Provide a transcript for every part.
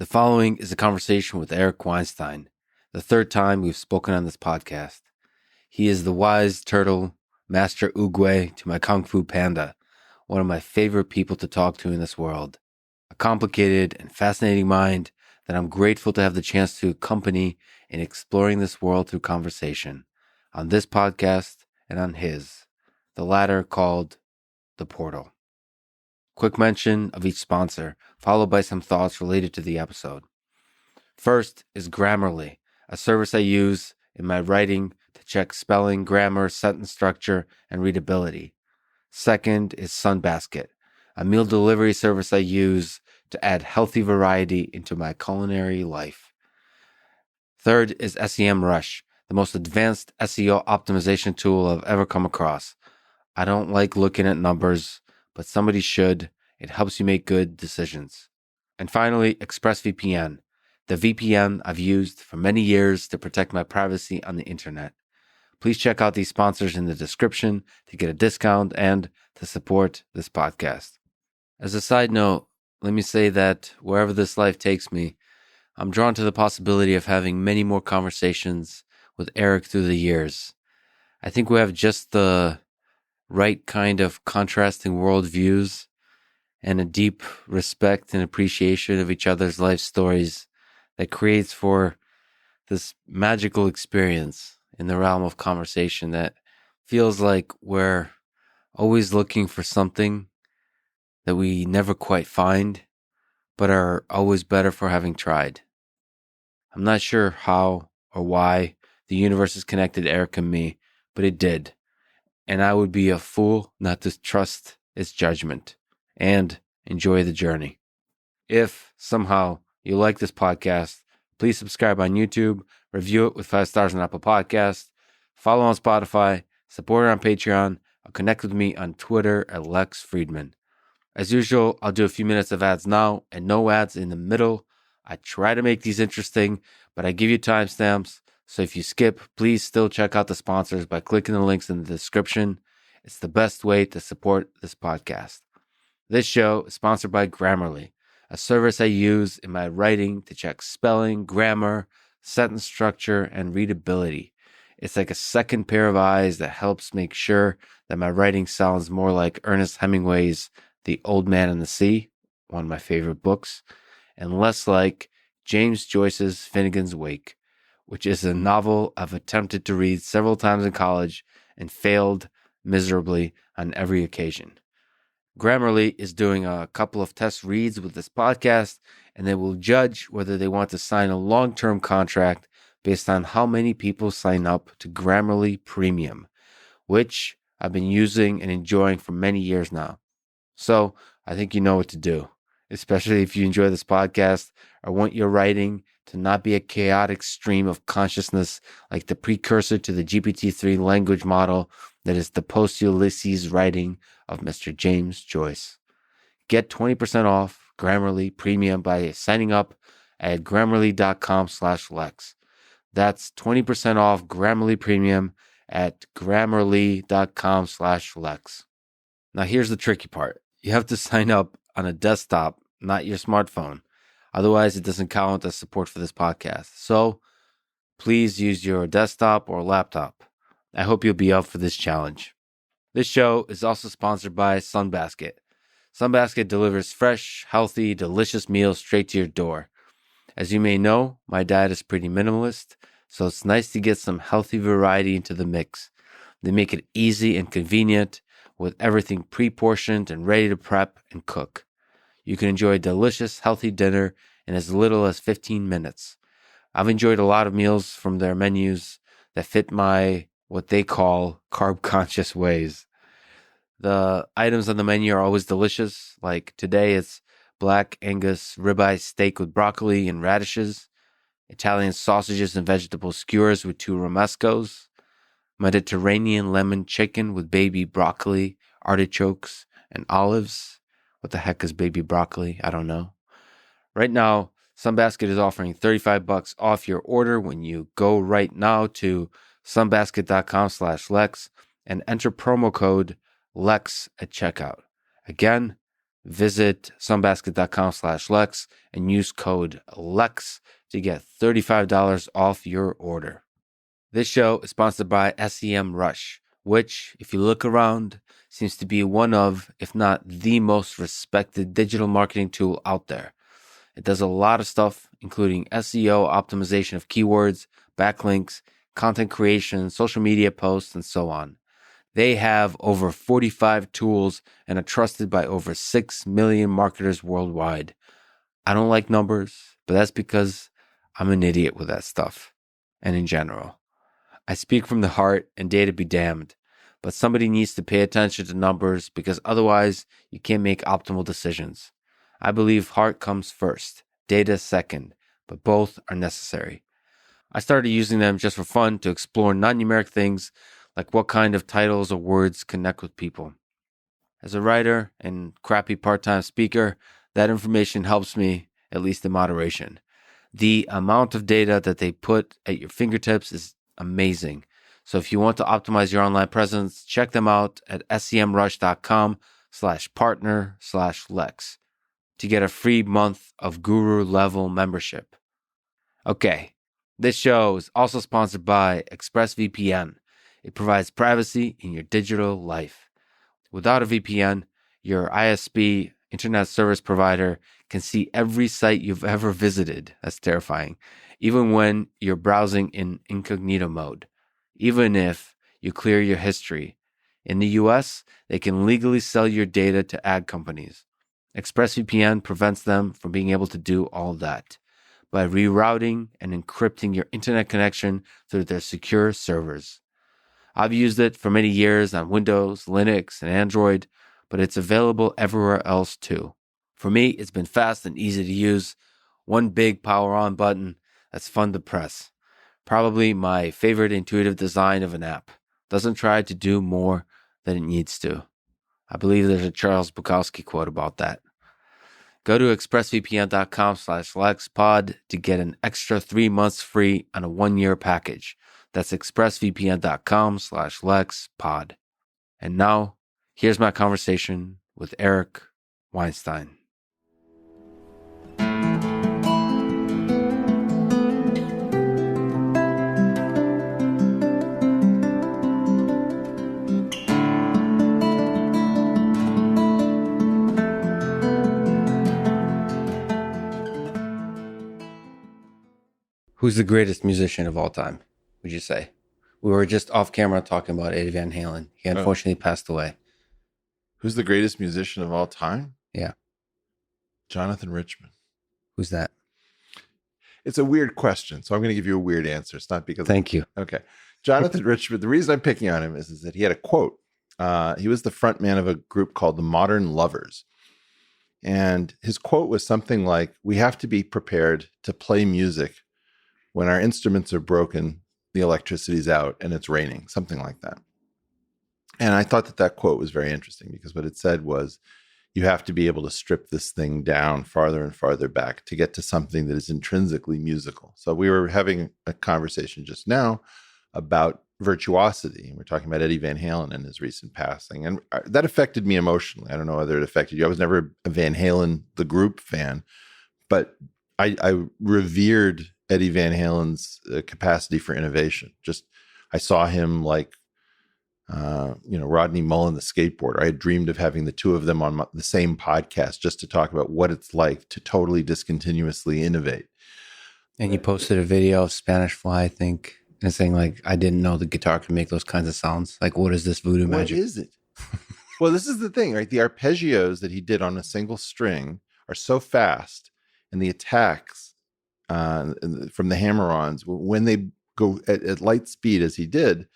The following is a conversation with Eric Weinstein, the third time we've spoken on this podcast. He is the wise turtle, Master Oogway to my Kung Fu Panda, one of my favorite people to talk to in this world. A complicated and fascinating mind that I'm grateful to have the chance to accompany in exploring this world through conversation, on this podcast and on his, the latter called The Portal. Quick mention of each sponsor, followed by some thoughts related to the episode. First is Grammarly, a service I use in my writing to check spelling, grammar, sentence structure, and readability. Second is Sunbasket, a meal delivery service I use to add healthy variety into my culinary life. Third is SEMrush, the most advanced SEO optimization tool I've ever come across. I don't like looking at numbers, but somebody should. It helps you make good decisions. And finally, ExpressVPN, the VPN I've used for many years to protect my privacy on the internet. Please check out these sponsors in the description to get a discount and to support this podcast. As a side note, let me say that wherever this life takes me, I'm drawn to the possibility of having many more conversations with Eric through the years. I think we have just the right kind of contrasting worldviews and a deep respect and appreciation of each other's life stories that creates for this magical experience in the realm of conversation that feels like we're always looking for something that we never quite find, but are always better for having tried. I'm not sure how or why the universe has connected Eric and me, but it did. And I would be a fool not to trust its judgment and enjoy the journey. If somehow you like this podcast, please subscribe on YouTube, review it with 5 stars on Apple Podcasts, follow on Spotify, support it on Patreon, or connect with me on Twitter at Lex Friedman. As usual, I'll do a few minutes of ads now and no ads in the middle. I try to make these interesting, but I give you timestamps. So if you skip, please still check out the sponsors by clicking the links in the description. It's the best way to support this podcast. This show is sponsored by Grammarly, a service I use in my writing to check spelling, grammar, sentence structure, and readability. It's like a second pair of eyes that helps make sure that my writing sounds more like Ernest Hemingway's The Old Man and the Sea, one of my favorite books, and less like James Joyce's Finnegan's Wake, which is a novel I've attempted to read several times in college and failed miserably on every occasion. Grammarly is doing a couple of test reads with this podcast, and they will judge whether they want to sign a long-term contract based on how many people sign up to Grammarly Premium, which I've been using and enjoying for many years now. So I think you know what to do, especially if you enjoy this podcast or want your writing to not be a chaotic stream of consciousness like the precursor to the GPT-3 language model that is the post-Ulysses writing of Mr. James Joyce. Get 20% off Grammarly Premium by signing up at Grammarly.com/Lex. That's 20% off Grammarly Premium at Grammarly.com/Lex. Now here's the tricky part. You have to sign up on a desktop, not your smartphone. Otherwise, it doesn't count as support for this podcast. So please use your desktop or laptop. I hope you'll be up for this challenge. This show is also sponsored by Sunbasket. Sunbasket delivers fresh, healthy, delicious meals straight to your door. As you may know, my diet is pretty minimalist, so it's nice to get some healthy variety into the mix. They make it easy and convenient with everything pre-portioned and ready to prep and cook. You can enjoy a delicious, healthy dinner in as little as 15 minutes. I've enjoyed a lot of meals from their menus that fit my, what they call, carb-conscious ways. The items on the menu are always delicious. Like today, it's Black Angus ribeye steak with broccoli and radishes, Italian sausages and vegetable skewers with 2 romescos, Mediterranean lemon chicken with baby broccoli, artichokes, and olives. What the heck is baby broccoli? I don't know. Right now, Sunbasket is offering $35 off your order when you go right now to sunbasket.com/Lex and enter promo code LEX at checkout. Again, Visit sunbasket.com/Lex and use code LEX to get $35 off your order. This show is sponsored by SEM Rush, which, if you look around, seems to be one of, if not the most respected digital marketing tool out there. It does a lot of stuff, including SEO optimization of keywords, backlinks, content creation, social media posts, and so on. They have over 45 tools and are trusted by over 6 million marketers worldwide. I don't like numbers, but that's because I'm an idiot with that stuff, and in general. I speak from the heart, and data be damned, but somebody needs to pay attention to numbers because otherwise you can't make optimal decisions. I believe heart comes first, data second, but both are necessary. I started using them just for fun to explore non-numeric things like what kind of titles or words connect with people. As a writer and crappy part-time speaker, that information helps me, at least in moderation. The amount of data that they put at your fingertips is amazing. So if you want to optimize your online presence, check them out at semrush.com/partner/Lex to get a free month of guru level membership. Okay, this show is also sponsored by ExpressVPN. It provides privacy in your digital life. Without a VPN, your ISP, internet service provider, can see every site you've ever visited. That's terrifying. Even when you're browsing in incognito mode. Even if you clear your history. In the US, they can legally sell your data to ad companies. ExpressVPN prevents them from being able to do all that by rerouting and encrypting your internet connection through their secure servers. I've used it for many years on Windows, Linux, and Android, but it's available everywhere else too. For me, it's been fast and easy to use. One big power on button that's fun to press. Probably my favorite intuitive design of an app. Doesn't try to do more than it needs to. I believe there's a Charles Bukowski quote about that. Go to expressvpn.com/LexPod to get an extra 3 months free on a 1-year package. That's expressvpn.com/LexPod. And now, here's my conversation with Eric Weinstein. Who's the greatest musician of all time, would you say? We were just off camera talking about Eddie Van Halen. He unfortunately passed away. Who's the greatest musician of all time? Yeah. Jonathan Richman. Who's that? It's a weird question, so I'm going to give you a weird answer. It's not because... Thank you. Okay. Jonathan Richman, the reason I'm picking on him is that he had a quote. He was the front man of a group called the Modern Lovers. And his quote was something like, we have to be prepared to play music when our instruments are broken, the electricity's out, and it's raining, something like that. And I thought that that quote was very interesting because what it said was, you have to be able to strip this thing down farther and farther back to get to something that is intrinsically musical. So we were having a conversation just now about virtuosity. We're talking about Eddie Van Halen and his recent passing. And that affected me emotionally. I don't know whether it affected you. I was never a Van Halen, the group fan, but I revered Eddie Van Halen's capacity for innovation. Just, I saw him like, Rodney Mullen, the skateboarder. I had dreamed of having the two of them on the same podcast just to talk about what it's like to totally discontinuously innovate. And you posted a video of Spanish Fly, I think, and saying like, I didn't know the guitar could make those kinds of sounds. Like, what is this voodoo magic? What is it? Well, this is the thing, right? The arpeggios that he did on a single string are so fast, and the attacks from the hammer-ons, when they go at light speed as he did,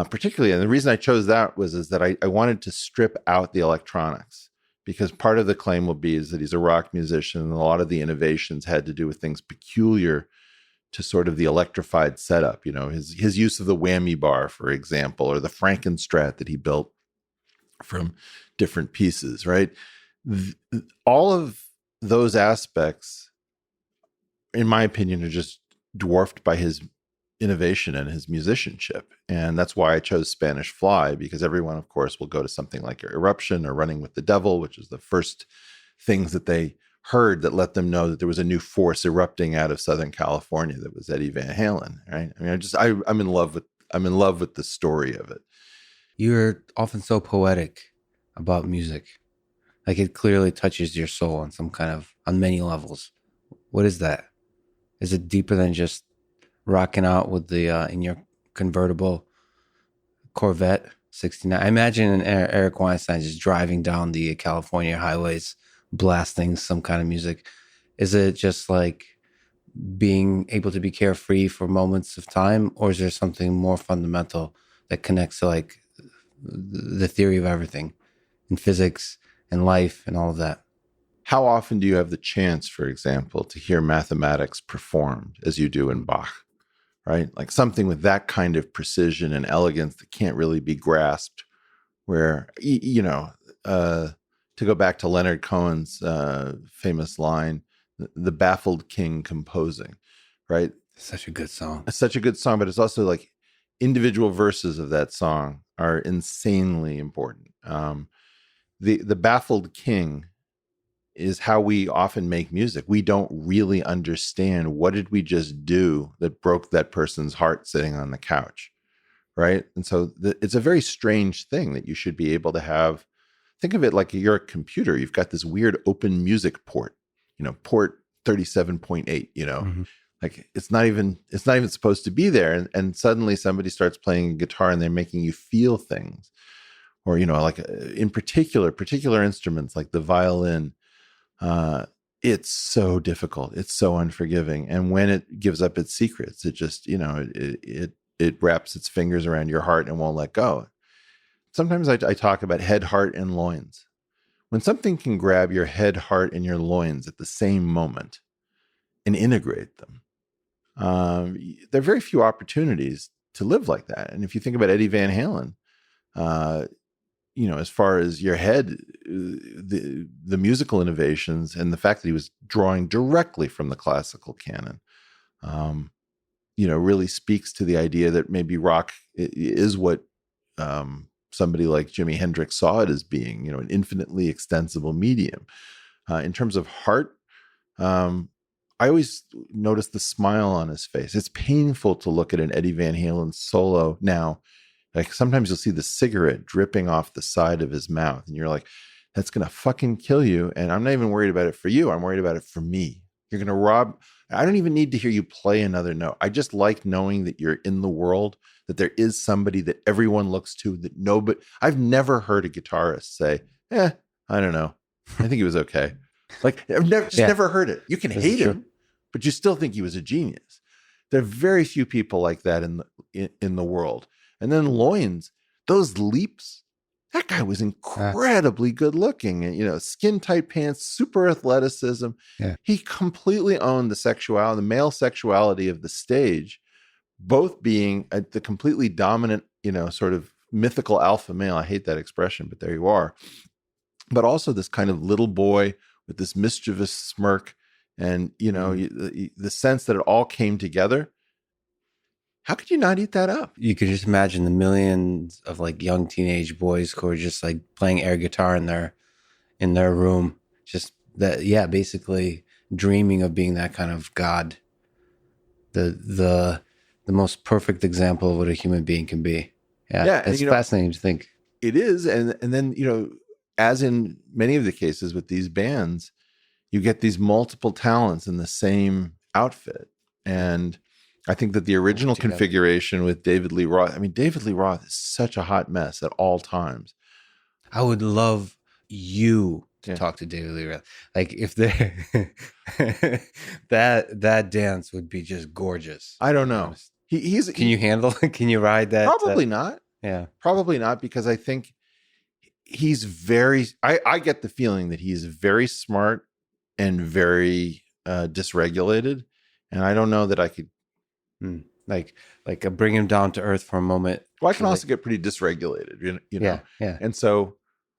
particularly, and the reason I chose that is that I wanted to strip out the electronics, because part of the claim will be is that he's a rock musician, and a lot of the innovations had to do with things peculiar to sort of the electrified setup. You know, his use of the whammy bar, for example, or the Frankenstrat that he built from different pieces, right? All of those aspects, in my opinion, are just dwarfed by his innovation and his musicianship. And that's why I chose Spanish Fly, because everyone, of course, will go to something like Eruption or Running with the Devil, which is the first things that they heard that let them know that there was a new force erupting out of Southern California that was Eddie Van Halen. Right? I mean, I'm in love with the story of it. You're often so poetic about music. Like it clearly touches your soul on many levels. What is that? Is it deeper than just rocking out with in your convertible Corvette 69? I imagine Eric Weinstein just driving down the California highways, blasting some kind of music. Is it just like being able to be carefree for moments of time, or is there something more fundamental that connects to like the theory of everything and physics and life and all of that? How often do you have the chance, for example, to hear mathematics performed as you do in Bach, right? Like something with that kind of precision and elegance that can't really be grasped, where, to go back to Leonard Cohen's famous line, the baffled king composing, right? Such a good song. It's such a good song, but it's also like individual verses of that song are insanely important. The baffled king is how we often make music. We don't really understand what did we just do that broke that person's heart sitting on the couch, right? And so it's a very strange thing that you should be able to have. Think of it like you're a computer. You've got this weird open music port, port 37.8, Mm-hmm. like it's not even supposed to be there. And suddenly somebody starts playing a guitar and they're making you feel things. Or, like in particular instruments like the violin, it's so difficult. It's so unforgiving. And when it gives up its secrets, it just, it wraps its fingers around your heart and won't let go. Sometimes I talk about head, heart, and loins. When something can grab your head, heart, and your loins at the same moment and integrate them, there are very few opportunities to live like that. And if you think about Eddie Van Halen, as far as your head, the musical innovations and the fact that he was drawing directly from the classical canon, really speaks to the idea that maybe rock is what somebody like Jimi Hendrix saw it as being, an infinitely extensible medium. In terms of heart, I always notice the smile on his face. It's painful to look at an Eddie Van Halen solo now. Like sometimes you'll see the cigarette dripping off the side of his mouth and you're like, that's going to fucking kill you. And I'm not even worried about it for you. I'm worried about it for me. You're going to rob. I don't even need to hear you play another note. I just like knowing that you're in the world, that there is somebody that everyone looks to, that nobody, I've never heard a guitarist say, I don't know. I think he was okay. Like I've never heard it. You can hate him, but you still think he was a genius. There are very few people like that in the world. And then loins, those leaps, that guy was incredibly good looking. And, skin tight pants, super athleticism. Yeah. He completely owned the male sexuality of the stage, both being the completely dominant, sort of mythical alpha male. I hate that expression, but there you are. But also this kind of little boy with this mischievous smirk and, the sense that it all came together. How could you not eat that up? You could just imagine the millions of like young teenage boys who are just like playing air guitar in their room. Just that, basically dreaming of being that kind of God. The most perfect example of what a human being can be. Yeah, it's fascinating to think. It is. And then, as in many of the cases with these bands, you get these multiple talents in the same outfit. And I think that the original configuration with David Lee Roth, David Lee Roth is such a hot mess at all times. I would love you to talk to David Lee Roth. Like if that dance would be just gorgeous. I don't know. Can you handle it? Can you ride that? Probably not. Yeah. Probably not, because I think he's I get the feeling that he's very smart and very dysregulated. And I don't know that I could like bring him down to earth for a moment. Well, I can also get pretty dysregulated, you know? Yeah. And so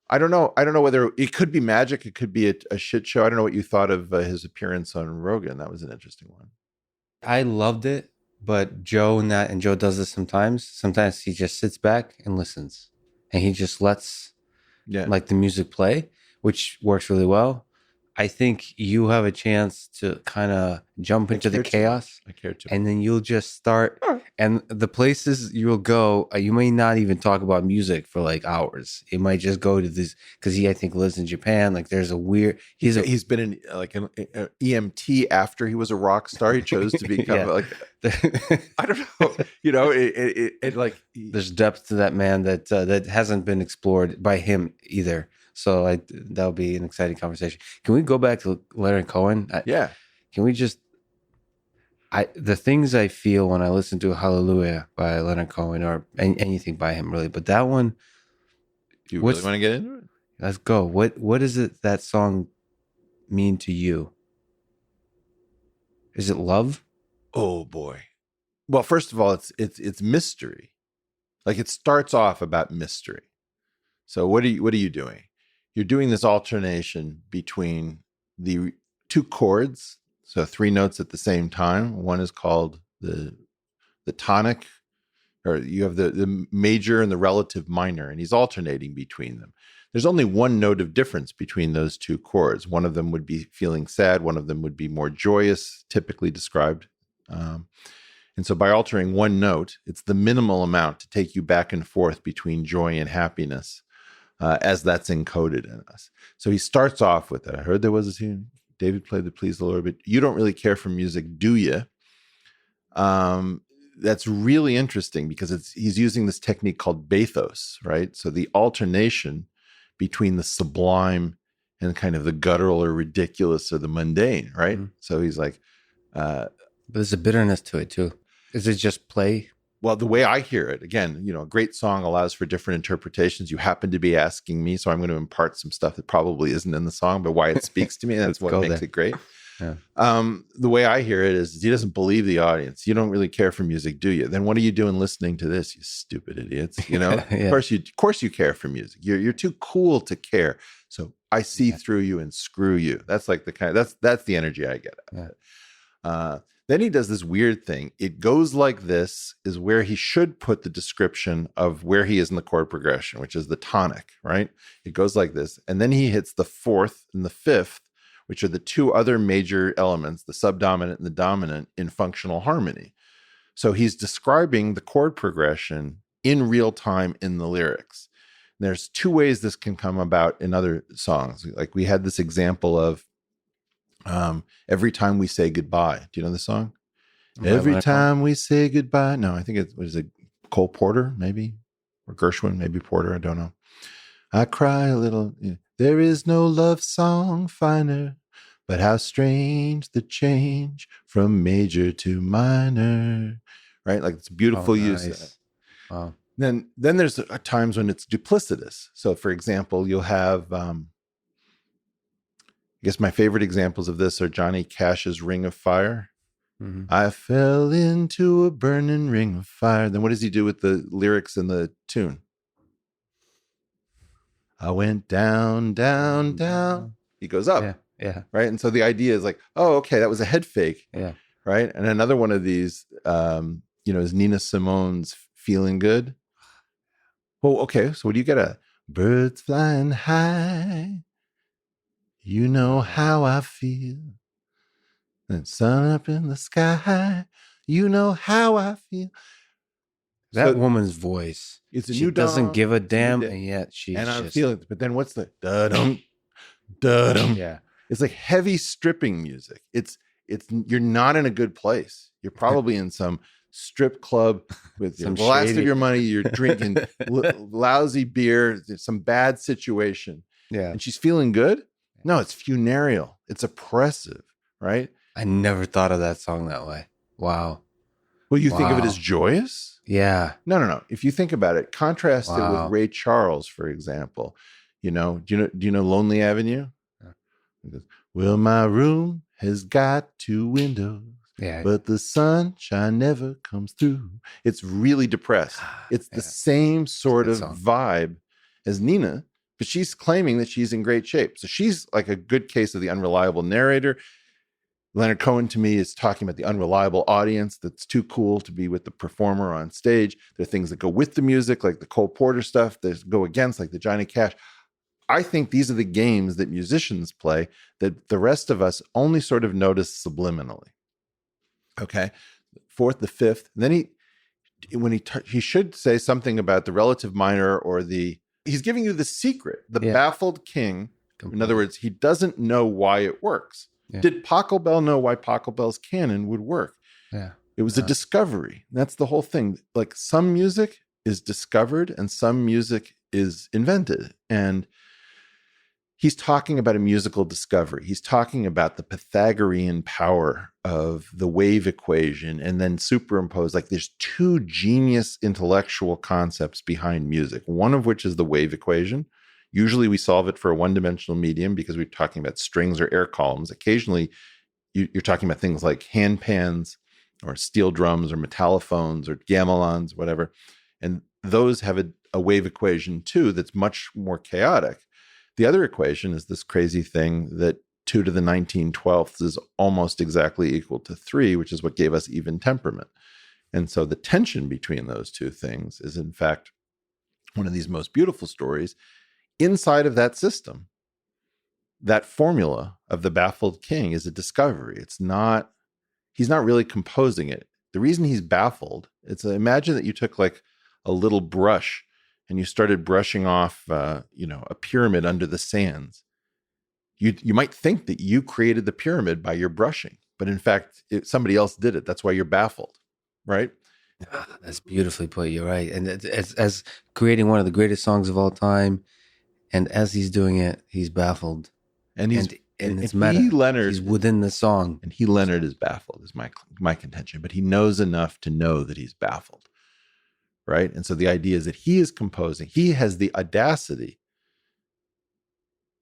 I don't know whether it could be magic. It could be a shit show. I don't know what you thought of his appearance on Rogan. That was an interesting one. I loved it, But Joe does this sometimes. Sometimes he just sits back and listens, and he just lets like the music play, which works really well. I think you have a chance to kind of jump into the chaos. I care too. And then you'll just start, and the places you'll go, you may not even talk about music for like hours. It might just go to this because I think lives in Japan. Like there's a weird. He's been in like an EMT after he was a rock star. He chose to become like I don't know. You know, it like there's depth to that man that hasn't been explored by him either. So that'll be an exciting conversation. Can we go back to Leonard Cohen? Can we just? The things I feel when I listen to Hallelujah by Leonard Cohen or anything by him really, but that one. Do you really want to get into it? Let's go. What does that song mean to you? Is it love? Oh boy. Well, first of all, it's mystery. Like it starts off about mystery. So what are you doing? You're doing this alternation between the two chords, so three notes at the same time. One is called the tonic, or you have the major and the relative minor, and he's alternating between them. There's only one note of difference between those two chords. One of them would be feeling sad. One of them would be more joyous, typically described. And so by altering one note, it's the minimal amount to take you back and forth between joy and happiness. As that's encoded in us. So he starts off with that. I heard there was a scene. David played the Please the Lord, but you don't really care for music, do you? That's really interesting because he's using this technique called bathos, right? So the alternation between the sublime and kind of the guttural or ridiculous or the mundane, right? Mm-hmm. So he's like... but there's a bitterness to it too. Is it just play? Well, the way I hear it, again, a great song allows for different interpretations. You happen to be asking me, so I'm going to impart some stuff that probably isn't in the song, but why it speaks to me. That's what makes it great. Yeah. The way I hear it is he doesn't believe the audience. You don't really care for music, do you? Then what are you doing listening to this, you stupid idiots? Yeah. Of course you care for music. You're too cool to care. So I see through you and screw you. That's like that's the energy I get out of it. Then he does this weird thing. It goes like this is where he should put the description of where he is in the chord progression, which is the tonic, right? It goes like this. And then he hits the fourth and the fifth, which are the two other major elements, the subdominant and the dominant, in functional harmony. So he's describing the chord progression in real time in the lyrics. And there's two ways this can come about in other songs. Like we had this example of Every Time We Say Goodbye. Do you know the song? Every time we say goodbye. No, I think it was Cole Porter, maybe, or Gershwin, maybe Porter. I don't know. I cry a little. There is no love song finer, but how strange the change from major to minor. Right, like it's beautiful use. Wow. Then there's times when it's duplicitous. So, for example, you'll have. I guess my favorite examples of this are Johnny Cash's Ring of Fire. Mm-hmm. I fell into a burning ring of fire. Then what does he do with the lyrics and the tune? I went down, down, down. He goes up. Yeah. Right. And so the idea is like, oh, okay, that was a head fake. Yeah. Right. And another one of these, is Nina Simone's Feeling Good. Well, okay. So what do you get at? Birds flying high. You know how I feel. And sun up in the sky. You know how I feel. That woman's voice. It's a she new doesn't dawn, give a damn, and yet she's and I'm feeling it. But then what's the da-dum, da-dum? Yeah. It's like heavy stripping music. It's you're not in a good place. You're probably in some strip club with the last of your money. You're drinking lousy beer, some bad situation. Yeah. And she's feeling good. No, it's funereal. It's oppressive, right? I never thought of that song that way. Wow. Well, you think of it as joyous? Yeah. No. If you think about it, contrast it with Ray Charles, for example. Do you know Lonely Avenue? Yeah. Well, my room has got two windows, but the sunshine never comes through. It's really depressed. It's the same sort of vibe as Nina. But she's claiming that she's in great shape. So she's like a good case of the unreliable narrator. Leonard Cohen, to me, is talking about the unreliable audience that's too cool to be with the performer on stage. There are things that go with the music, like the Cole Porter stuff, that go against, like the Johnny Cash. I think these are the games that musicians play that the rest of us only sort of notice subliminally. Okay, fourth, the fifth. And then he should say something about the relative minor or he's giving you the secret, the baffled king. Completely. In other words, he doesn't know why it works. Yeah. Did Pachelbel know why Pachelbel's canon would work? Yeah. It was a discovery. That's the whole thing. Like, some music is discovered and some music is invented. And he's talking about a musical discovery. He's talking about the Pythagorean power of the wave equation, and then superimpose, like, there's two genius intellectual concepts behind music, one of which is the wave equation. Usually we solve it for a one-dimensional medium because we're talking about strings or air columns. Occasionally you're talking about things like handpans or steel drums or metallophones or gamelons, whatever. And those have a wave equation too that's much more chaotic. The other equation is this crazy thing that 2 to the 19/12 is almost exactly equal to 3, which is what gave us even temperament. And so the tension between those two things is, in fact, one of these most beautiful stories. Inside of that system, that formula of the baffled king is a discovery. He's not really composing it. The reason he's baffled, imagine that you took like a little brush and you started brushing off, a pyramid under the sands. You might think that you created the pyramid by your brushing, but in fact, somebody else did it. That's why you're baffled, right? That's beautifully put. You're right. And as creating one of the greatest songs of all time, and as he's doing it, he's baffled. And it's meta. He's within the song. And Leonard is baffled, is my contention. But he knows enough to know that he's baffled, right? And so the idea is that he is composing. He has the audacity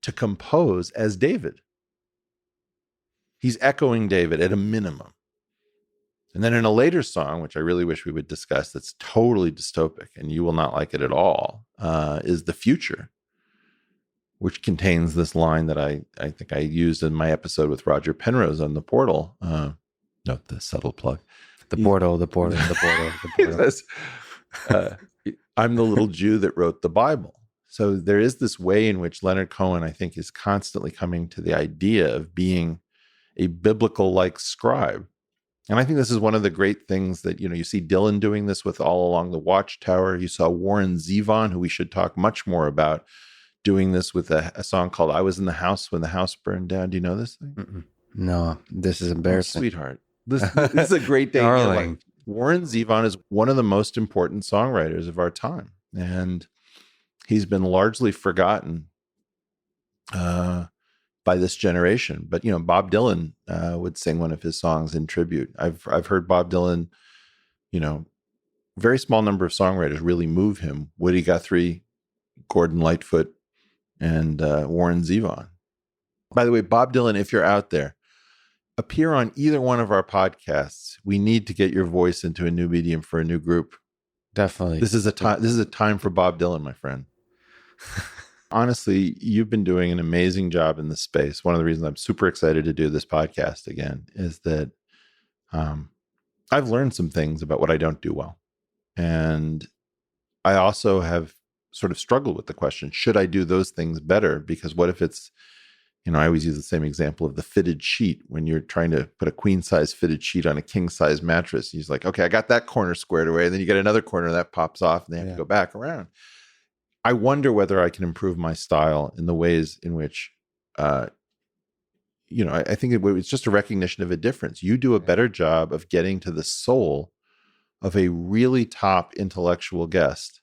to compose as David. He's echoing David at a minimum. And then in a later song, which I really wish we would discuss, that's totally dystopic, and you will not like it at all, is The Future, which contains this line that I think I used in my episode with Roger Penrose on The Portal. Note the subtle plug. The portal. He says, I'm the little Jew that wrote the Bible. So there is this way in which Leonard Cohen, I think, is constantly coming to the idea of being a biblical-like scribe. And I think this is one of the great things that, you see Dylan doing this with All Along the Watchtower. You saw Warren Zevon, who we should talk much more about, doing this with a song called I Was in the House When the House Burned Down. Do you know this thing? Mm-mm. No, this is embarrassing. Oh, sweetheart. This is a great day. Darling. Warren Zevon is one of the most important songwriters of our time. And he's been largely forgotten by this generation. But, Bob Dylan would sing one of his songs in tribute. I've heard Bob Dylan, very small number of songwriters really move him. Woody Guthrie, Gordon Lightfoot, and Warren Zevon. By the way, Bob Dylan, if you're out there, appear on either one of our podcasts. We need to get your voice into a new medium for a new group. Definitely. This is a time for Bob Dylan, my friend. Honestly, you've been doing an amazing job in this space. One of the reasons I'm super excited to do this podcast again is that I've learned some things about what I don't do well. And I also have sort of struggled with the question, should I do those things better? Because what if it's, I always use the same example of the fitted sheet. When you're trying to put a queen size fitted sheet on a king size mattress, he's like, okay, I got that corner squared away. And then you get another corner that pops off and they have to go back around. I wonder whether I can improve my style in the ways in which, I think it's just a recognition of a difference. You do a better job of getting to the soul of a really top intellectual guest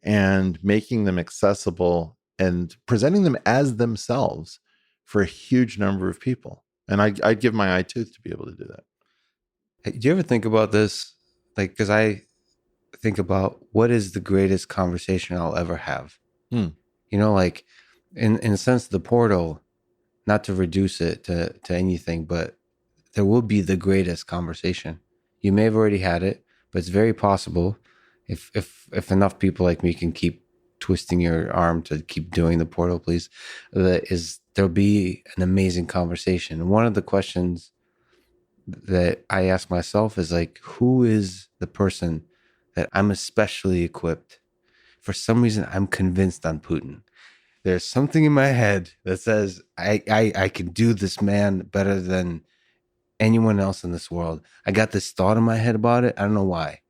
and making them accessible and presenting them as themselves for a huge number of people. And I'd give my eye tooth to be able to do that. Hey, do you ever think about this? Like, because I think about what is the greatest conversation I'll ever have. Like in a sense, the portal, not to reduce it to anything, but there will be the greatest conversation. You may have already had it, but it's very possible if enough people like me can keep twisting your arm to keep doing the portal, please, there'll be an amazing conversation. And one of the questions that I ask myself is like, who is the person that I'm especially equipped? For some reason, I'm convinced on Putin. There's something in my head that says I can do this man better than anyone else in this world. I got this thought in my head about it. I don't know why.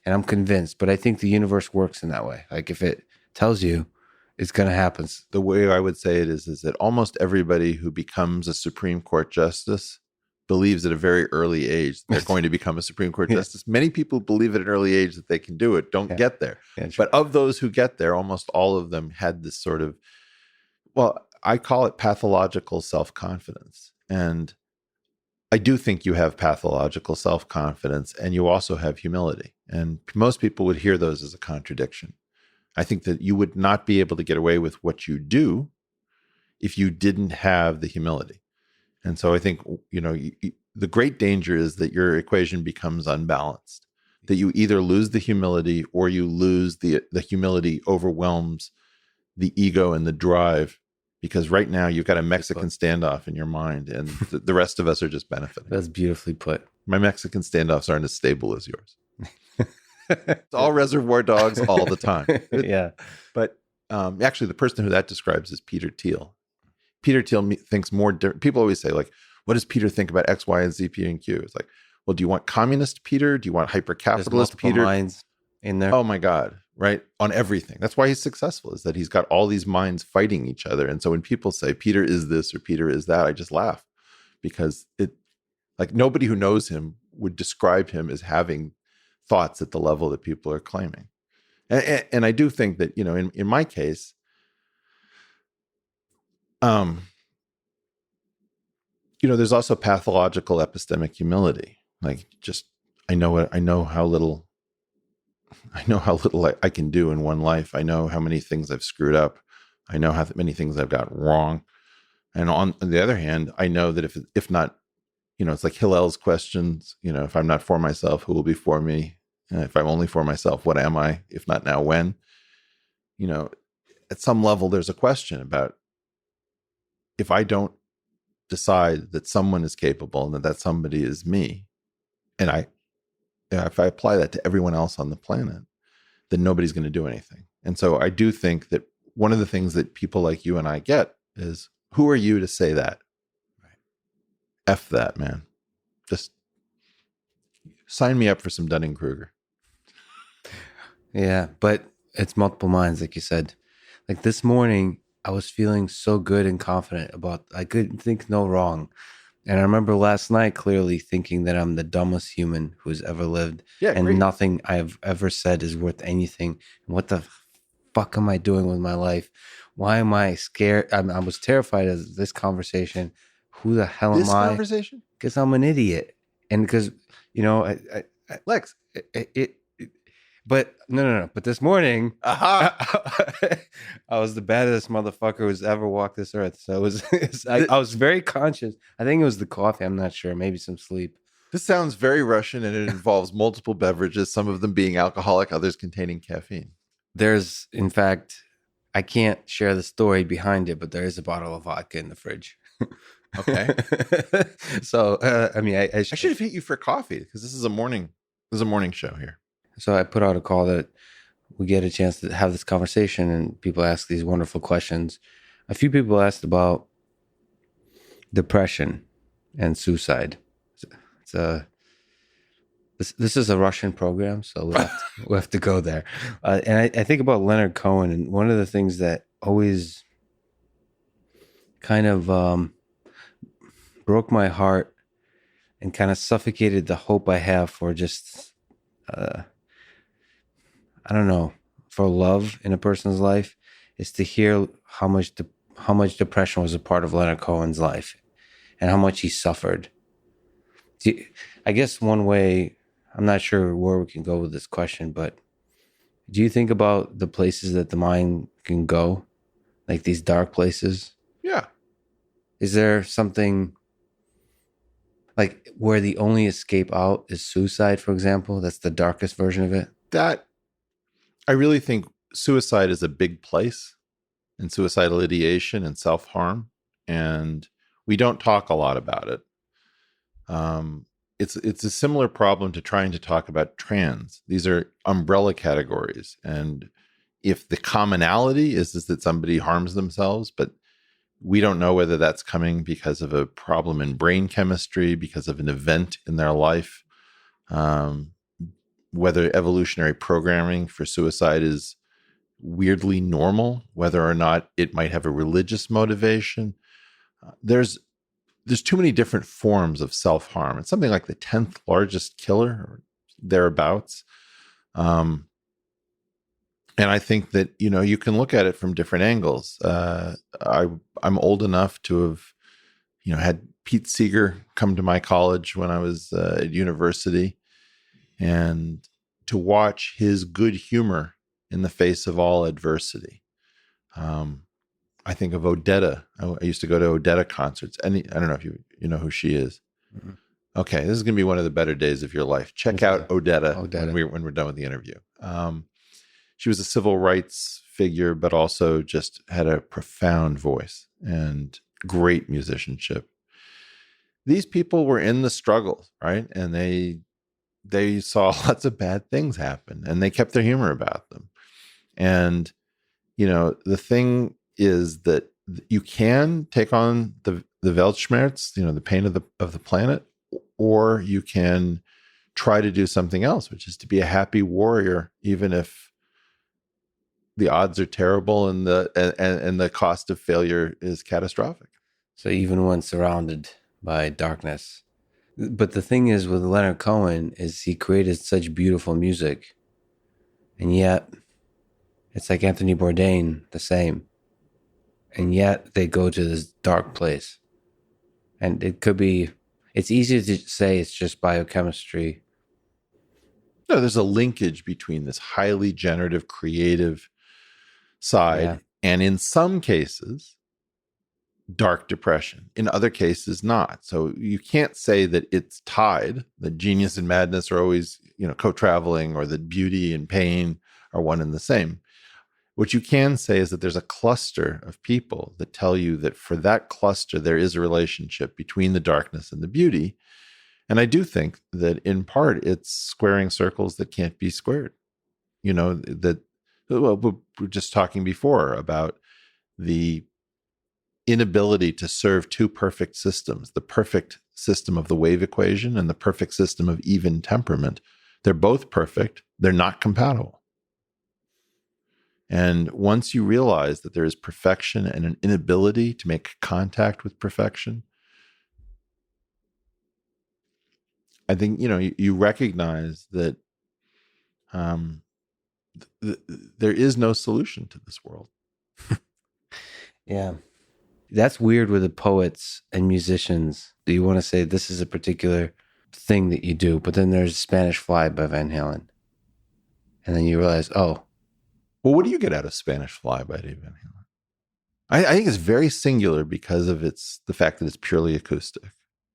And I'm convinced, but I think the universe works in that way. Like if it tells you it's going to happen. The way I would say it is that almost everybody who becomes a Supreme Court justice believes at a very early age they're going to become a Supreme Court justice. Many people believe at an early age that they can do it, don't get there. But of those who get there, almost all of them had this sort of, well, I call it pathological self-confidence. And I do think you have pathological self-confidence and you also have humility. And most people would hear those as a contradiction. I think that you would not be able to get away with what you do if you didn't have the humility. And so I think, the great danger is that your equation becomes unbalanced, that you either lose the humility or you lose the humility overwhelms the ego and the drive. Because right now you've got a Mexican standoff in your mind and the rest of us are just benefiting. That's beautifully put. My Mexican standoffs aren't as stable as yours. It's all Reservoir Dogs all the time. Yeah. But actually the person who that describes is Peter Thiel. Peter Thiel thinks more, people always say like, what does Peter think about X, Y, and Z, P, and Q? It's like, well, do you want communist Peter? Do you want hyper-capitalist Peter? Minds in there. Oh my God. Right? On everything. That's why he's successful, is that he's got all these minds fighting each other. And so when people say Peter is this or Peter is that, I just laugh because like nobody who knows him would describe him as having thoughts at the level that people are claiming. And I do think that, in my case, there's also pathological epistemic humility. Like just, I know how little I can do in one life. I know how many things I've screwed up. I know how many things I've got wrong. And on the other hand, I know that if not, it's like Hillel's questions, if I'm not for myself, who will be for me? If I'm only for myself, what am I? If not now, when? At some level, there's a question about if I don't decide that someone is capable and that somebody is me, and if I apply that to everyone else on the planet, then nobody's going to do anything. And so I do think that one of the things that people like you and I get is, who are you to say that? Right. F that, man. Just sign me up for some Dunning-Kruger. Yeah, but it's multiple minds, like you said. Like this morning, I was feeling so good and confident I couldn't think no wrong. And I remember last night clearly thinking that I'm the dumbest human who's ever lived. Yeah, and great. Nothing I've ever said is worth anything. What the fuck am I doing with my life? Why am I scared? I was terrified of this conversation. Who the hell am I? This conversation? Because I'm an idiot. And because, Lex, but no. But this morning, I was the baddest motherfucker who's ever walked this earth. So I was very conscious. I think it was the coffee. I'm not sure. Maybe some sleep. This sounds very Russian, and it involves multiple beverages, some of them being alcoholic, others containing caffeine. There's, in fact, I can't share the story behind it, but there is a bottle of vodka in the fridge. Okay. So, I should have hit you for coffee because this is a morning show here. So I put out a call that we get a chance to have this conversation and people ask these wonderful questions. A few people asked about depression and suicide. This is a Russian program, so we'll have to go there. And I think about Leonard Cohen, and one of the things that always kind of broke my heart and kind of suffocated the hope I have for just... I don't know, for love in a person's life, is to hear how much depression was a part of Leonard Cohen's life and how much he suffered. I guess one way, I'm not sure where we can go with this question, but do you think about the places that the mind can go, like these dark places? Yeah. Is there something like where the only escape out is suicide, for example? That's the darkest version of it? I really think suicide is a big place, and suicidal ideation and self-harm, and we don't talk a lot about it. it's a similar problem to trying to talk about trans. These are umbrella categories, and if the commonality is that somebody harms themselves, but we don't know whether that's coming because of a problem in brain chemistry, because of an event in their life, whether evolutionary programming for suicide is weirdly normal, whether or not it might have a religious motivation. There's too many different forms of self-harm. It's something like the 10th largest killer or thereabouts. And I think that, you can look at it from different angles. I'm old enough to have, had Pete Seeger come to my college when I was at university, and to watch his good humor in the face of all adversity. I think of Odetta. I used to go to Odetta concerts. I don't know if you know who she is. Mm-hmm. Okay, this is going to be one of the better days of your life. Check out Odetta. When we're done with the interview. She was a civil rights figure, but also just had a profound voice and great musicianship. These people were in the struggle, right? And they saw lots of bad things happen, and they kept their humor about them. And, the thing is that you can take on the Weltschmerz, the pain of the planet, or you can try to do something else, which is to be a happy warrior, even if the odds are terrible and the cost of failure is catastrophic. So even when surrounded by darkness. But the thing is with Leonard Cohen is he created such beautiful music, and yet it's like Anthony Bourdain, the same. And yet they go to this dark place. And it's easy to say it's just biochemistry. No, there's a linkage between this highly generative, creative side and in some cases, dark depression. In other cases, not. So you can't say that it's tied, that genius and madness are always, co-traveling, or that beauty and pain are one and the same. What you can say is that there's a cluster of people that tell you that for that cluster, there is a relationship between the darkness and the beauty. And I do think that in part, it's squaring circles that can't be squared. We were just talking before about the inability to serve two perfect systems, the perfect system of the wave equation and the perfect system of even temperament. They're both perfect. They're not compatible. And once you realize that there is perfection and an inability to make contact with perfection, I think, you recognize that there is no solution to this world. Yeah. That's weird with the poets and musicians. Do you want to say this is a particular thing that you do, but then there's Spanish Fly by Van Halen. And then you realize, oh. Well, what do you get out of Spanish Fly by Eddie Van Halen? I think it's very singular because of the fact that it's purely acoustic.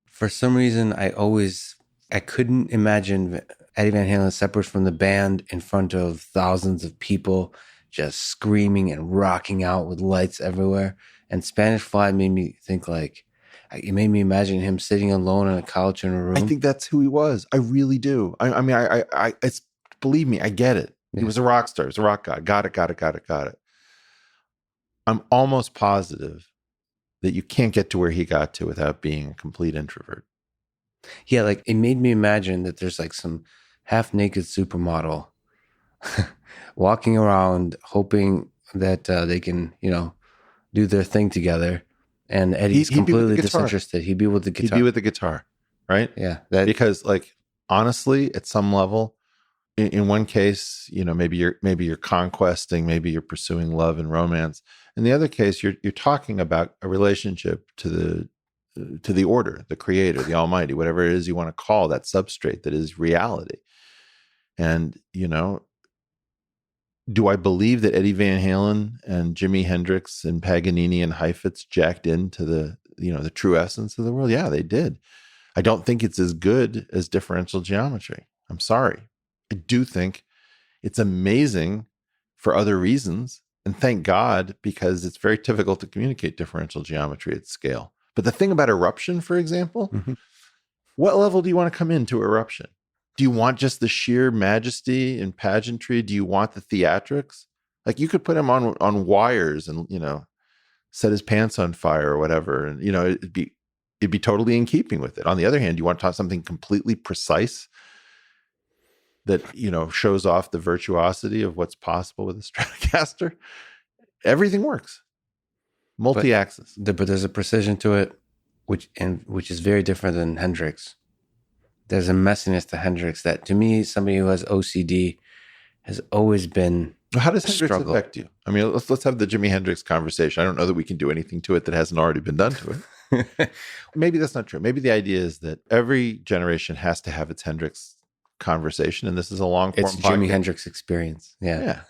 For some reason, I couldn't imagine Eddie Van Halen separate from the band in front of thousands of people just screaming and rocking out with lights everywhere. And Spanish Fly made me think it made me imagine him sitting alone on a couch in a room. I think that's who he was. I really do. It's believe me, I get it. Yeah. He was a rock star. He was a rock guy. Got it. I'm almost positive that you can't get to where he got to without being a complete introvert. Yeah, it made me imagine that there's some half-naked supermodel walking around hoping that they can, do their thing together. And Eddie's completely disinterested. He'd be with the guitar. He'd be with the guitar, right? Yeah. Because honestly, at some level, in one case, maybe you're conquesting, maybe you're pursuing love and romance. In the other case, you're talking about a relationship to the order, the creator, the almighty, whatever it is you want to call that substrate that is reality. And, do I believe that Eddie Van Halen and Jimi Hendrix and Paganini and Heifetz jacked into the true essence of the world? Yeah, they did. I don't think it's as good as differential geometry. I'm sorry. I do think it's amazing for other reasons. And thank God, because it's very difficult to communicate differential geometry at scale. But the thing about eruption, for example, What level do you want to come into Eruption? Do you want just the sheer majesty and pageantry? Do you want the theatrics? Like, you could put him on wires and, set his pants on fire or whatever, and it'd be totally in keeping with it. On the other hand, you want to talk something completely precise that shows off the virtuosity of what's possible with a Stratocaster. Everything works, multi-axis. But there's a precision to it, which is very different than Hendrix. There's a messiness to Hendrix that, to me, somebody who has OCD, has always been. How does Hendrix affect you? I mean, let's have the Jimi Hendrix conversation. I don't know that we can do anything to it that hasn't already been done to it. Maybe that's not true. Maybe the idea is that every generation has to have its Hendrix conversation, and this is a long form. It's Jimi Hendrix experience. Yeah.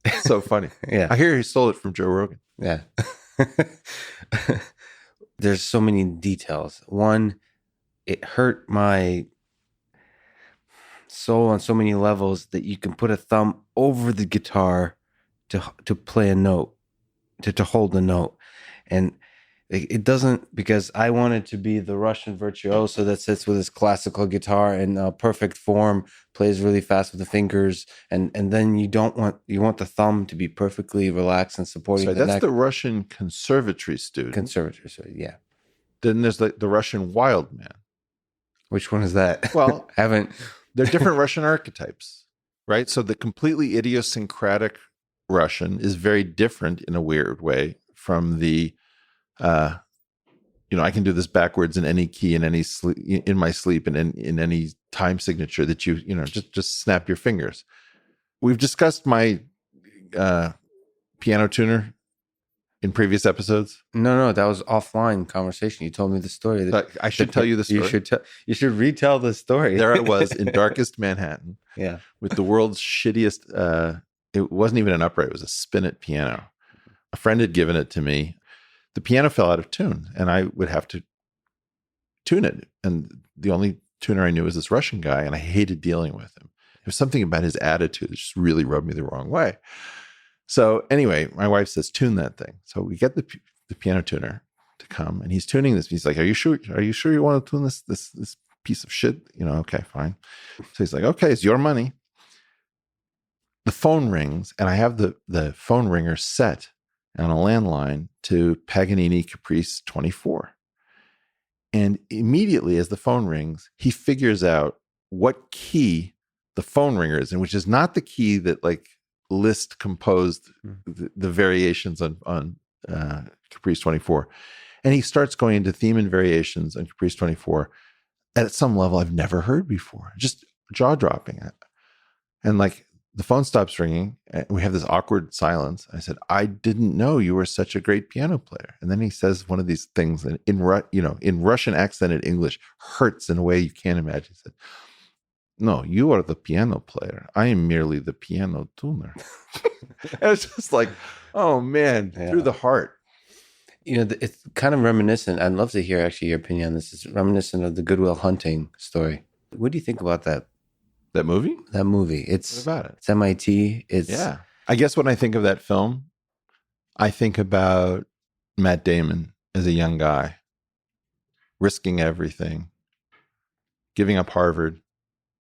It's so funny. Yeah. I hear he stole it from Joe Rogan. Yeah. There's so many details. One, it hurt my soul on so many levels that you can put a thumb over the guitar to play a note, to hold the note. And it doesn't, because I wanted to be the Russian virtuoso that sits with his classical guitar in perfect form, plays really fast with the fingers, and then you want the thumb to be perfectly relaxed and supporting the neck. That's the Russian conservatory student. Yeah. Then there's the Russian wild man. Which one is that? Well, haven't. They're different Russian archetypes, right? So the completely idiosyncratic Russian is very different in a weird way from the I can do this backwards in any key, in any sleep, in my sleep, and in any time signature that just snap your fingers. We've discussed my piano tuner in previous episodes. No, that was offline conversation. You told me the story. I should tell you the story. You should retell the story. There I was in darkest Manhattan. Yeah, with the world's shittiest. It wasn't even an upright; it was a spinet piano. A friend had given it to me. The piano fell out of tune, and I would have to tune it. And the only tuner I knew was this Russian guy, and I hated dealing with him. There's something about his attitude that just really rubbed me the wrong way. So anyway, my wife says, tune that thing. So we get the piano tuner to come, and he's tuning this. He's like, are you sure you want to tune this piece of shit? Okay, fine. So he's like, okay, it's your money. The phone rings, and I have the phone ringer set on a landline to Paganini Caprice 24. And immediately as the phone rings, he figures out what key the phone ringer is in, which is not the key that Liszt composed the variations on Caprice 24. And he starts going into theme and variations on Caprice 24 at some level I've never heard before, just jaw-dropping. And the phone stops ringing, and we have this awkward silence. I said, I didn't know you were such a great piano player. And then he says one of these things in Russian accented English, hurts in a way you can't imagine. He said, no, you are the piano player. I am merely the piano tuner. And it's just like, oh man, through the heart. It's kind of reminiscent. I'd love to hear actually your opinion on this. It's reminiscent of the Good Will Hunting story. What do you think about that? That movie? That movie. What about it? It's MIT. Yeah. I guess when I think of that film, I think about Matt Damon as a young guy, risking everything, giving up Harvard.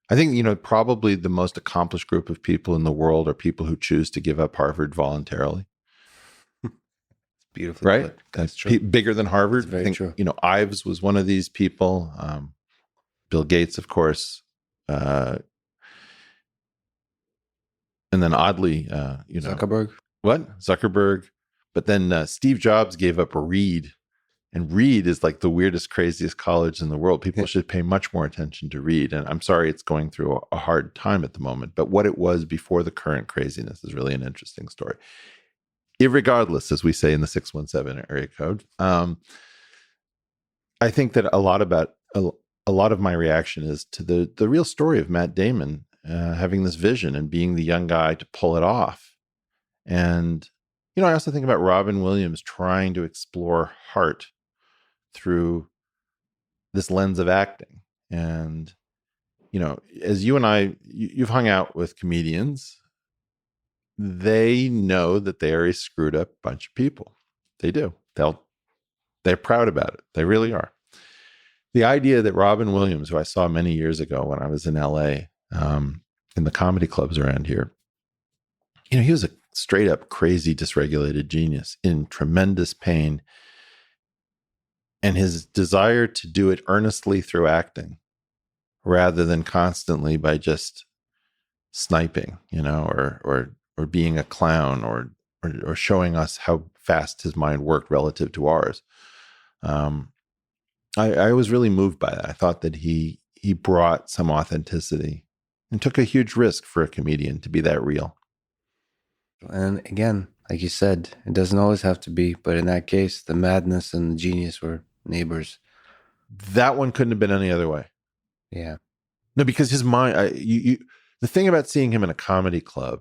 I think, probably the most accomplished group of people in the world are people who choose to give up Harvard voluntarily. Beautiful. Right? That's true. Bigger than Harvard. That's very true. Ives was one of these people. Bill Gates, of course. And then oddly, Zuckerberg. What? Zuckerberg. But then Steve Jobs gave up Reed. And Reed is the weirdest, craziest college in the world. People should pay much more attention to Reed. And I'm sorry it's going through a hard time at the moment. But what it was before the current craziness is really an interesting story. Irregardless, as we say in the 617 area code, I think that a lot of my reaction is to the real story of Matt Damon having this vision and being the young guy to pull it off. And, I also think about Robin Williams trying to explore heart through this lens of acting. And, as you and I, you've hung out with comedians, they know that they are a screwed up bunch of people. They do. They're proud about it. They really are. The idea that Robin Williams, who I saw many years ago when I was in LA, in the comedy clubs around here, he was a straight up crazy, dysregulated genius in tremendous pain. And his desire to do it earnestly through acting rather than constantly by just sniping, or being a clown or showing us how fast his mind worked relative to ours. I was really moved by that. I thought that he brought some authenticity and took a huge risk for a comedian to be that real. And again, like you said, it doesn't always have to be, but in that case, the madness and the genius were neighbors. That one couldn't have been any other way. Yeah. No, because his mind, the thing about seeing him in a comedy club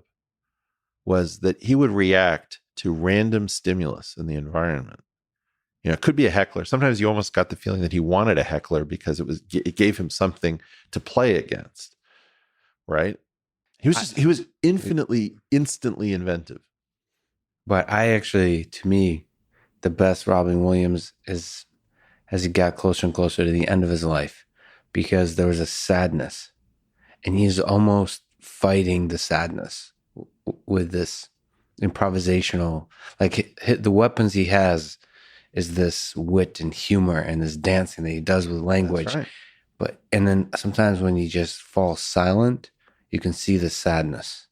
was that he would react to random stimulus in the environment. It could be a heckler. Sometimes you almost got the feeling that he wanted a heckler because it gave him something to play against, right? He was instantly inventive. But to me, the best Robin Williams is as he got closer and closer to the end of his life, because there was a sadness, and he's almost fighting the sadness with this improvisational, like the weapons he has is this wit and humor and this dancing that he does with language. That's right. And then sometimes when he just falls silent, you can see the sadness.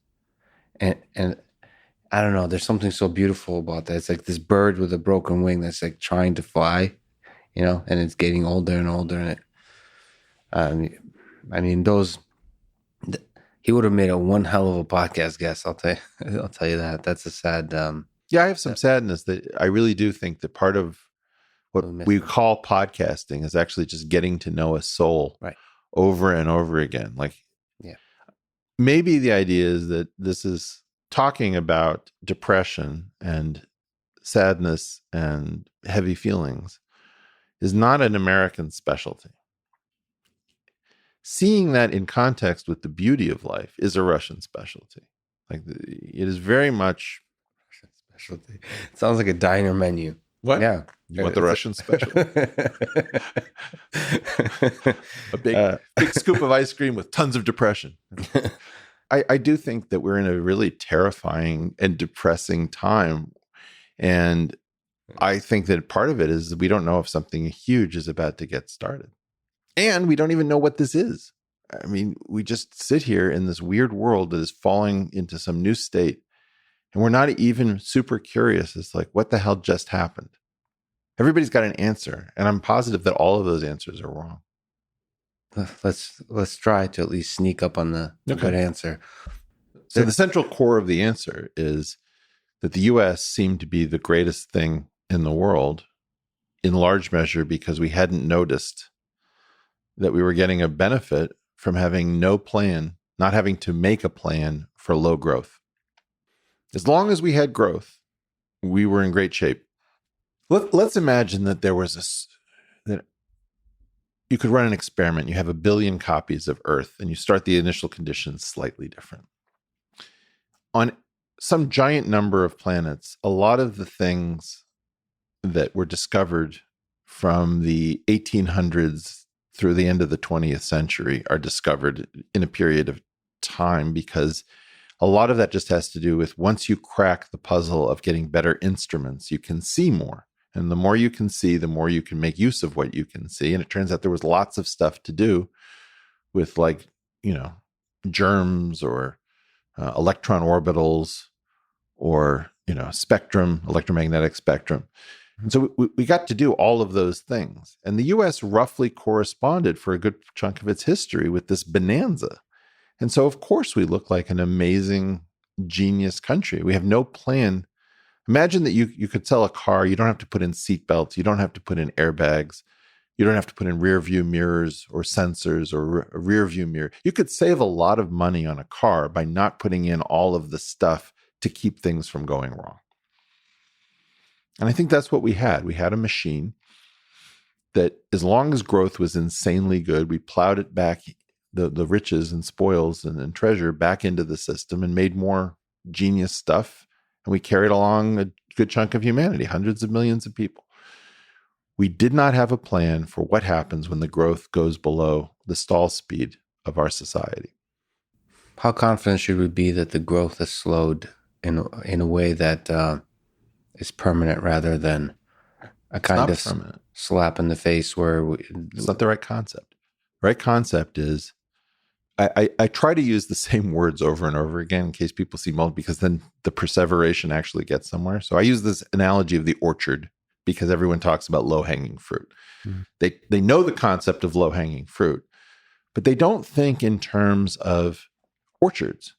And I don't know, there's something so beautiful about that. It's like this bird with a broken wing that's like trying to fly, and it's getting older and older. And he would have made one hell of a podcast guest. I'll tell you that. That's a sad. Yeah, I have some sadness that I really do think that part of what we call podcasting is actually just getting to know a soul over and over again. Like, maybe the idea is that this is talking about depression and sadness and heavy feelings is not an American specialty. Seeing that in context with the beauty of life is a Russian specialty. Like, it is very much Russian specialty. It sounds like a diner menu. What? Yeah. You want the Russian special? A big scoop of ice cream with tons of depression. I do think that we're in a really terrifying and depressing time. And I think that part of it is that we don't know if something huge is about to get started. And we don't even know what this is. I mean, we just sit here in this weird world that is falling into some new state. And we're not even super curious. It's like, what the hell just happened? Everybody's got an answer. And I'm positive that all of those answers are wrong. Let's try to at least sneak up on the good answer. So the central core of the answer is that the U.S. seemed to be the greatest thing in the world, in large measure because we hadn't noticed that we were getting a benefit from having no plan, not having to make a plan for low growth. As long as we had growth, we were in great shape. Let's imagine that there was that you could run an experiment. You have 1 billion copies of Earth, and you start the initial conditions slightly different. On some giant number of planets, a lot of the things that were discovered from the 1800s through the end of the 20th century are discovered in a period of time, because a lot of that just has to do with once you crack the puzzle of getting better instruments, you can see more. And the more you can see, the more you can make use of what you can see. And it turns out there was lots of stuff to do with, like, germs or electron orbitals or, spectrum, electromagnetic spectrum. And so we got to do all of those things. And the U.S. roughly corresponded for a good chunk of its history with this bonanza. And so, of course, we look like an amazing, genius country. We have no plan. Imagine that you could sell a car. You don't have to put in seatbelts. You don't have to put in airbags. You don't have to put in rear view mirrors or sensors or a rear view mirror. You could save a lot of money on a car by not putting in all of the stuff to keep things from going wrong. And I think that's what we had. We had a machine that, as long as growth was insanely good, we plowed it back, the riches and spoils and treasure back into the system and made more genius stuff. And we carried along a good chunk of humanity, hundreds of millions of people. We did not have a plan for what happens when the growth goes below the stall speed of our society. How confident should we be that the growth is slowed in a way that is permanent rather than a kind of permanent. slap in the face where it's not the right concept. The right concept is, I try to use the same words over and over again in case people see multiple, because then the perseveration actually gets somewhere. So I use this analogy of the orchard because everyone talks about low-hanging fruit. Mm. They know the concept of low-hanging fruit, but they don't think in terms of orchards.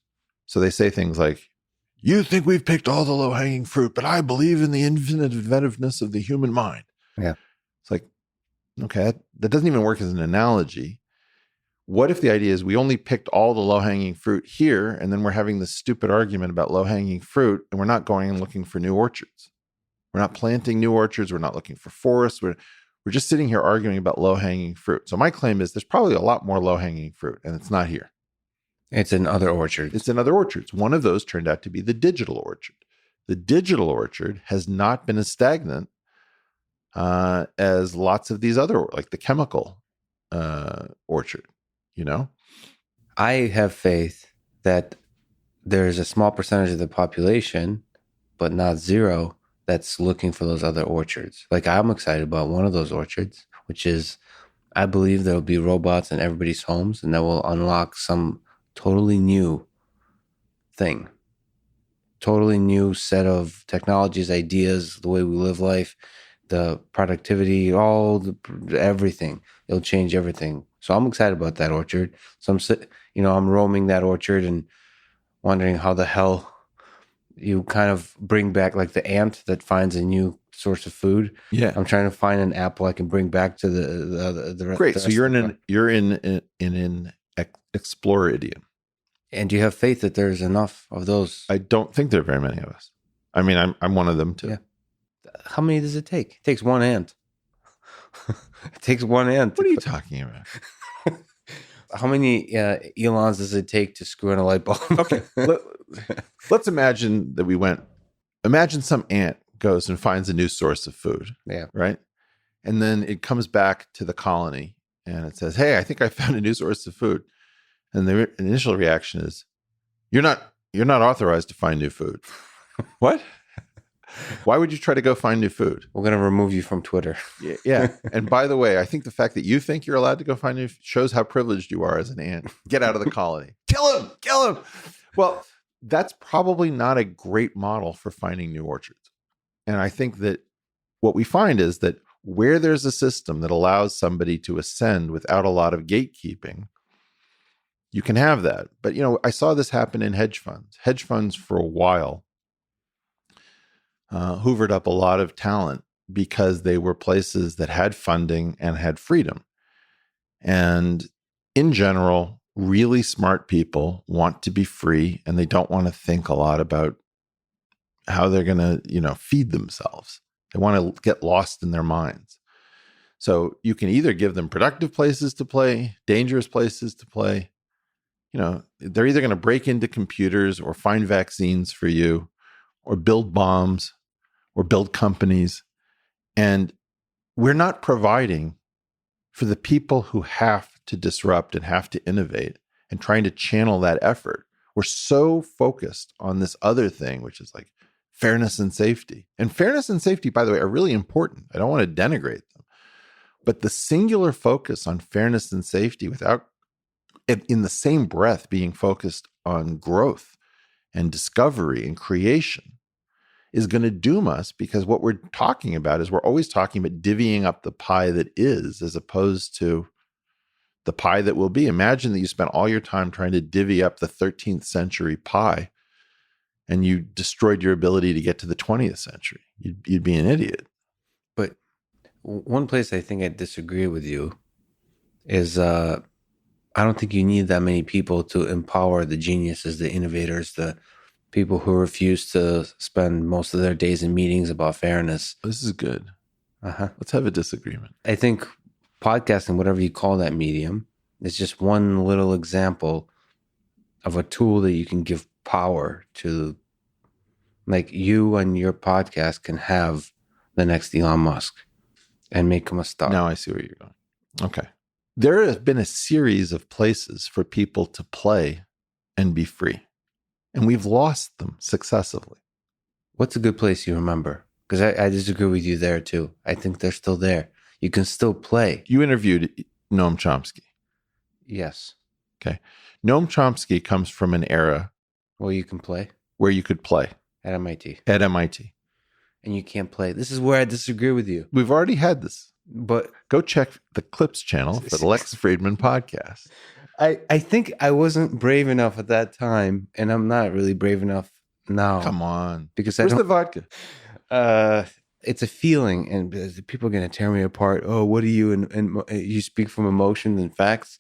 So they say things like, you think we've picked all the low-hanging fruit, but I believe in the infinite inventiveness of the human mind. Yeah. It's like, okay, that doesn't even work as an analogy. What if the idea is we only picked all the low-hanging fruit here, and then we're having this stupid argument about low-hanging fruit, and we're not going and looking for new orchards? We're not planting new orchards. We're not looking for forests. We're just sitting here arguing about low-hanging fruit. So my claim is there's probably a lot more low-hanging fruit, and it's not here. It's in other orchards. It's in other orchards. One of those turned out to be the digital orchard. The digital orchard has not been as stagnant as lots of these other, like the chemical orchard, you know? I have faith that there's a small percentage of the population, but not zero, that's looking for those other orchards. Like, I'm excited about one of those orchards, which is, I believe there'll be robots in everybody's homes, and that will unlock some totally new thing, totally new set of technologies, ideas, the way we live life, the productivity, everything. It'll change everything. So I'm excited about that orchard. So I'm roaming that orchard and wondering how the hell you kind of bring back, like the ant that finds a new source of food. Yeah, I'm trying to find an apple I can bring back to the great. The so you're in an exploridium. And do you have faith that there's enough of those? I don't think there are very many of us. I mean, I'm one of them too. Yeah. How many does it take? It takes one ant. It takes one ant. What are you talking about? How many Elons does it take to screw in a light bulb? Okay. Let's imagine that imagine some ant goes and finds a new source of food. Yeah. Right. And then it comes back to the colony and it says, hey, I think I found a new source of food. And the initial reaction is, you're not authorized to find new food. What? Why would you try to go find new food? We're going to remove you from Twitter. Yeah. And by the way, I think the fact that you think you're allowed to go find new food shows how privileged you are as an ant. Get out of the colony. Kill him. Well, that's probably not a great model for finding new orchards. And I think that what we find is that where there's a system that allows somebody to ascend without a lot of gatekeeping, you can have that. But, I saw this happen in hedge funds. Hedge funds for a while hoovered up a lot of talent because they were places that had funding and had freedom. And in general, really smart people want to be free, and they don't want to think a lot about how they're going to, feed themselves. They want to get lost in their minds. So you can either give them productive places to play, dangerous places to play. They're either going to break into computers or find vaccines for you or build bombs or build companies. And we're not providing for the people who have to disrupt and have to innovate and trying to channel that effort. We're so focused on this other thing, which is like fairness and safety. And fairness and safety, by the way, are really important. I don't want to denigrate them. But the singular focus on fairness and safety without, in the same breath, being focused on growth and discovery and creation is going to doom us, because what we're talking about is we're always talking about divvying up the pie that is, as opposed to the pie that will be. Imagine that you spent all your time trying to divvy up the 13th century pie and you destroyed your ability to get to the 20th century. You'd be an idiot. But one place I think I disagree with you is I don't think you need that many people to empower the geniuses, the innovators, the people who refuse to spend most of their days in meetings about fairness. This is good. Let's have a disagreement. I think podcasting, whatever you call that medium, is just one little example of a tool that you can give power to. Like, you and your podcast can have the next Elon Musk. And make him a star. Now I see where you're going. Okay. There has been a series of places for people to play and be free. And we've lost them successively. What's a good place you remember? Because I disagree with you there too. I think they're still there. You can still play. You interviewed Noam Chomsky. Yes. Okay. Noam Chomsky comes from an era Well, you can play where you could play at MIT. at MIT. And you can't play. This is where I disagree with you. We've already had this. But Go check the Clips channel for the Lex Friedman podcast. I think I wasn't brave enough at that time, and I'm not really brave enough now. Come on. Because Where's the vodka? It's a feeling, and people are going to tear me apart. Oh, what are you? And you speak from emotion and facts.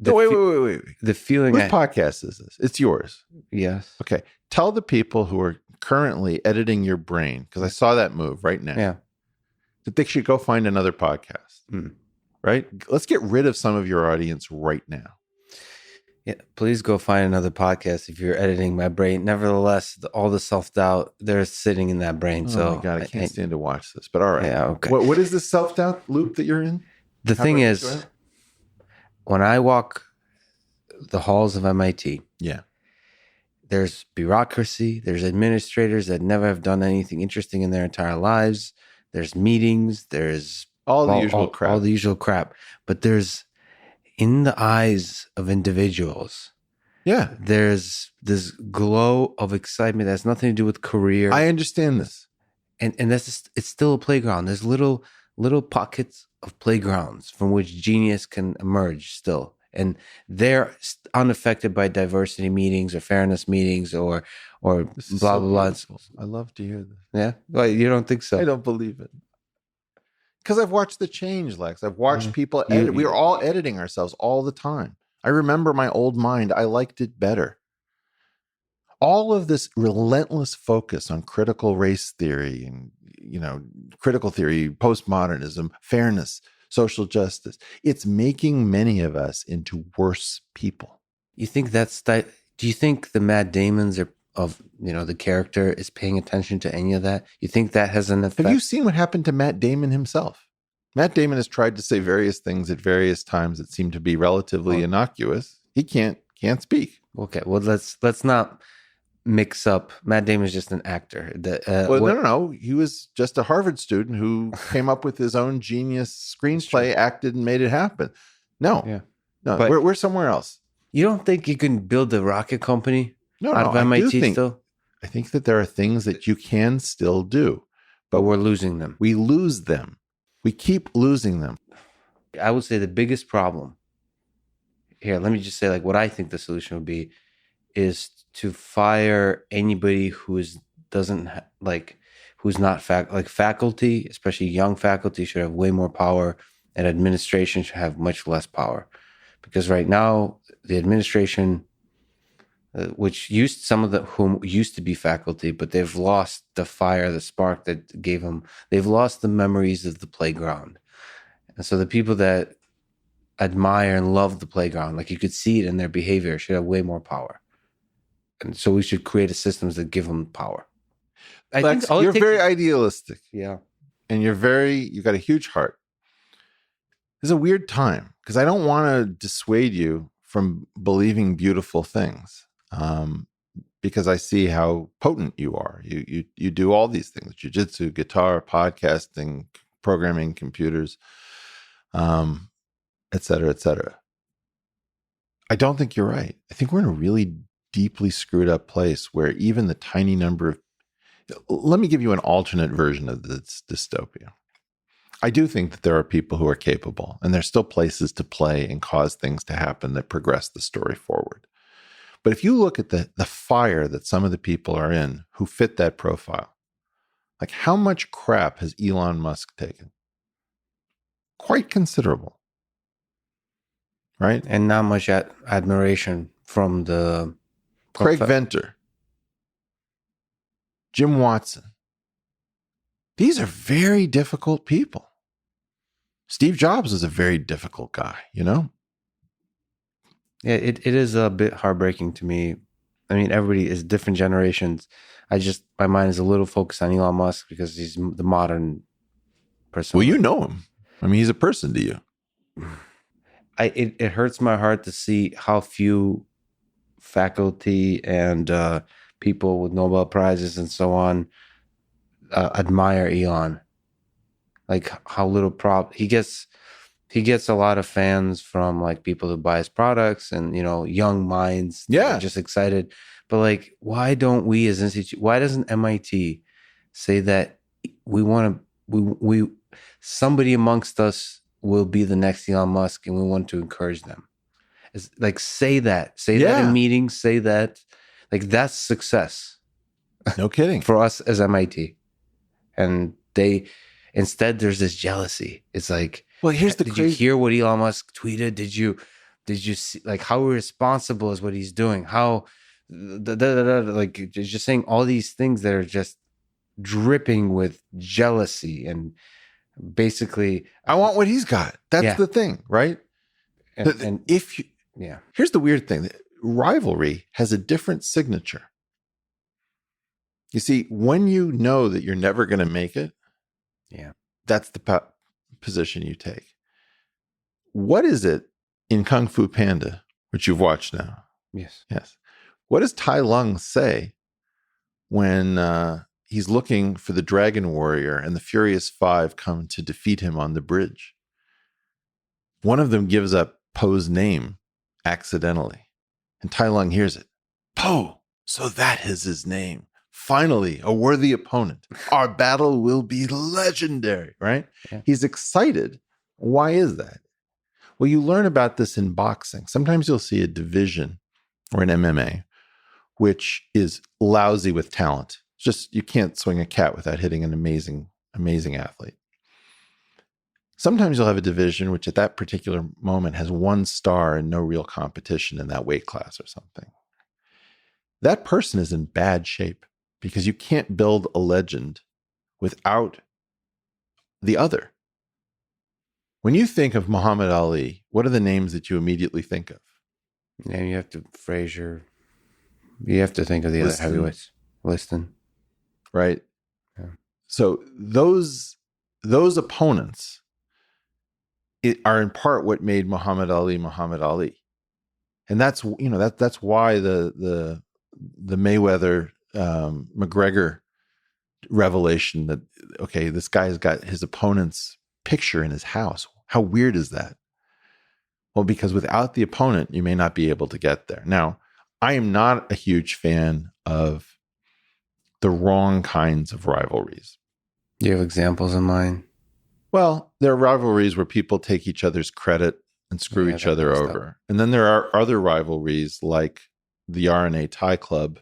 Wait. The feeling. Whose podcast is this? It's yours. Yes. Okay. Tell the people who are currently editing your brain, because I saw that move right now. Yeah. That they should go find another podcast. Right? Let's get rid of some of your audience right now. Yeah, please go find another podcast if you're editing my brain. Nevertheless, all the self-doubt, they're sitting in that brain. Oh my God, I can't stand to watch this. But all right. Yeah, okay. What is this self-doubt loop that you're in? The thing is, when I walk the halls of MIT, there's bureaucracy, there's administrators that never have done anything interesting in their entire lives. There's meetings, there's all the usual crap. All the usual crap. But there's, in the eyes of individuals, there's this glow of excitement that has nothing to do with career. I understand this. And that's just, it's still a playground. There's little pockets of playgrounds from which genius can emerge still. And they're unaffected by diversity meetings or fairness meetings or blah, blah, blah. I love to hear this. Yeah? Well, you don't think so? I don't believe it. Because I've watched the change, Lex. I've watched people edit. We are all editing ourselves all the time. I remember my old mind. I liked it better. All of this relentless focus on critical race theory and, critical theory, postmodernism, fairness, social justice, it's making many of us into worse people. You think do you think the Matt Damons of the character is paying attention to any of that? You think that has an effect? Have you seen what happened to Matt Damon himself? Matt Damon has tried to say various things at various times that seem to be relatively innocuous. He can't speak. Okay, well let's not mix up. Matt Damon is just an actor. No. He was just a Harvard student who came up with his own genius screenplay, acted, and made it happen. No, we're somewhere else. You don't think you can build a rocket company out of MIT still? I think that there are things that you can still do, but we're losing them. We lose them. We keep losing them. I would say the biggest problem here, let me just say what I think the solution would be is to fire anybody who's not faculty, especially young faculty should have way more power, and administration should have much less power. Because right now the administration, which whom used to be faculty, but they've lost the fire, the spark that gave them, they've lost the memories of the playground. And so the people that admire and love the playground, you could see it in their behavior, should have way more power. And so we should create systems that give them power. Lex, you're very idealistic. Yeah. And you've got a huge heart. It's a weird time because I don't want to dissuade you from believing beautiful things. Because I see how potent you are. You do all these things: jiu-jitsu, guitar, podcasting, programming computers, et cetera, et cetera. I don't think you're right. I think we're in a really deeply screwed up place where even the tiny number of... Let me give you an alternate version of this dystopia. I do think that there are people who are capable, and there's still places to play and cause things to happen that progress the story forward. But if you look at the fire that some of the people are in who fit that profile, how much crap has Elon Musk taken? Quite considerable. Right? And not much admiration from the... Craig Venter, Jim Watson. These are very difficult people. Steve Jobs is a very difficult guy, Yeah, it is a bit heartbreaking to me. I mean, everybody is different generations. My mind is a little focused on Elon Musk because he's the modern personally. Well, you know him. I mean, he's a person to you. It hurts my heart to see how few faculty and people with Nobel Prizes and so on admire Elon. Like how little he gets a lot of fans from like people who buy his products and young minds that are just excited. But like, why don't we as institute? Why doesn't MIT say that we want to? We somebody amongst us will be the next Elon Musk, and we want to encourage them. It's like say that in meetings. Say that, like that's success. No kidding for us as MIT, and instead there's this jealousy. It's like, well, here's the did you hear what Elon Musk tweeted? Did you see like how irresponsible is what he's doing? How like just saying all these things that are just dripping with jealousy and basically I want what he's got. That's the thing, right? And if you, here's the weird thing: rivalry has a different signature. You see, when you know that you're never going to make it, that's the position you take. What is it in Kung Fu Panda, which you've watched now? Yes. What does Tai Lung say when he's looking for the Dragon Warrior and the Furious Five come to defeat him on the bridge? One of them gives up Poe's name accidentally, and Tai Lung hears it. Poe, so that is his name. Finally, a worthy opponent. Our battle will be legendary, right? Yeah. He's excited. Why is that? Well, you learn about this in boxing. Sometimes you'll see a division or an MMA, which is lousy with talent. Just you can't swing a cat without hitting an amazing athlete. Sometimes you'll have a division which at that particular moment has one star and no real competition in that weight class or something. That person is in bad shape because you can't build a legend without the other. When you think of Muhammad Ali, what are the names that you immediately think of? Yeah, you have to Frazier. You have to think of the other heavyweights. Liston. Right? Yeah. So those opponents are in part what made Muhammad Ali. And that's that's why the Mayweather McGregor revelation that this guy's got his opponent's picture in his house. How weird is that? Well, because without the opponent, you may not be able to get there. Now, I am not a huge fan of the wrong kinds of rivalries. Do you have examples in mind? Well, there are rivalries where people take each other's credit and screw each other over. And then there are other rivalries like the RNA Thai Club,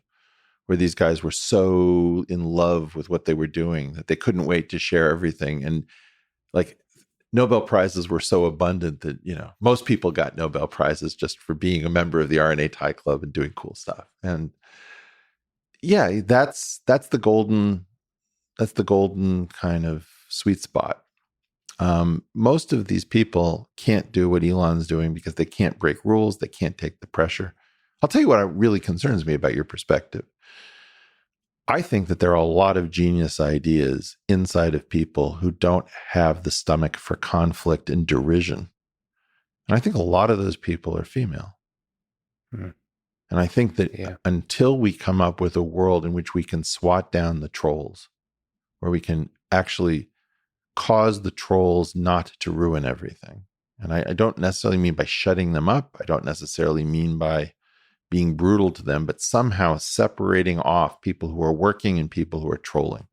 where these guys were so in love with what they were doing that they couldn't wait to share everything. And like Nobel Prizes were so abundant that, most people got Nobel Prizes just for being a member of the RNA Thai Club and doing cool stuff. And yeah, that's the golden kind of sweet spot. Most of these people can't do what Elon's doing because they can't break rules. They can't take the pressure. I'll tell you what really concerns me about your perspective. I think that there are a lot of genius ideas inside of people who don't have the stomach for conflict and derision. And I think a lot of those people are female. And I think that until we come up with a world in which we can swat down the trolls, where we can actually cause the trolls not to ruin everything. And I don't necessarily mean by shutting them up. I don't necessarily mean by being brutal to them, but somehow separating off people who are working and people who are trolling.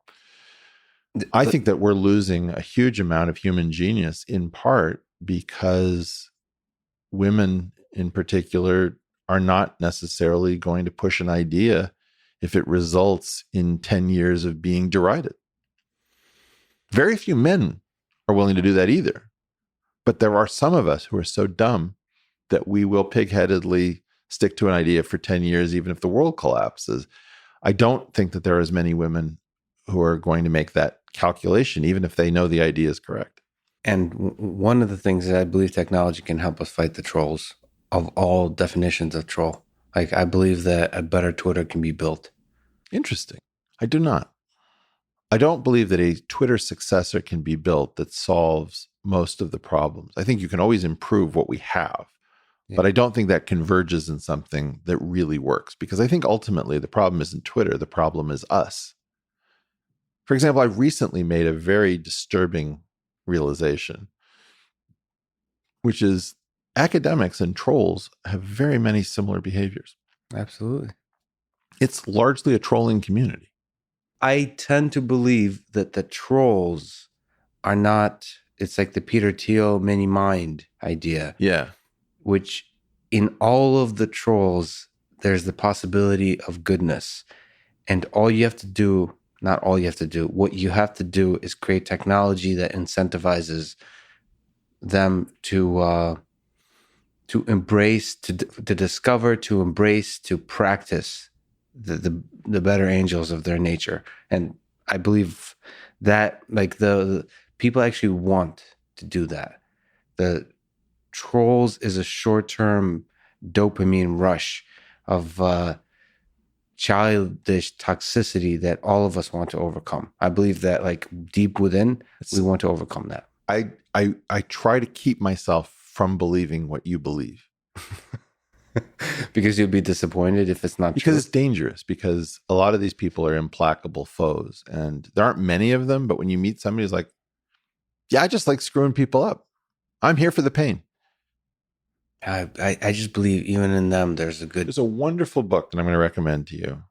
I think that we're losing a huge amount of human genius in part because women in particular are not necessarily going to push an idea if it results in 10 years of being derided. Very few men are willing to do that either. But there are some of us who are so dumb that we will pig-headedly stick to an idea for 10 years, even if the world collapses. I don't think that there are as many women who are going to make that calculation, even if they know the idea is correct. And one of the things that I believe technology can help us fight the trolls of all definitions of troll. Like, I believe that a better Twitter can be built. Interesting. I do not. I don't believe that a Twitter successor can be built that solves most of the problems. I think you can always improve what we have, but I don't think that converges in something that really works, because I think ultimately the problem isn't Twitter. The problem is us. For example, I've recently made a very disturbing realization, which is academics and trolls have very many similar behaviors. Absolutely. It's largely a trolling community. I tend to believe that the trolls are not, it's like the Peter Thiel mini mind idea. Yeah. Which in all of the trolls, there's the possibility of goodness. And all you have to do, not all you have to do, what you have to do is create technology that incentivizes them to embrace, to discover, to embrace, to practice the better angels of their nature. And I believe that like the people actually want to do that. The trolls is a short-term dopamine rush of childish toxicity that all of us want to overcome. I believe that like deep within, we want to overcome that. I try to keep myself from believing what you believe. Because you'll be disappointed if it's not because true. It's dangerous, because a lot of these people are implacable foes, and there aren't many of them, but when you meet somebody who's like, yeah, I just like screwing people up. I'm here for the pain. I just believe even in them, there's a wonderful book that I'm going to recommend to you,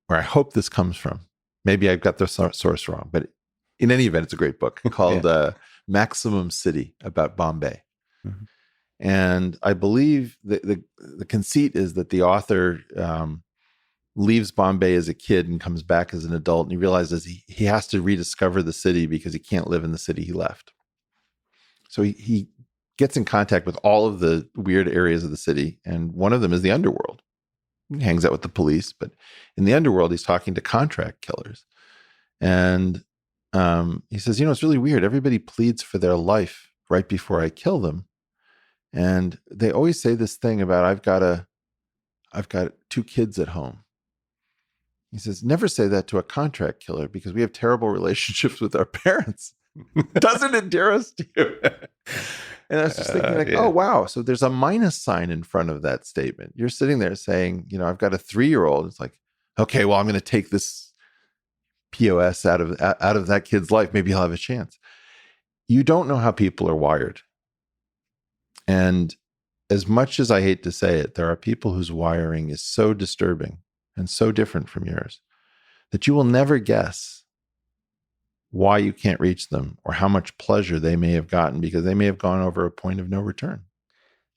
where I hope this comes from. Maybe I've got the source wrong, but in any event, it's a great book called Maximum City, about Bombay. Mm-hmm. And I believe the conceit is that the author leaves Bombay as a kid and comes back as an adult, and he realizes he has to rediscover the city because he can't live in the city he left. So he gets in contact with all of the weird areas of the city, and one of them is the underworld. He hangs out with the police, but in the underworld, he's talking to contract killers. And he says, it's really weird. Everybody pleads for their life right before I kill them. And they always say this thing about, I've got 2 kids at home. He says, never say that to a contract killer, because we have terrible relationships with our parents. Doesn't endear us to you. And I was just thinking oh, wow. So there's a minus sign in front of that statement. You're sitting there saying, I've got a 3-year-old. It's like, okay, well, I'm going to take this POS out of that kid's life. Maybe he'll have a chance. You don't know how people are wired. And as much as I hate to say it, there are people whose wiring is so disturbing and so different from yours that you will never guess why you can't reach them or how much pleasure they may have gotten, because they may have gone over a point of no return.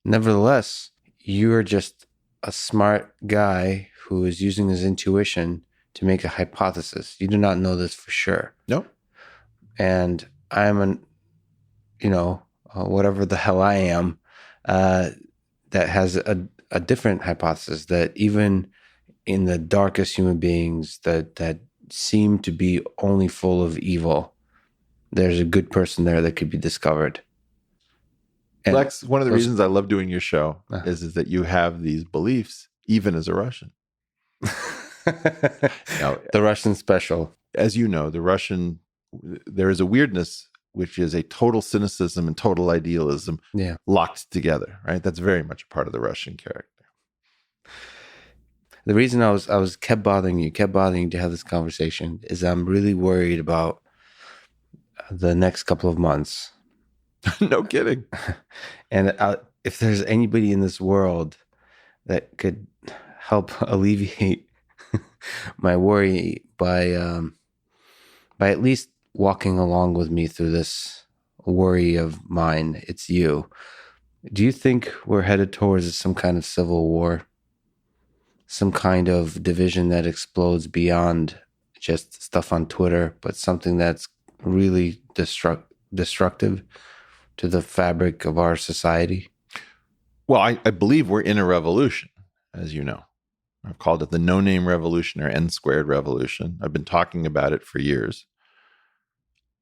Nevertheless, you are just a smart guy who is using his intuition to make a hypothesis. You do not know this for sure. Nope. And I'm whatever the hell I am, that has a different hypothesis, that even in the darkest human beings that seem to be only full of evil, there's a good person there that could be discovered. And Lex, one of the reasons I love doing your show is that you have these beliefs, even as a Russian. Now, the Russian special. As you know, there is a weirdness, which is a total cynicism and total idealism locked together, right? That's very much a part of the Russian character. The reason I was kept bothering you to have this conversation is I'm really worried about the next couple of months. No kidding. And if there's anybody in this world that could help alleviate my worry by at least walking along with me through this worry of mine, it's you. Do you think we're headed towards some kind of civil war? Some kind of division that explodes beyond just stuff on Twitter, but something that's really destructive to the fabric of our society? Well, I believe we're in a revolution, as you know. I've called it the no-name revolution or N-squared revolution. I've been talking about it for years.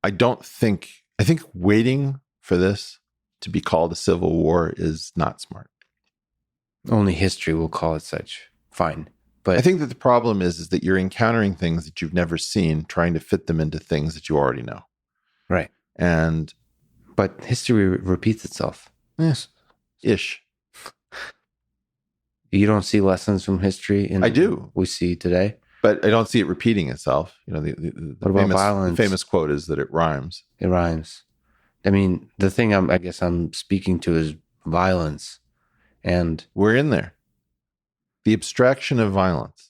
I think waiting for this to be called a civil war is not smart. Only history will call it such. Fine. But I think that the problem is that you're encountering things that you've never seen, trying to fit them into things that you already know. right. And But history repeats itself. yes, ish. You don't see lessons from history in I do. we see today. But I don't see it repeating itself. You know, What about violence? The famous quote is that it rhymes. It rhymes. I mean, the thing I guess I'm speaking to is violence. And We're in there. The abstraction of violence.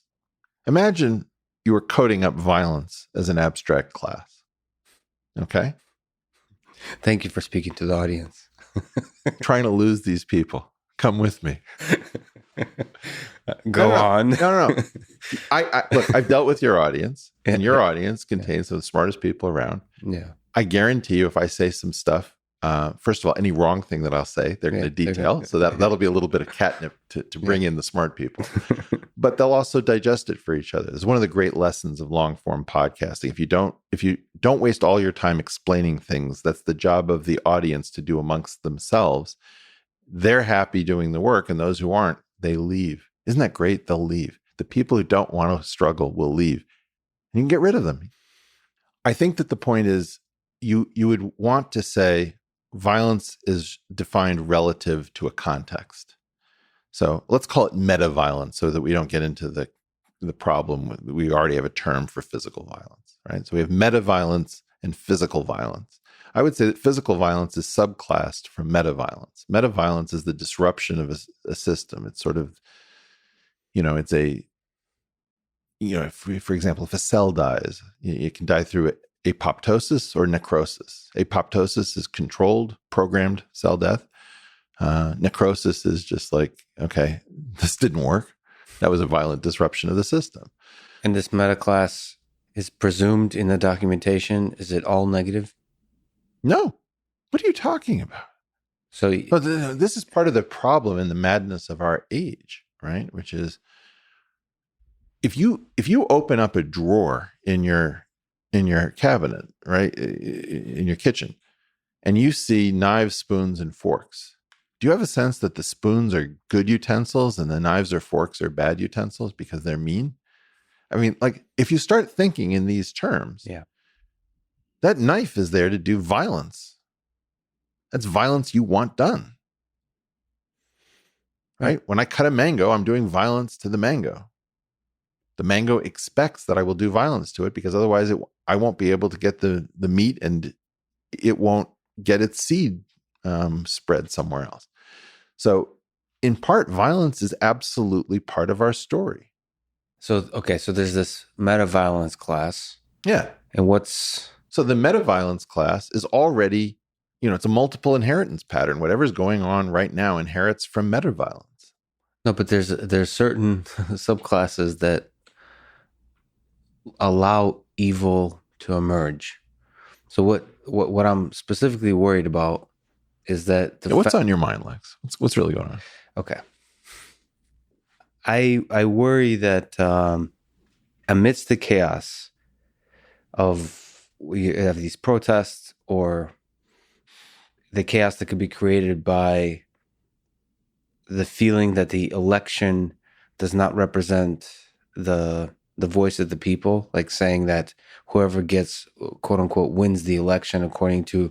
Imagine you were coding up violence as an abstract class. Okay? thank you for speaking to the audience. Trying to lose these people. Come with me. Go on. No. I look, I've dealt with your audience, and your audience contains some of the smartest people around. Yeah. I guarantee you, if I say some stuff, first of all, any wrong thing that I'll say, they're going to detail. So that'll be a little bit of catnip to bring in the smart people. But they'll also digest it for each other. It's one of the great lessons of long form podcasting. If you don't waste all your time explaining things, that's the job of the audience to do amongst themselves. They're happy doing the work, and those who aren't, they leave. Isn't that great? They'll leave. The people who don't want to struggle will leave. And you can get rid of them. I think that the point is you would want to say violence is defined relative to a context. So let's call it meta violence so that we don't get into the problem. We already have a term for physical violence, right? So we have meta violence and physical violence. I would say that physical violence is subclassed from meta violence. Meta violence is the disruption of a system. It's sort of, it's for example, if a cell dies, it can die through apoptosis or necrosis. Apoptosis is controlled, programmed cell death. Necrosis is just like, okay, this didn't work. That was a violent disruption of the system. And this meta class is presumed in the documentation. Is it all negative? No. What are you talking about? So this is part of the problem and the madness of our age, right? Which is if you open up a drawer in your cabinet, right, in your kitchen, and you see knives, spoons, and forks, do you have a sense that the spoons are good utensils and the knives or forks are bad utensils because they're mean? I mean, like, if you start thinking in these terms, that knife is there to do violence. That's violence you want done. Right? When I cut a mango, I'm doing violence to the mango. The mango expects that I will do violence to it because otherwise I won't be able to get the meat and it won't get its seed spread somewhere else. So in part, violence is absolutely part of our story. So there's this meta violence class. Yeah. And so the meta violence class is already, it's a multiple inheritance pattern. Whatever's going on right now inherits from meta violence. No, but there's certain subclasses that allow evil to emerge. So what I'm specifically worried about is that what's on your mind, Lex? What's really going on? Okay. I worry that amidst the chaos of we have these protests or the chaos that could be created by the feeling that the election does not represent the voice of the people, like saying that whoever gets, quote unquote, wins the election according to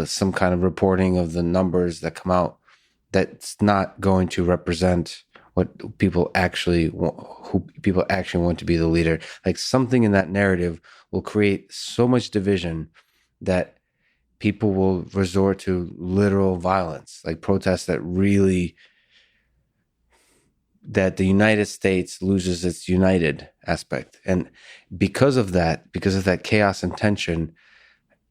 some kind of reporting of the numbers that come out, that's not going to represent what people actually want, who people actually want to be the leader. Like something in that narrative will create so much division that people will resort to literal violence, like protests that the United States loses its united aspect. And because of that chaos and tension,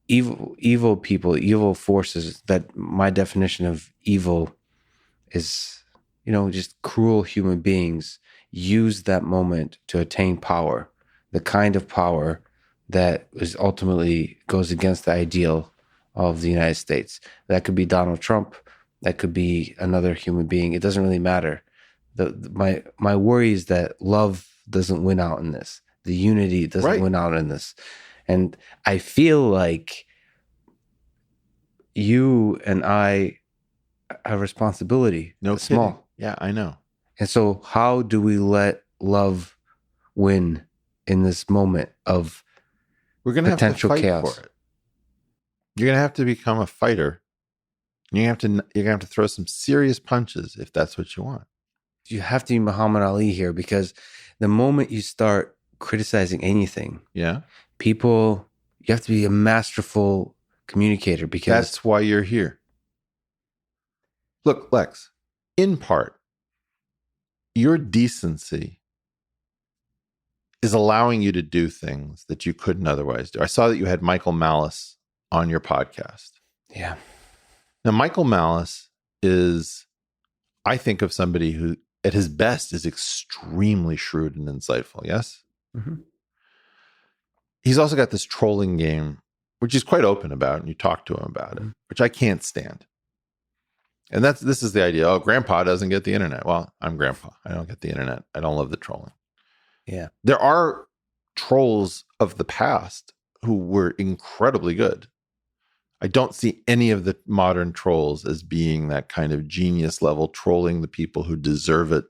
evil people, evil forces, that my definition of evil is, just cruel human beings, use that moment to attain power, the kind of power that is ultimately goes against the ideal of the United States. That could be Donald Trump. That could be another human being. It doesn't really matter. My worry is that love doesn't win out in this. The unity doesn't win out in this. And I feel like you and I have responsibility. No small. kidding. Yeah, I know. And so how do we let love win in this moment of We're going to have to potential fight chaos? for it. You're going to have to become a fighter. You're going to have to throw some serious punches if that's what you want. You have to be Muhammad Ali here, because the moment you start criticizing anything, Yeah. you have to be a masterful communicator, because That's why you're here. Look, Lex, in part, your decency is allowing you to do things that you couldn't otherwise do. I saw that you had Michael Malice on your podcast. yeah. Now, Michael Malice is, I think, of somebody who, at his best, is extremely shrewd and insightful. Yes? Mm-hmm. He's also got this trolling game, which he's quite open about, and you talk to him about it, which I can't stand. And this is the idea. Oh, grandpa doesn't get the internet. Well, I'm grandpa. I don't get the internet. I don't love the trolling. Yeah. There are trolls of the past who were incredibly good. I don't see any of the modern trolls as being that kind of genius level trolling the people who deserve it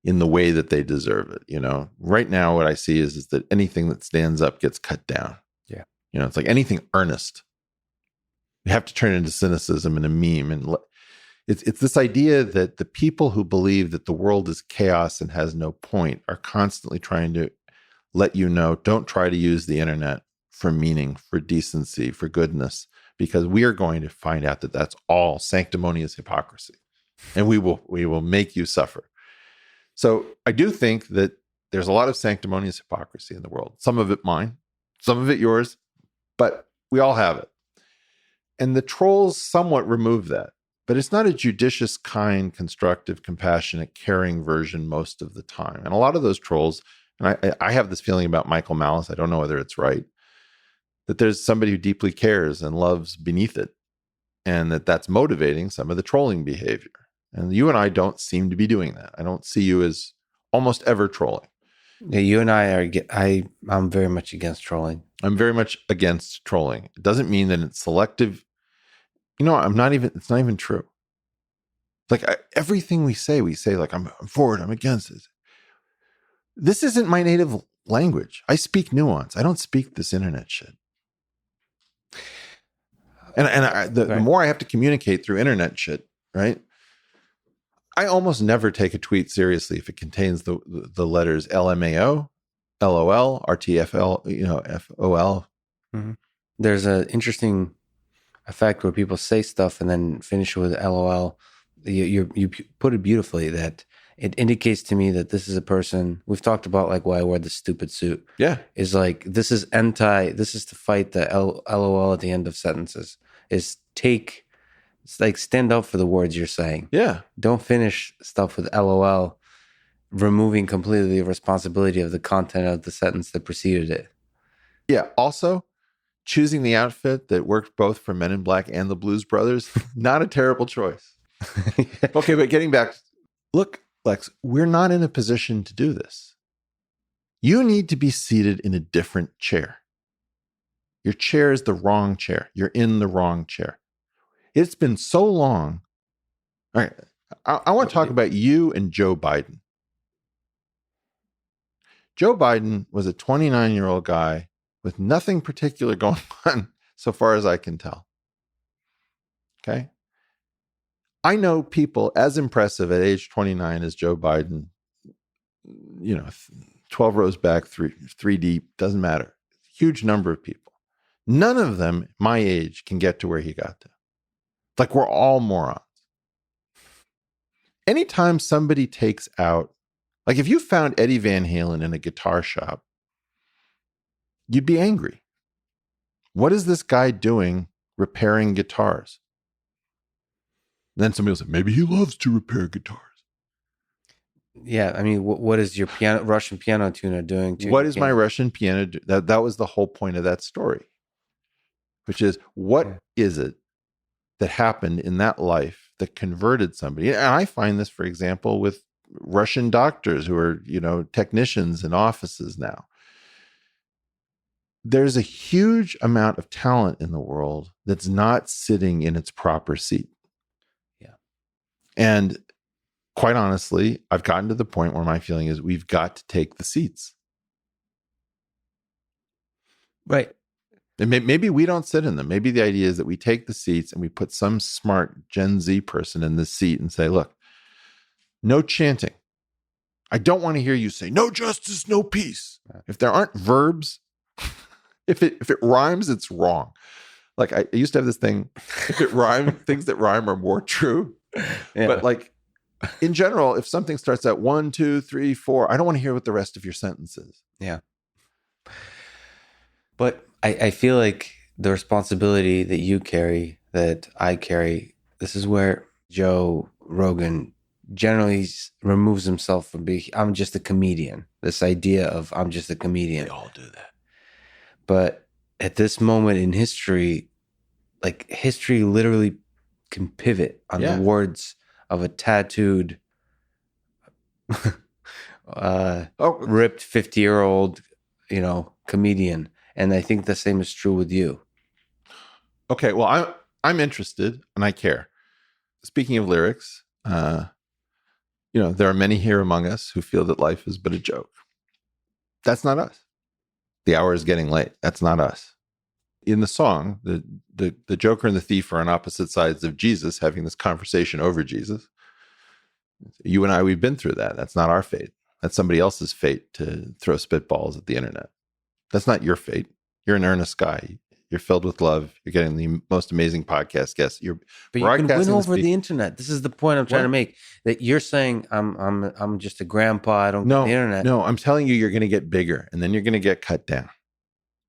in the way that they deserve it. You know, right now what I see is that anything that stands up gets cut down. Yeah. You know, it's like anything earnest, you have to turn into cynicism and a meme. And it's this idea that the people who believe that the world is chaos and has no point are constantly trying to let you know, don't try to use the internet for meaning, for decency, for goodness, because we are going to find out that that's all sanctimonious hypocrisy, and we will make you suffer. So I do think that there's a lot of sanctimonious hypocrisy in the world. Some of it mine, some of it yours, but we all have it. And the trolls somewhat remove that. But it's not a judicious, kind, constructive, compassionate, caring version most of the time. And a lot of those trolls, and I have this feeling about Michael Malice, I don't know whether it's right, that there's somebody who deeply cares and loves beneath it, and that's motivating some of the trolling behavior. And you and I don't seem to be doing that. I don't see you as almost ever trolling. Yeah, you and I'm very much against trolling. I'm very much against trolling. It doesn't mean that it's selective. You know, it's not even true. Like everything we say like, I'm for it, I'm against it. This isn't my native language. I speak nuance. I don't speak this internet shit. And the more I have to communicate through internet shit, right? I almost never take a tweet seriously if it contains the letters LMAO, LOL, RTFL, FOL. Mm-hmm. There's an interesting effect where people say stuff and then finish with LOL. You put it beautifully, that it indicates to me that this is a person. We've talked about like why I wear this stupid suit. Yeah, is like this is to fight the LOL at the end of sentences. It's like stand up for the words you're saying. Yeah, don't finish stuff with LOL, removing completely the responsibility of the content of the sentence that preceded it. Yeah. Also, choosing the outfit that worked both for Men in Black and the Blues Brothers, not a terrible choice. Okay, but getting back, look, Lex, we're not in a position to do this. You need to be seated in a different chair. Your chair is the wrong chair. You're in the wrong chair. It's been so long. All right, I want to talk about you and Joe Biden. Joe Biden was a 29-year-old guy with nothing particular going on, so far as I can tell. Okay? I know people as impressive at age 29 as Joe Biden, 12 rows back, three deep, doesn't matter. Huge number of people. None of them my age can get to where he got to. Like, we're all morons. Anytime somebody takes out, like if you found Eddie Van Halen in a guitar shop, you'd be angry. What is this guy doing repairing guitars? Then somebody will say, maybe he loves to repair guitars. Yeah, I mean, what is your Russian piano tuner doing? What is my Russian piano? That was the whole point of that story, which is what is it that happened in that life that converted somebody? And I find this, for example, with Russian doctors who are, technicians in offices now. There's a huge amount of talent in the world that's not sitting in its proper seat. Yeah. And quite honestly, I've gotten to the point where my feeling is we've got to take the seats. Right. And maybe we don't sit in them. Maybe the idea is that we take the seats and we put some smart Gen Z person in this seat and say, look, no chanting. I don't want to hear you say no justice, no peace. If there aren't verbs, if it rhymes, it's wrong. Like I used to have this thing, if it rhymes, things that rhyme are more true. Yeah. But like in general, if something starts at 1, 2, 3, 4, I don't want to hear what the rest of your sentence is. Yeah. But I feel like the responsibility that you carry, that I carry, this is where Joe Rogan generally removes himself from being, I'm just a comedian. This idea of I'm just a comedian. They all do that. But at this moment in history, like history literally can pivot on the words of a tattooed, ripped 50-year-old, comedian. And I think the same is true with you. Okay, well, I'm interested and I care. Speaking of lyrics, there are many here among us who feel that life is but a joke. That's not us. The hour is getting late. That's not us. In the song, the Joker and the thief are on opposite sides of Jesus, having this conversation over Jesus. You and I, we've been through that. That's not our fate. That's somebody else's fate to throw spitballs at the internet. That's not your fate. You're an earnest guy. You're filled with love. You're getting the most amazing podcast guests. But you can win over the internet. This is the point I'm trying to make. That you're saying I'm just a grandpa. I don't get the internet. No, I'm telling you, you're going to get bigger, and then you're going to get cut down.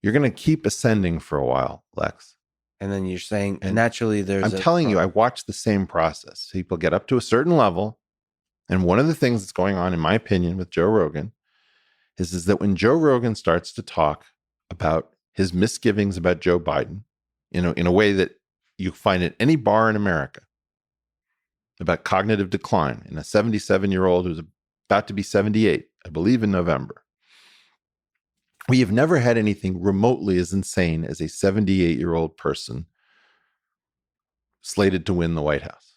You're going to keep ascending for a while, Lex. And then you're saying naturally there's. I'm telling you, I watched the same process. People get up to a certain level, and one of the things that's going on, in my opinion, with Joe Rogan, is that when Joe Rogan starts to talk about his misgivings about Joe Biden, in a way that you find at any bar in America, about cognitive decline in a 77-year-old who's about to be 78, I believe in November. We have never had anything remotely as insane as a 78-year-old person slated to win the White House.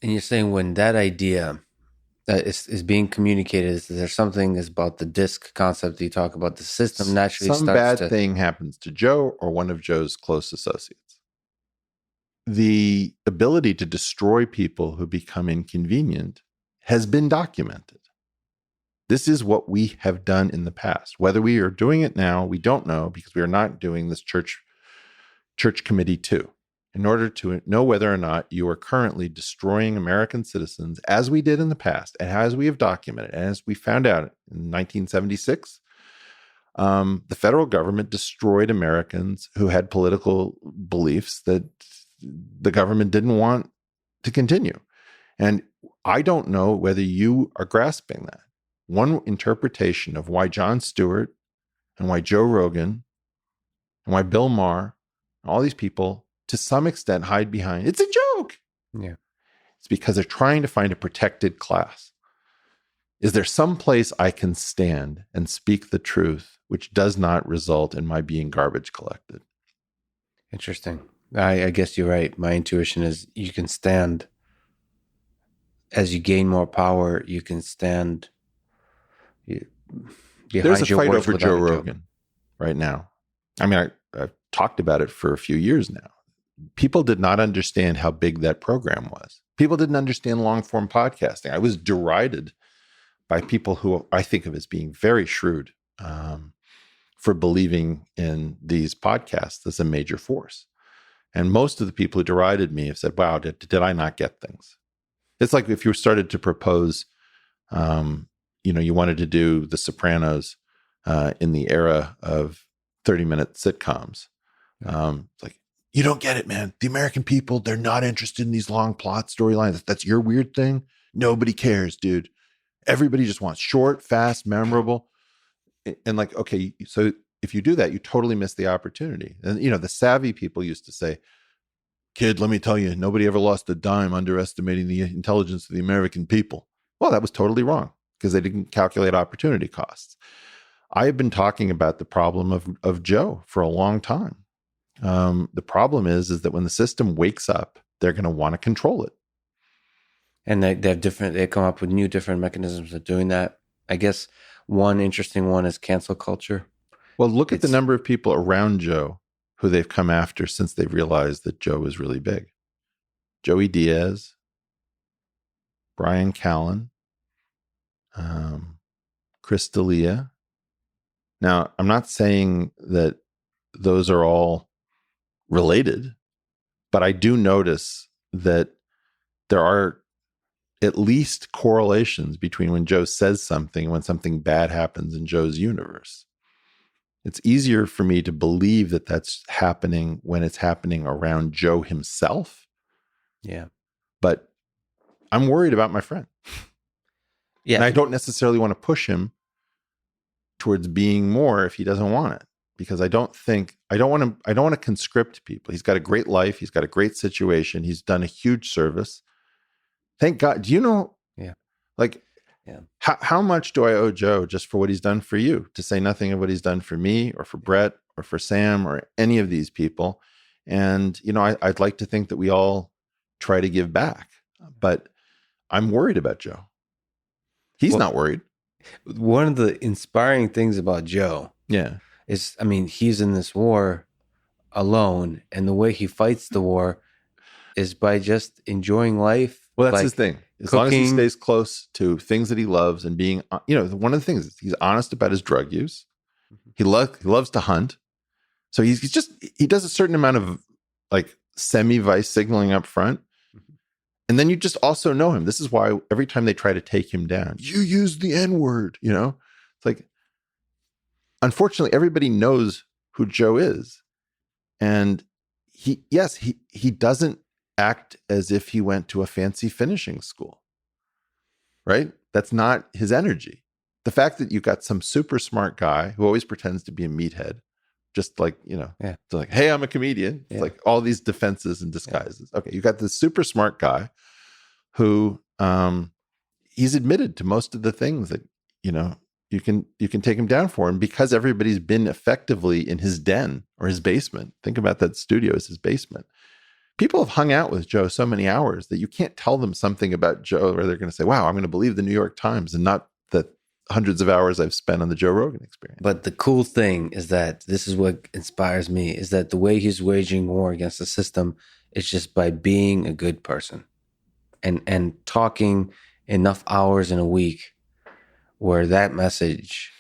And you're saying when that idea is being communicated, is there something about the disc concept that you talk about? The system naturally some starts bad thing happens to Joe or one of Joe's close associates. The ability to destroy people who become inconvenient has been documented. This is what we have done in the past. Whether we are doing it now, we don't know, because we are not doing this church committee 2. In order to know whether or not you are currently destroying American citizens, as we did in the past, and as we have documented, and as we found out in 1976, the federal government destroyed Americans who had political beliefs that the government didn't want to continue. And I don't know whether you are grasping that. One interpretation of why Jon Stewart and why Joe Rogan and why Bill Maher and all these people to some extent hide behind, it's a joke. Yeah. It's because they're trying to find a protected class. Is there some place I can stand and speak the truth, which does not result in my being garbage collected? Interesting. I guess you're right. My intuition is you can stand, as you gain more power, you can stand behind There's a your fight words over Joe without a Rogan right now. I mean, I've talked about it for a few years now. People did not understand how big that program was. People didn't understand long-form podcasting. I was derided by people who I think of as being very shrewd for believing in these podcasts as a major force. And most of the people who derided me have said, wow, did I not get things? It's like if you started to propose, you wanted to do The Sopranos in the era of 30-minute sitcoms. It's like, you don't get it, man. The American people, they're not interested in these long plot storylines. That's your weird thing. Nobody cares, dude. Everybody just wants short, fast, memorable. And like, okay, so if you do that, you totally miss the opportunity. And, the savvy people used to say, kid, let me tell you, nobody ever lost a dime underestimating the intelligence of the American people. Well, that was totally wrong because they didn't calculate opportunity costs. I have been talking about the problem of Joe for a long time. The problem is that when the system wakes up, they're going to want to control it. And they come up with new different mechanisms of doing that. I guess one interesting one is cancel culture. Well, look at the number of people around Joe who they've come after since they've realized that Joe is really big. Joey Diaz, Brian Callen, Chris D'Elia. Now, I'm not saying that those are all related, but I do notice that there are at least correlations between when Joe says something and when something bad happens in Joe's universe. It's easier for me to believe that that's happening when it's happening around Joe himself. Yeah. But I'm worried about my friend. Yeah. And I don't necessarily want to push him towards being more if he doesn't want it, because I don't want to conscript people. He's got a great life. He's got a great situation. He's done a huge service. Thank God. Do you know? Yeah. Like, yeah. How much do I owe Joe just for what he's done for you, to say nothing of what he's done for me or for Brett or for Sam or any of these people? And, I'd like to think that we all try to give back, but I'm worried about Joe. He's not worried. One of the inspiring things about Joe is, he's in this war alone, and the way he fights the war is by just enjoying life. Well, that's his thing. As long as he stays close to things that he loves and being, one of the things is he's honest about his drug use. He loves to hunt. So he does a certain amount of like semi-vice signaling up front. And then you just also know him. This is why every time they try to take him down, you use the N-word, It's like, unfortunately, everybody knows who Joe is. And he doesn't act as if he went to a fancy finishing school, right? That's not his energy. The fact that you got some super smart guy who always pretends to be a meathead, just like, it's like, hey, I'm a comedian. It's like all these defenses and disguises. Okay, you got this super smart guy who he's admitted to most of the things that, you can take him down for. And because everybody's been effectively in his den or his basement, think about that studio as his basement. People have hung out with Joe so many hours that you can't tell them something about Joe where they're going to say, wow, I'm going to believe the New York Times, and not the hundreds of hours I've spent on the Joe Rogan Experience. But the cool thing is that this is what inspires me, is that the way he's waging war against the system is just by being a good person and talking enough hours in a week where that message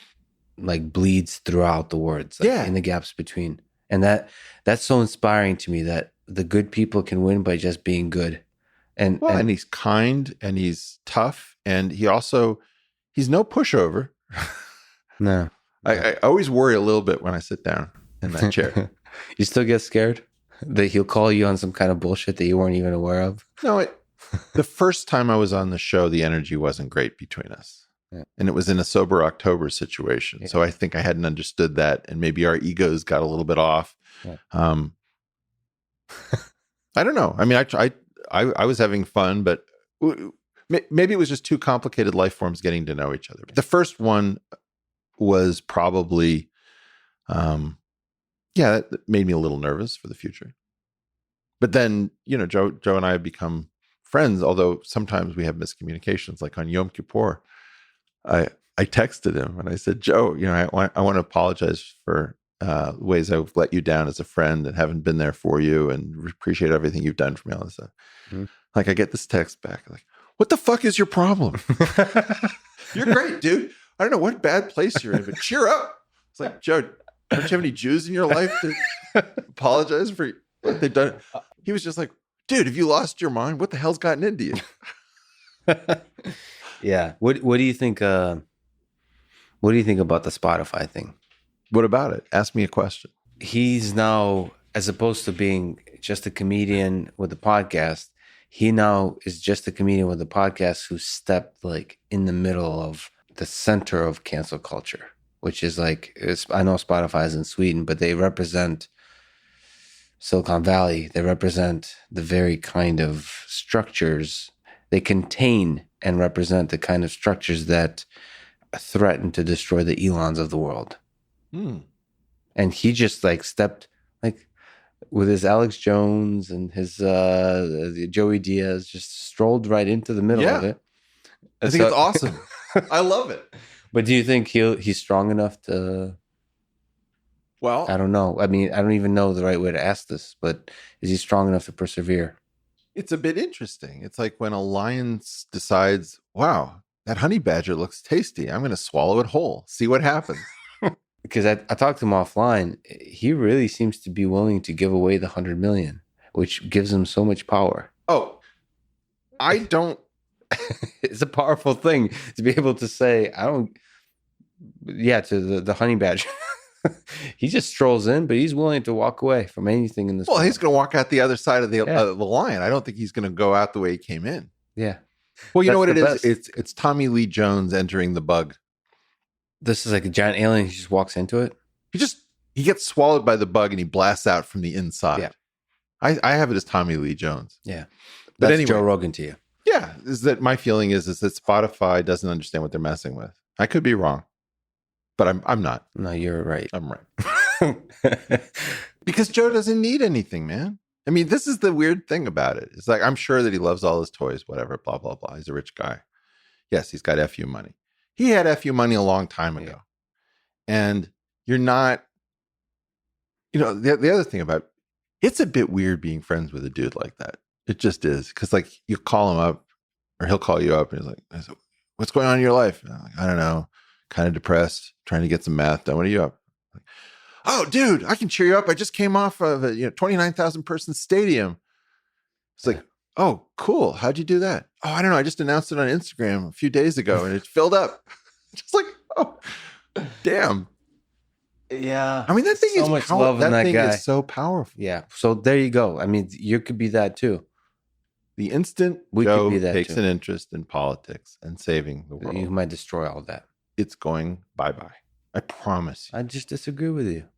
like bleeds throughout the words, like in the gaps between. And that's so inspiring to me, that the good people can win by just being good. And he's kind and he's tough, and he's no pushover. No. I always worry a little bit when I sit down in that chair. You still get scared that he'll call you on some kind of bullshit that you weren't even aware of? No, the first time I was on the show, the energy wasn't great between us. Yeah. And it was in a sober October situation. Yeah. So I think I hadn't understood that, and maybe our egos got a little bit off. Yeah. I don't know. I was having fun, but maybe it was just two complicated life forms getting to know each other. But the first one was probably, that made me a little nervous for the future. But then, Joe and I have become friends, although sometimes we have miscommunications. Like on Yom Kippur, I texted him and I said, Joe, I want to apologize for ways I've let you down as a friend and haven't been there for you, and appreciate everything you've done for me, all this stuff. Mm-hmm. Like, I get this text back, like, what the fuck is your problem? You're great, dude. I don't know what bad place you're in, but cheer up. It's like, Joe, don't you have any Jews in your life to apologize for what they've done? He was just like, dude, have you lost your mind? What the hell's gotten into you? Yeah. What do you think? What do you think about the Spotify thing? What about it? Ask me a question. He's now, as opposed to being just a comedian with a podcast, he now is just a comedian with a podcast who stepped like in the middle of the center of cancel culture, which is like, I know Spotify is in Sweden, but they represent Silicon Valley. They represent the very kind of structures. They contain and represent the kind of structures that threaten to destroy the Elons of the world. And he just like stepped, like, with his Alex Jones and his Joey Diaz, just strolled right into the middle of Yeah. it. I think it's awesome. I love it. But do you think he's strong enough to? Well, I don't know. I mean, I don't even know the right way to ask this, but is he strong enough to persevere? it's a bit interesting. It's like when a lion decides, wow, that honey badger looks tasty. I'm going to swallow it whole. See what happens. Because I talked to him offline. He really seems to be willing to give away the 100 million, which gives him so much power. Oh, I don't. It's a powerful thing to be able to say, I don't. Yeah, to the honey badger. He just strolls in, but he's willing to walk away from anything in this. Well, world. he's going to walk out the other side of the lion. I don't think he's going to go out the way he came in. Yeah. Well, you know what it That's is? It's Tommy Lee Jones entering the bug. This is like a giant alien. He just walks into it. He gets swallowed by the bug and he blasts out from the inside. Yeah. I have it as Tommy Lee Jones. Yeah. But That's anyway, Joe Rogan to you. Yeah, is that my feeling is that Spotify doesn't understand what they're messing with. I could be wrong, but I'm not. No, you're right. I'm right. Because Joe doesn't need anything, man. I mean, this is the weird thing about it. It's like, I'm sure that he loves all his toys, whatever, blah, blah, blah. He's a rich guy. Yes, he's got FU money. He had FU money a long time ago. Yeah. And you're not, the other thing about it's a bit weird being friends with a dude like that. It just is. Because like you call him up or he'll call you up and he's like, what's going on in your life? And I'm like, I don't know. Kind of depressed, trying to get some math done. What are you up? Like, oh, dude, I can cheer you up. I just came off of a 29,000 person stadium. It's like, oh, cool. How'd you do that? Oh, I don't know. I just announced it on Instagram a few days ago and it filled up. Just like, oh, damn. Yeah. I mean, that thing so is much love in that guy. is so powerful. Yeah. So there you go. I mean, you could be that too. The instant Joe takes an interest in politics and saving the world, you might destroy all that. It's going bye-bye. I promise you. I just disagree with you.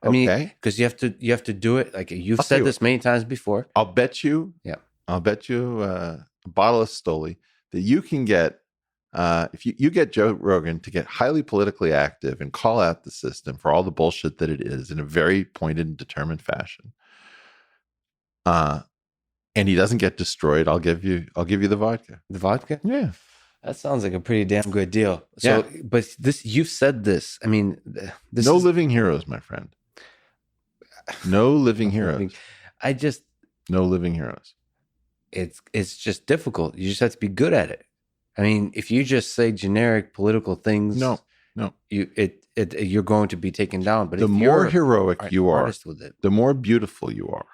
I mean, because you have to do it. Like you've said this many times before. I'll bet you. Yeah. I'll bet you a bottle of Stoli that you can get. If you get Joe Rogan to get highly politically active and call out the system for all the bullshit that it is in a very pointed and determined fashion, and he doesn't get destroyed, I'll give you the vodka. The vodka? Yeah. That sounds like a pretty damn good deal. So, yeah. But you've said this. I mean, living heroes, my friend. No living heroes. No living heroes. It's just difficult. You just have to be good at it. I mean, if you just say generic political things, no, you're going to be taken down. But the more heroic you are, with it, the more beautiful you are,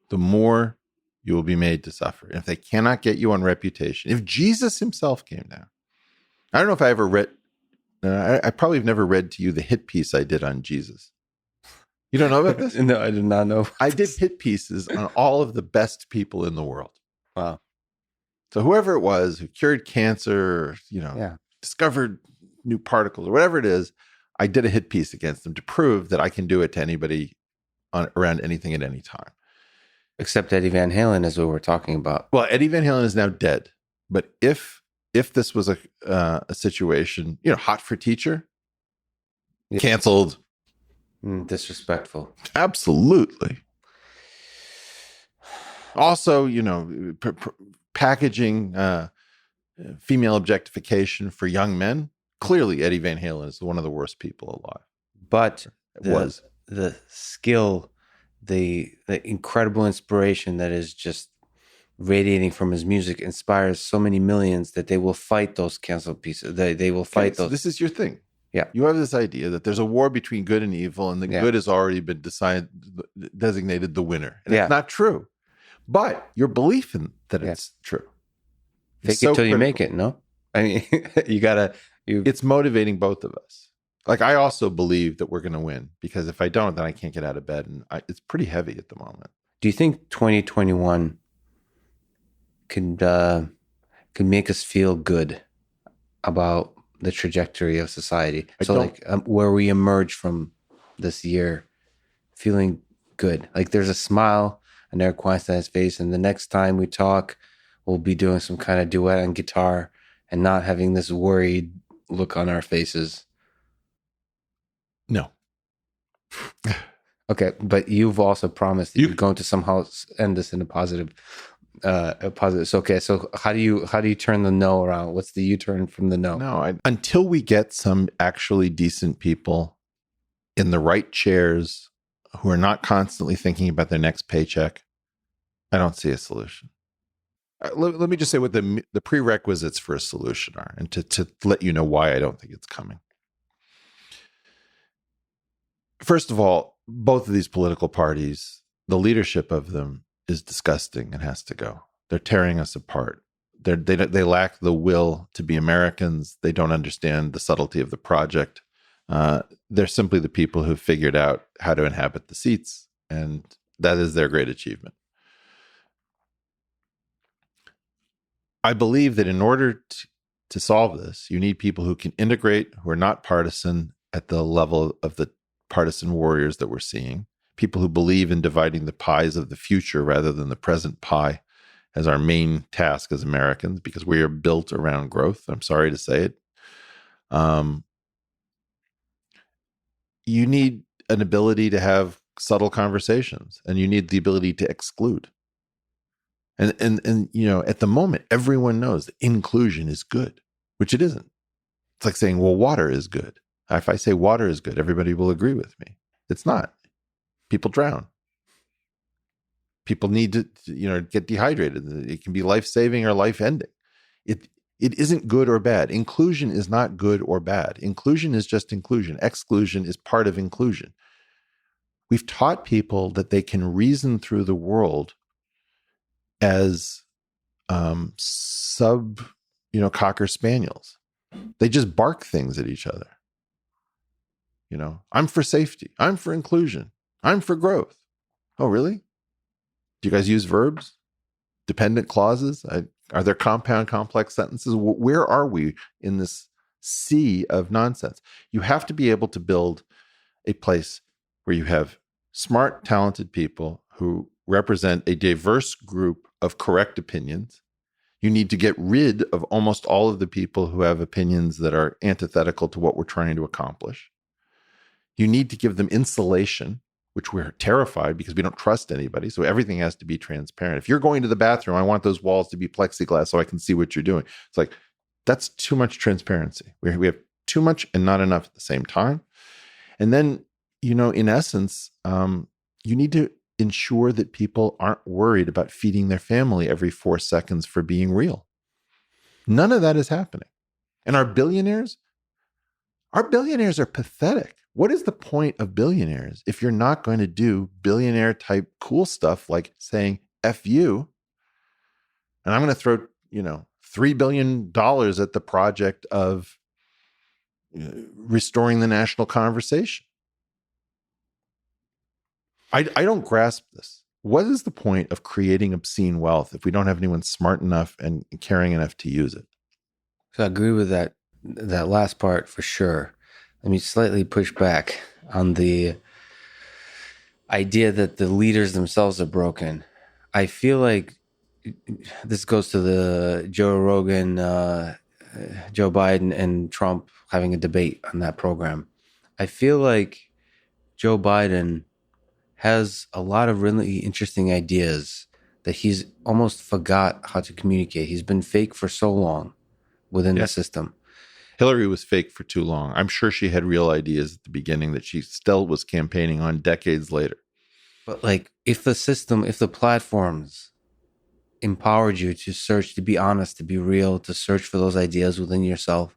the more you will be made to suffer. And if they cannot get you on reputation, if Jesus himself came down, I don't know if I ever read, I probably have never read to you the hit piece I did on Jesus. You don't know about this? No, I did not know. I did hit pieces on all of the best people in the world. Wow. So whoever it was who cured cancer, or, discovered new particles or whatever it is, I did a hit piece against them to prove that I can do it to anybody around anything at any time. Except Eddie Van Halen, as we were talking about. Well, Eddie Van Halen is now dead. But if this was a situation, hot for teacher, canceled. Disrespectful. Absolutely. Also, packaging female objectification for young men. Clearly, Eddie Van Halen is one of the worst people alive. But the skill, the incredible inspiration that is just radiating from his music inspires so many millions that they will fight those canceled pieces. They will fight those. So this is your thing. Yeah. You have this idea that there's a war between good and evil, and the good has already been designated the winner. And it's not true. But your belief in that it's true. Fake it till you make it, no? I mean, it's motivating both of us. Like, I also believe that we're going to win, because if I don't, then I can't get out of bed. And it's pretty heavy at the moment. Do you think 2021 could make us feel good about the trajectory of society? Where we emerge from this year feeling good. Like there's a smile on Eric Weinstein's face, and the next time we talk, we'll be doing some kind of duet on guitar and not having this worried look on our faces. No. Okay, but you've also promised that You you're going to somehow end this in a positive. A positive. So, okay, so how do you turn the no around? What's the U-turn from the no? no, until we get some actually decent people in the right chairs who are not constantly thinking about their next paycheck, I don't see a solution. Let me just say what the prerequisites for a solution are, and to let you know why I don't think it's coming. First of all, both of these political parties, the leadership of them is disgusting and has to go. They're tearing us apart. They lack the will to be Americans. They don't understand the subtlety of the project. They're simply the people who figured out how to inhabit the seats, and that is their great achievement. I believe that in order to solve this, you need people who can integrate, who are not partisan at the level of the partisan warriors that we're seeing, people who believe in dividing the pies of the future rather than the present pie as our main task as Americans, because we are built around growth. I'm sorry to say it. You need an ability to have subtle conversations, and you need the ability to exclude. And you know, at the moment, everyone knows that inclusion is good, which it isn't. It's like saying, well, water is good. If I say water is good, everybody will agree with me. It's not. People drown. People need to, you know, get dehydrated. It can be life-saving or life-ending. It isn't good or bad. Inclusion is not good or bad. Inclusion is just inclusion. Exclusion is part of inclusion. We've taught people that they can reason through the world as cocker spaniels. They just bark things at each other. You know, I'm for safety. I'm for inclusion. I'm for growth. Oh, really? Do you guys use verbs? Dependent clauses? Are there compound complex sentences? Where are we in this sea of nonsense? You have to be able to build a place where you have smart, talented people who represent a diverse group of correct opinions. You need to get rid of almost all of the people who have opinions that are antithetical to what we're trying to accomplish. You need to give them insulation, which we're terrified because we don't trust anybody. So everything has to be transparent. If you're going to the bathroom, I want those walls to be plexiglass so I can see what you're doing. It's like, that's too much transparency. We have too much and not enough at the same time. And then, you know, in essence, you need to ensure that people aren't worried about feeding their family every 4 seconds for being real. None of that is happening. And our billionaires are pathetic. What is the point of billionaires if you're not going to do billionaire type cool stuff like saying F you, and I'm going to throw, you know, $3 billion at the project of restoring the national conversation? I don't grasp this. What is the point of creating obscene wealth if we don't have anyone smart enough and caring enough to use it? So I agree with that last part for sure. Let me slightly push back on the idea that the leaders themselves are broken. I feel like this goes to the Joe Rogan, Joe Biden and Trump having a debate on that program. I feel like Joe Biden has a lot of really interesting ideas that he's almost forgot how to communicate. He's been fake for so long within the system. Hillary was fake for too long. I'm sure she had real ideas at the beginning that she still was campaigning on decades later. But like, if the platforms empowered you to search, to be honest, to be real, to search for those ideas within yourself,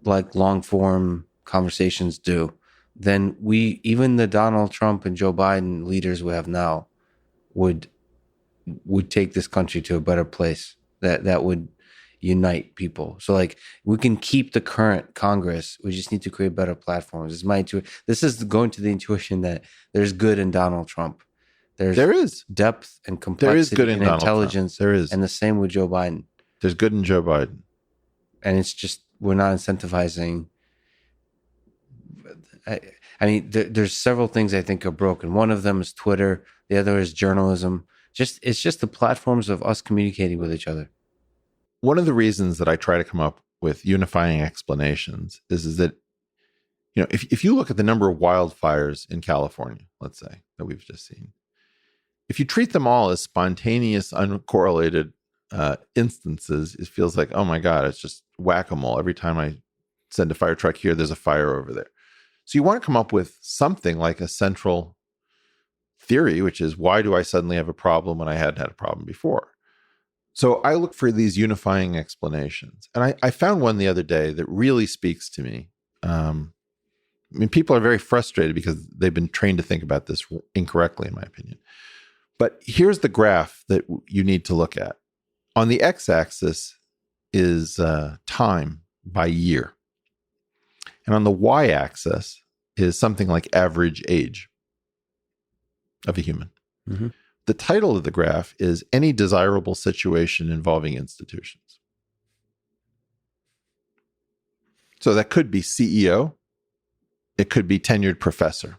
like long form conversations do, then even the Donald Trump and Joe Biden leaders we have now would take this country to a better place. That would unite people. So like, we can keep the current Congress. We just need to create better platforms. This is going to the intuition that there's good in Donald Trump. There is depth and complexity. There is good in Donald intelligence. Trump. There is. And the same with Joe Biden. There's good in Joe Biden. And it's just, we're not incentivizing. I mean, there's several things I think are broken. One of them is Twitter. The other is journalism. It's just the platforms of us communicating with each other. One of the reasons that I try to come up with unifying explanations is that if you look at the number of wildfires in California, let's say, that we've just seen, if you treat them all as spontaneous, uncorrelated instances, it feels like, oh my God, it's just whack-a-mole. Every time I send a fire truck here, there's a fire over there. So you want to come up with something like a central theory, which is, why do I suddenly have a problem when I hadn't had a problem before? So I look for these unifying explanations. And I found one the other day that really speaks to me. People are very frustrated because they've been trained to think about this incorrectly, in my opinion. But here's the graph that you need to look at. On the x-axis is time by year. And on the y-axis is something like average age of a human. Mm-hmm. The title of the graph is Any Desirable Situation Involving Institutions. So that could be CEO. It could be tenured professor.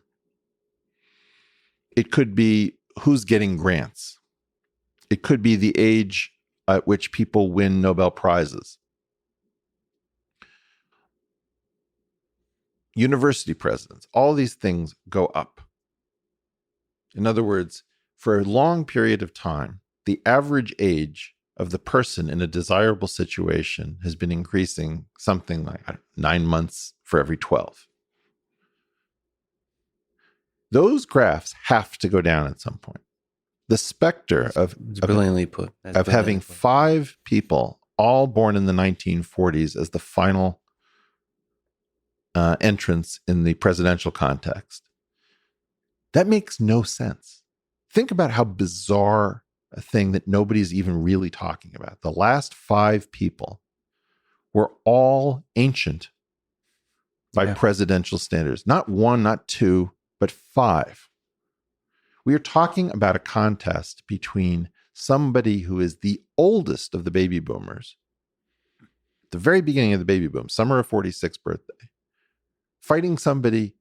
It could be who's getting grants. It could be the age at which people win Nobel Prizes. University presidents, all these things go up. In other words, for a long period of time, the average age of the person in a desirable situation has been increasing something like 9 months for every 12. Those graphs have to go down at some point. The specter of having 5 people all born in the 1940s as the final entrance in the presidential context, that makes no sense. Think about how bizarre a thing that nobody's even really talking about. The last 5 people were all ancient by presidential standards. Not 1, not 2, but 5. We are talking about a contest between somebody who is the oldest of the baby boomers, the very beginning of the baby boom, summer of 46th birthday, fighting somebody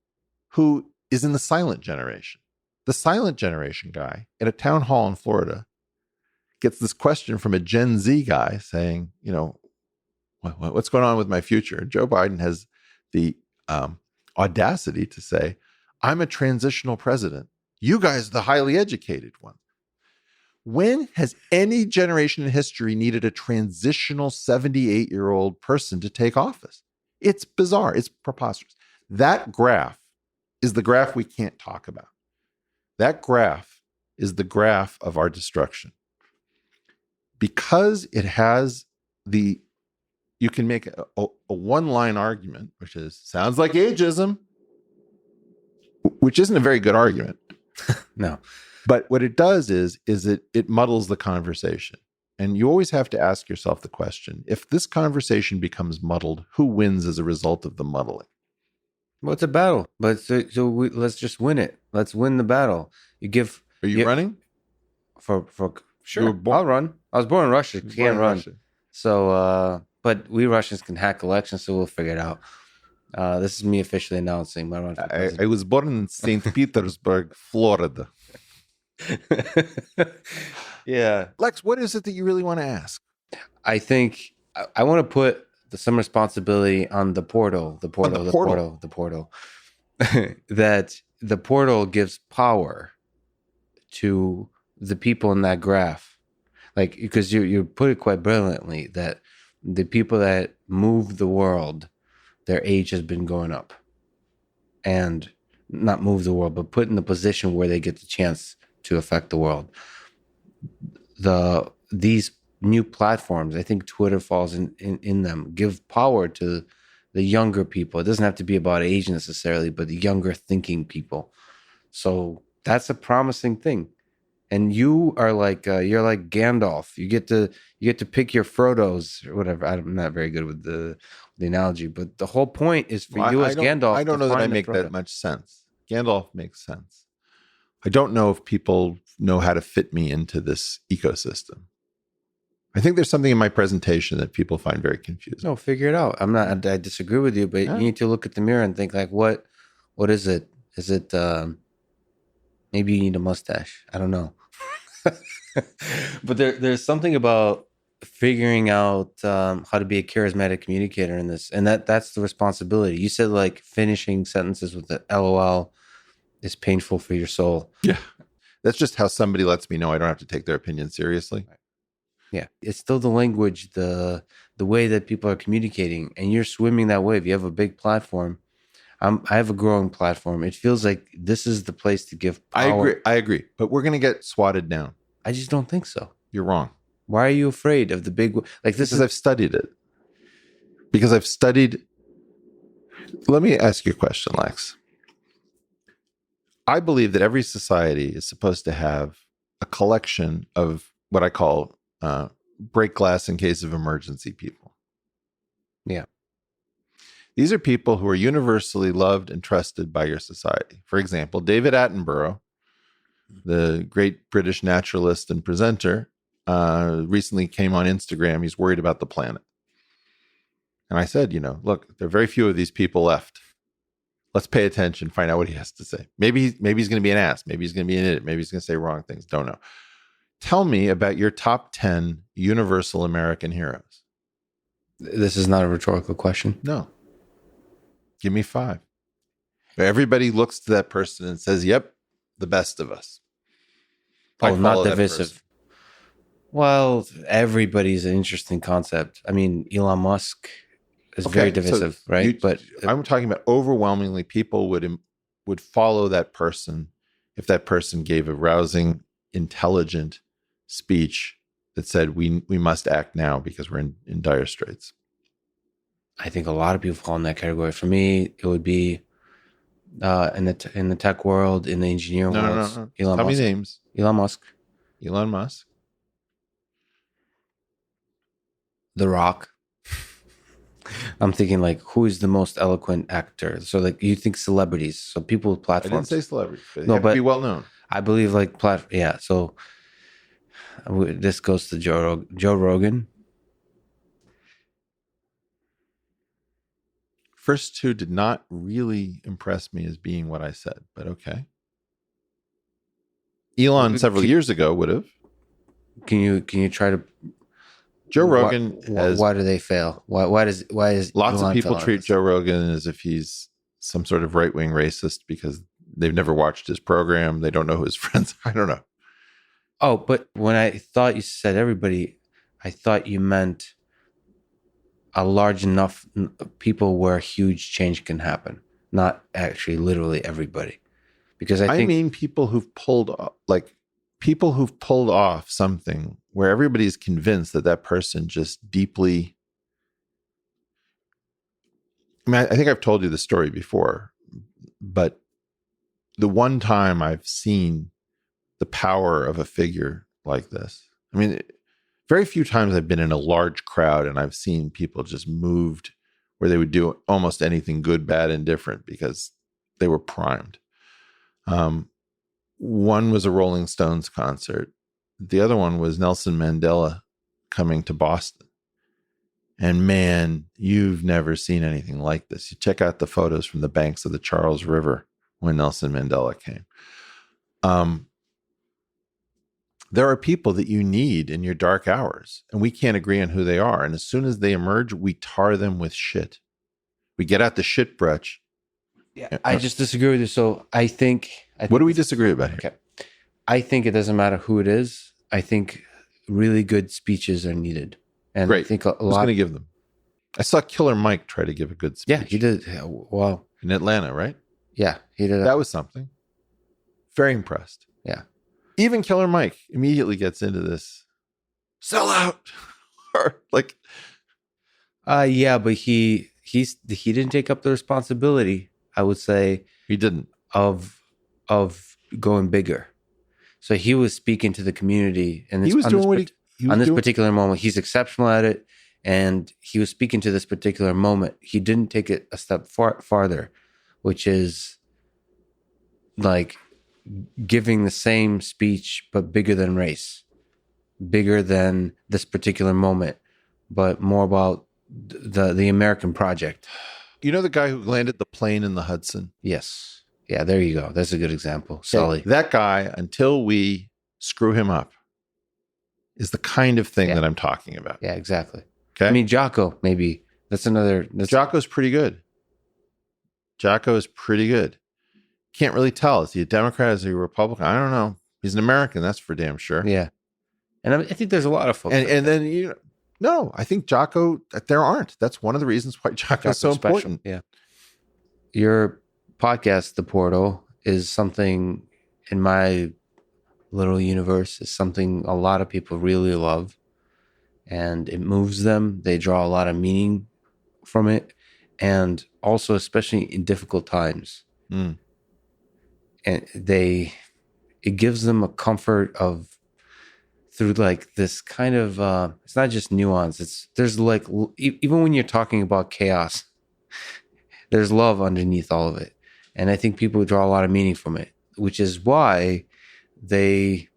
who is in the silent generation. The silent generation guy at a town hall in Florida gets this question from a Gen Z guy saying, what's going on with my future? And Joe Biden has the audacity to say, I'm a transitional president. You guys are the highly educated one. When has any generation in history needed a transitional 78-year-old person to take office? It's bizarre. It's preposterous. That graph is the graph we can't talk about. That graph is the graph of our destruction. Because it has you can make a one-line argument, which sounds like ageism, which isn't a very good argument. No. But what it does is it muddles the conversation. And you always have to ask yourself the question, if this conversation becomes muddled, who wins as a result of the muddling? Well, it's a battle, but let's just win it. Let's win the battle. Are you running? For sure. I'll run. I was born in Russia. You can't run. Russia. So, but we Russians can hack elections, so we'll figure it out. This is me officially announcing my run. I was born in St. Petersburg, Florida. Yeah. Lex, what is it that you really want to ask? I think I want to put some responsibility on the portal. The portal. That the portal gives power to the people in that graph. Like, because you put it quite brilliantly that the people that move the world, their age has been going up. And not move the world, but put in the position where they get the chance to affect the world. These new platforms, I think Twitter falls in them, give power to the younger people. It doesn't have to be about age necessarily, but the younger thinking people. So that's a promising thing. And you are like you're like Gandalf. You get to pick your Frodos or whatever. I'm not very good with the analogy, but the whole point is for you as Gandalf. I don't know that I make that much sense. Gandalf makes sense. I don't know if people know how to fit me into this ecosystem. I think there's something in my presentation that people find very confusing. No, figure it out. I disagree with you, but you need to look at the mirror and think like, what is it? Is it maybe you need a mustache? I don't know. But there's something about figuring out how to be a charismatic communicator in this, and that's the responsibility. You said like finishing sentences with the LOL is painful for your soul. Yeah. That's just how somebody lets me know I don't have to take their opinion seriously. Yeah, it's still the language, the way that people are communicating, and you're swimming that wave. You have a big platform. I have a growing platform. It feels like this is the place to give power. I agree. But we're going to get swatted down. I just don't think so. You're wrong. Why are you afraid of the big, like this? Because I've studied it. Because I've studied. Let me ask you a question, Lex. I believe that every society is supposed to have a collection of what I call break glass in case of emergency people. Yeah. These are people who are universally loved and trusted by your society. For example, David Attenborough, the great British naturalist and presenter, recently came on Instagram. He's worried about the planet. And I said, look, there are very few of these people left. Let's pay attention, find out what he has to say. Maybe he's going to be an ass. Maybe he's going to be an idiot. Maybe he's going to say wrong things. Don't know. Tell me about your top 10 universal American heroes. This is not a rhetorical question. No. Give me 5. Everybody looks to that person and says, yep, the best of us. Oh, not divisive. Well, everybody's an interesting concept. I mean, Elon Musk is very divisive, right? But I'm talking about overwhelmingly people would follow that person if that person gave a rousing, intelligent speech that said we must act now because we're in dire straits. I think a lot of people fall in that category. For me, it would be in the tech world, in the engineering world. No. Elon Tell Musk. me names. Elon Musk. Elon Musk. The Rock. I'm thinking like, who is the most eloquent actor? So like, you think celebrities? So people with platforms. I didn't say celebrities. But no, but be well known. I believe like yeah. So this goes to Joe Rogan. First 2 did not really impress me as being what I said, but okay. Elon several years ago would have. Can you try to? Joe Rogan. Why do they fail? Why is lots Elon of people treat Joe Rogan as if he's some sort of right-wing racist because they've never watched his program. They don't know who his friends. I don't know. Oh, but when I thought you said everybody, I thought you meant a large enough people where huge change can happen, not actually literally everybody. Because I mean people who've pulled off something where everybody's convinced that person just deeply. I mean, I think I've told you the story before, but the one time I've seen the power of a figure like this, I mean, very few times I've been in a large crowd and I've seen people just moved where they would do almost anything good, bad, and different because they were primed. One was a Rolling Stones concert. The other one was Nelson Mandela coming to Boston. And man, you've never seen anything like this. You check out the photos from the banks of the Charles River when Nelson Mandela came. There are people that you need in your dark hours, and we can't agree on who they are. And as soon as they emerge, we tar them with shit. We get out the shit brush. Yeah, I just disagree with you. So I think what do we disagree about here? Okay. I think it doesn't matter who it is. I think really good speeches are needed. And Great. I think a lot. Who's going to give them? I saw Killer Mike try to give a good speech. Yeah, he did. Wow. In Atlanta, right? Yeah, he did. That was something. Very impressed. Yeah. Even Killer Mike immediately gets into this sell out. Or like. Yeah, but he didn't take up the responsibility, I would say. He didn't. Of going bigger. So he was speaking to the community, and he was doing what on this particular moment. He's exceptional at it, and he was speaking to this particular moment. He didn't take it a step farther, which is like giving the same speech but bigger than race, bigger than this particular moment, but more about the American project. You know the guy who landed the plane in the Hudson? Yes. Yeah, there you go. That's a good example. Sully. That guy, until we screw him up, is the kind of thing Yeah. that I'm talking about. Yeah, exactly. Okay. I mean, Jocko, maybe. That's another. Jocko's pretty good. Jocko is pretty good. Can't really tell. Is he a Democrat? Is he a Republican? I don't know. He's an American. That's for damn sure. Yeah. And I think there's a lot of folks. And then, no, I think Jocko, there aren't. That's one of the reasons why Jocko is so important. Yeah. Your podcast, The Portal, is something in my little universe, is something a lot of people really love. And it moves them. They draw a lot of meaning from it. And also, especially in difficult times. Mm. And it gives them a comfort of, through like this kind of, it's not just nuance. There's like, even when you're talking about chaos, there's love underneath all of it. And I think people draw a lot of meaning from it, which is why they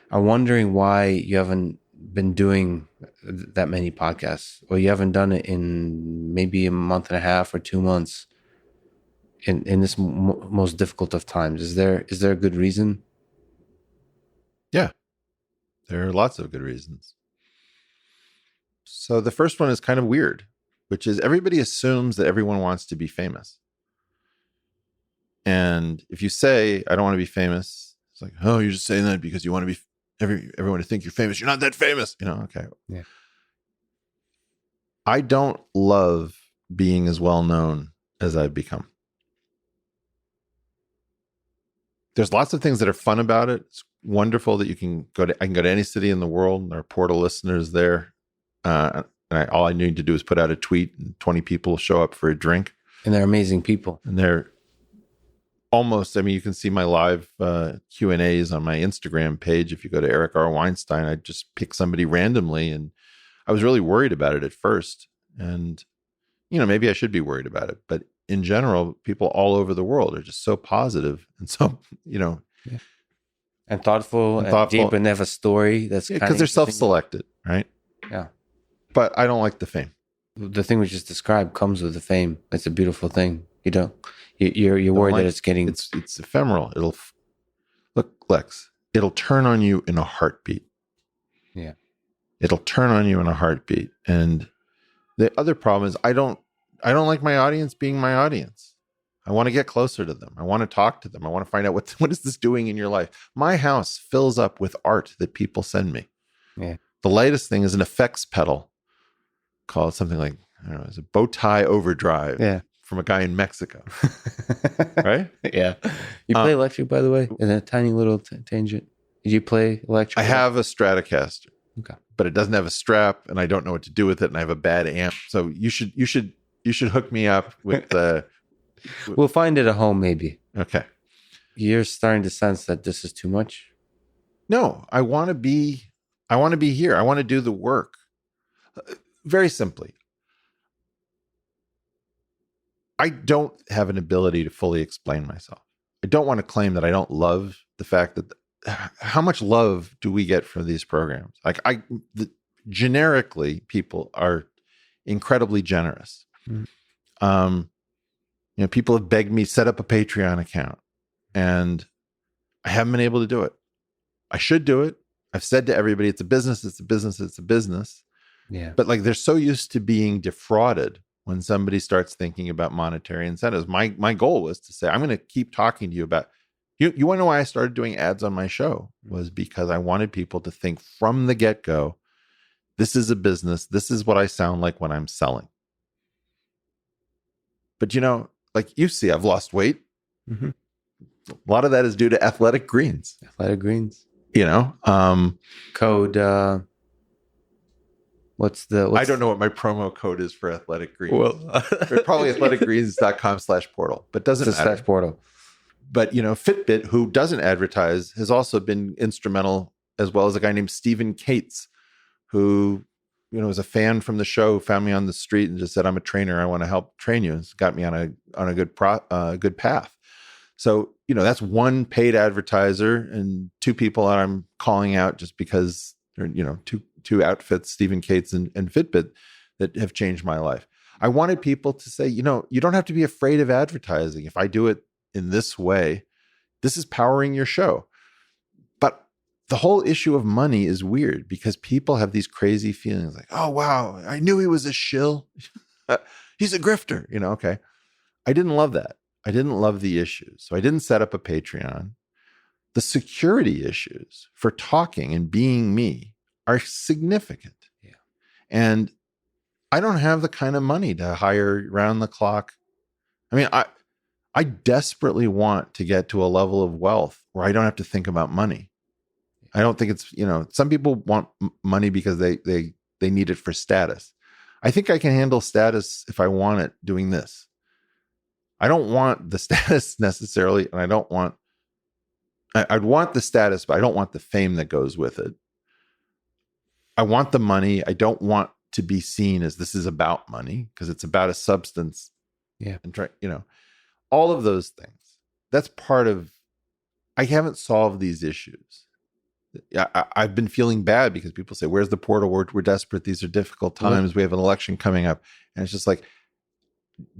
are wondering why you haven't been doing that many podcasts, or you haven't done it in maybe a month and a half or 2 months in this most difficult of times. Is there a good reason? Yeah, there are lots of good reasons. So the first one is kind of weird, which is everybody assumes that everyone wants to be famous. And if you say, I don't want to be famous, it's like, oh, you're just saying that because you want to be everyone to think you're famous. You're not that famous. Okay. Yeah. I don't love being as well known as I've become. There's lots of things that are fun about it. It's wonderful that I can go to any city in the world, and there are Portal listeners there. All I need to do is put out a tweet, and 20 people show up for a drink. And they're amazing people. And they're almost, you can see my live Q&As on my Instagram page. If you go to Eric R. Weinstein, I just pick somebody randomly. And I was really worried about it at first. And, maybe I should be worried about it. But in general, people all over the world are just so positive and so, Yeah. And thoughtful and deep, and they have a story that's because they're self-selected, right? Yeah. But I don't like the fame. The thing we just described comes with the fame. It's a beautiful thing. You're worried that it's getting... It's ephemeral. Look, Lex, it'll turn on you in a heartbeat. Yeah. It'll turn on you in a heartbeat. And the other problem is I don't like my audience being my audience. I want to get closer to them. I want to talk to them. I want to find out what is this doing in your life. My house fills up with art that people send me. Yeah. The latest thing is an effects pedal called something like, I don't know, it's a bow tie overdrive. Yeah. From a guy in Mexico. Right? Yeah. You play electric, by the way, in a tiny little tangent. Did you play electric? I have a Stratocaster. Okay. But it doesn't have a strap, and I don't know what to do with it, and I have a bad amp. So you should hook me up with the... We'll find it at home, maybe. Okay. You're starting to sense that this is too much? No, I want to be here. I want to do the work. Very simply, I don't have an ability to fully explain myself. I don't want to claim that I don't love the fact that how much love do we get from these programs? Like generically, people are incredibly generous. Mm. People have begged me set up a Patreon account, and I haven't been able to do it. I should do it. I've said to everybody, it's a business, it's a business, it's a business. Yeah. But they're so used to being defrauded when somebody starts thinking about monetary incentives. My goal was to say, I'm going to keep talking to you about, you want to know why I started doing ads on my show? Was because I wanted people to think from the get-go, this is a business. This is what I sound like when I'm selling. But like you see, I've lost weight. Mm-hmm. A lot of that is due to Athletic Greens. Athletic Greens. Code... What's I don't know what my promo code is for Athletic Greens. Well, probably athleticgreens.com/portal, but doesn't matter. /portal. But, Fitbit, who doesn't advertise, has also been instrumental, as well as a guy named Stephen Cates, who, was a fan from the show, found me on the street and just said, I'm a trainer. I want to help train you. It's got me on a good good path. So, that's one paid advertiser and two people that I'm calling out just because they're, two outfits, Stephen Cates and Fitbit, that have changed my life. I wanted people to say, you don't have to be afraid of advertising. If I do it in this way, this is powering your show. But the whole issue of money is weird because people have these crazy feelings like, oh, wow, I knew he was a shill. He's a grifter, okay. I didn't love that. I didn't love the issues. So I didn't set up a Patreon. The security issues for talking and being me are significant. Yeah. And I don't have the kind of money to hire round the clock. I mean, I desperately want to get to a level of wealth where I don't have to think about money. I don't think it's, some people want money because they need it for status. I think I can handle status if I want it doing this. I don't want the status necessarily, and I'd want the status, but I don't want the fame that goes with it. I want the money. I don't want to be seen as this is about money because it's about a substance. Yeah. And all of those things. That's part of, I haven't solved these issues. I've been feeling bad because people say, where's the portal? We're desperate. These are difficult times. We have an election coming up. And it's just like,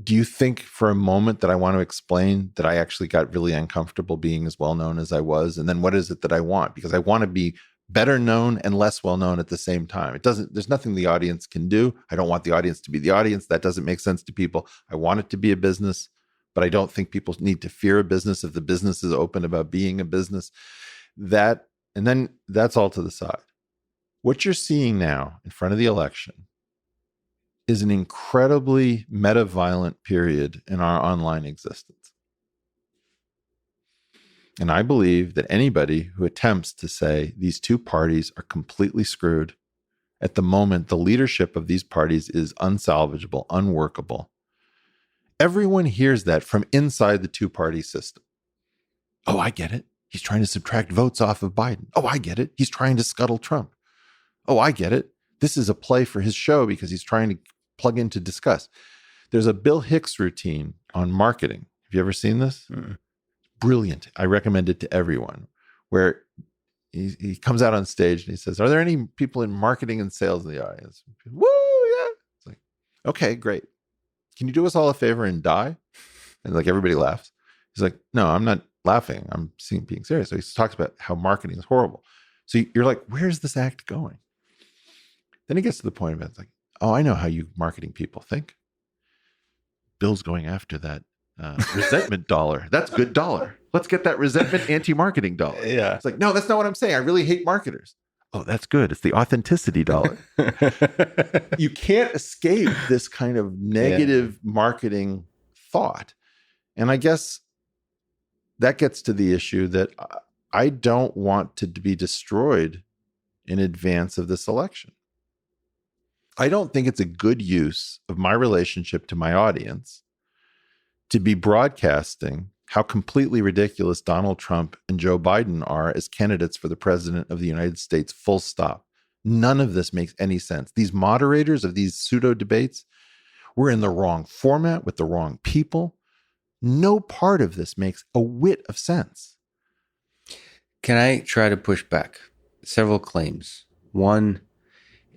do you think for a moment that I want to explain that I actually got really uncomfortable being as well known as I was? And then what is it that I want? Because I want to be better known and less well known at the same time. There's nothing the audience can do. I don't want the audience to be the audience. That doesn't make sense to people. I want it to be a business, but I don't think people need to fear a business if the business is open about being a business. And then that's all to the side. What you're seeing now in front of the election is an incredibly meta-violent period in our online existence. And I believe that anybody who attempts to say these two parties are completely screwed, at the moment, the leadership of these parties is unsalvageable, unworkable. Everyone hears that from inside the two-party system. Oh, I get it. He's trying to subtract votes off of Biden. Oh, I get it. He's trying to scuttle Trump. Oh, I get it. This is a play for his show because he's trying to plug in to discuss. There's a Bill Hicks routine on marketing. Have you ever seen this? Mm-mm. Brilliant. I recommend it to everyone, where he comes out on stage and he says, are there any people in marketing and sales in the audience? Woo, yeah. It's like, okay, great. Can you do us all a favor and die? And like everybody laughs. He's like, no, I'm not laughing. I'm being serious. So he talks about how marketing is horrible. So you're like, where's this act going? Then he gets to the point of it. It's like, oh, I know how you marketing people think. Bill's going after that resentment dollar. That's good dollar. Let's get that resentment anti-marketing dollar. Yeah. It's like, no, that's not what I'm saying. I really hate marketers. Oh, that's good. It's the authenticity dollar. You can't escape this kind of negative marketing thought. And I guess that gets to the issue that I don't want to be destroyed in advance of this election. I don't think it's a good use of my relationship to my audience to be broadcasting how completely ridiculous Donald Trump and Joe Biden are as candidates for the president of the United States, full stop. None of this makes any sense. These moderators of these pseudo debates were in the wrong format with the wrong people. No part of this makes a whit of sense. Can I try to push back? Several claims. One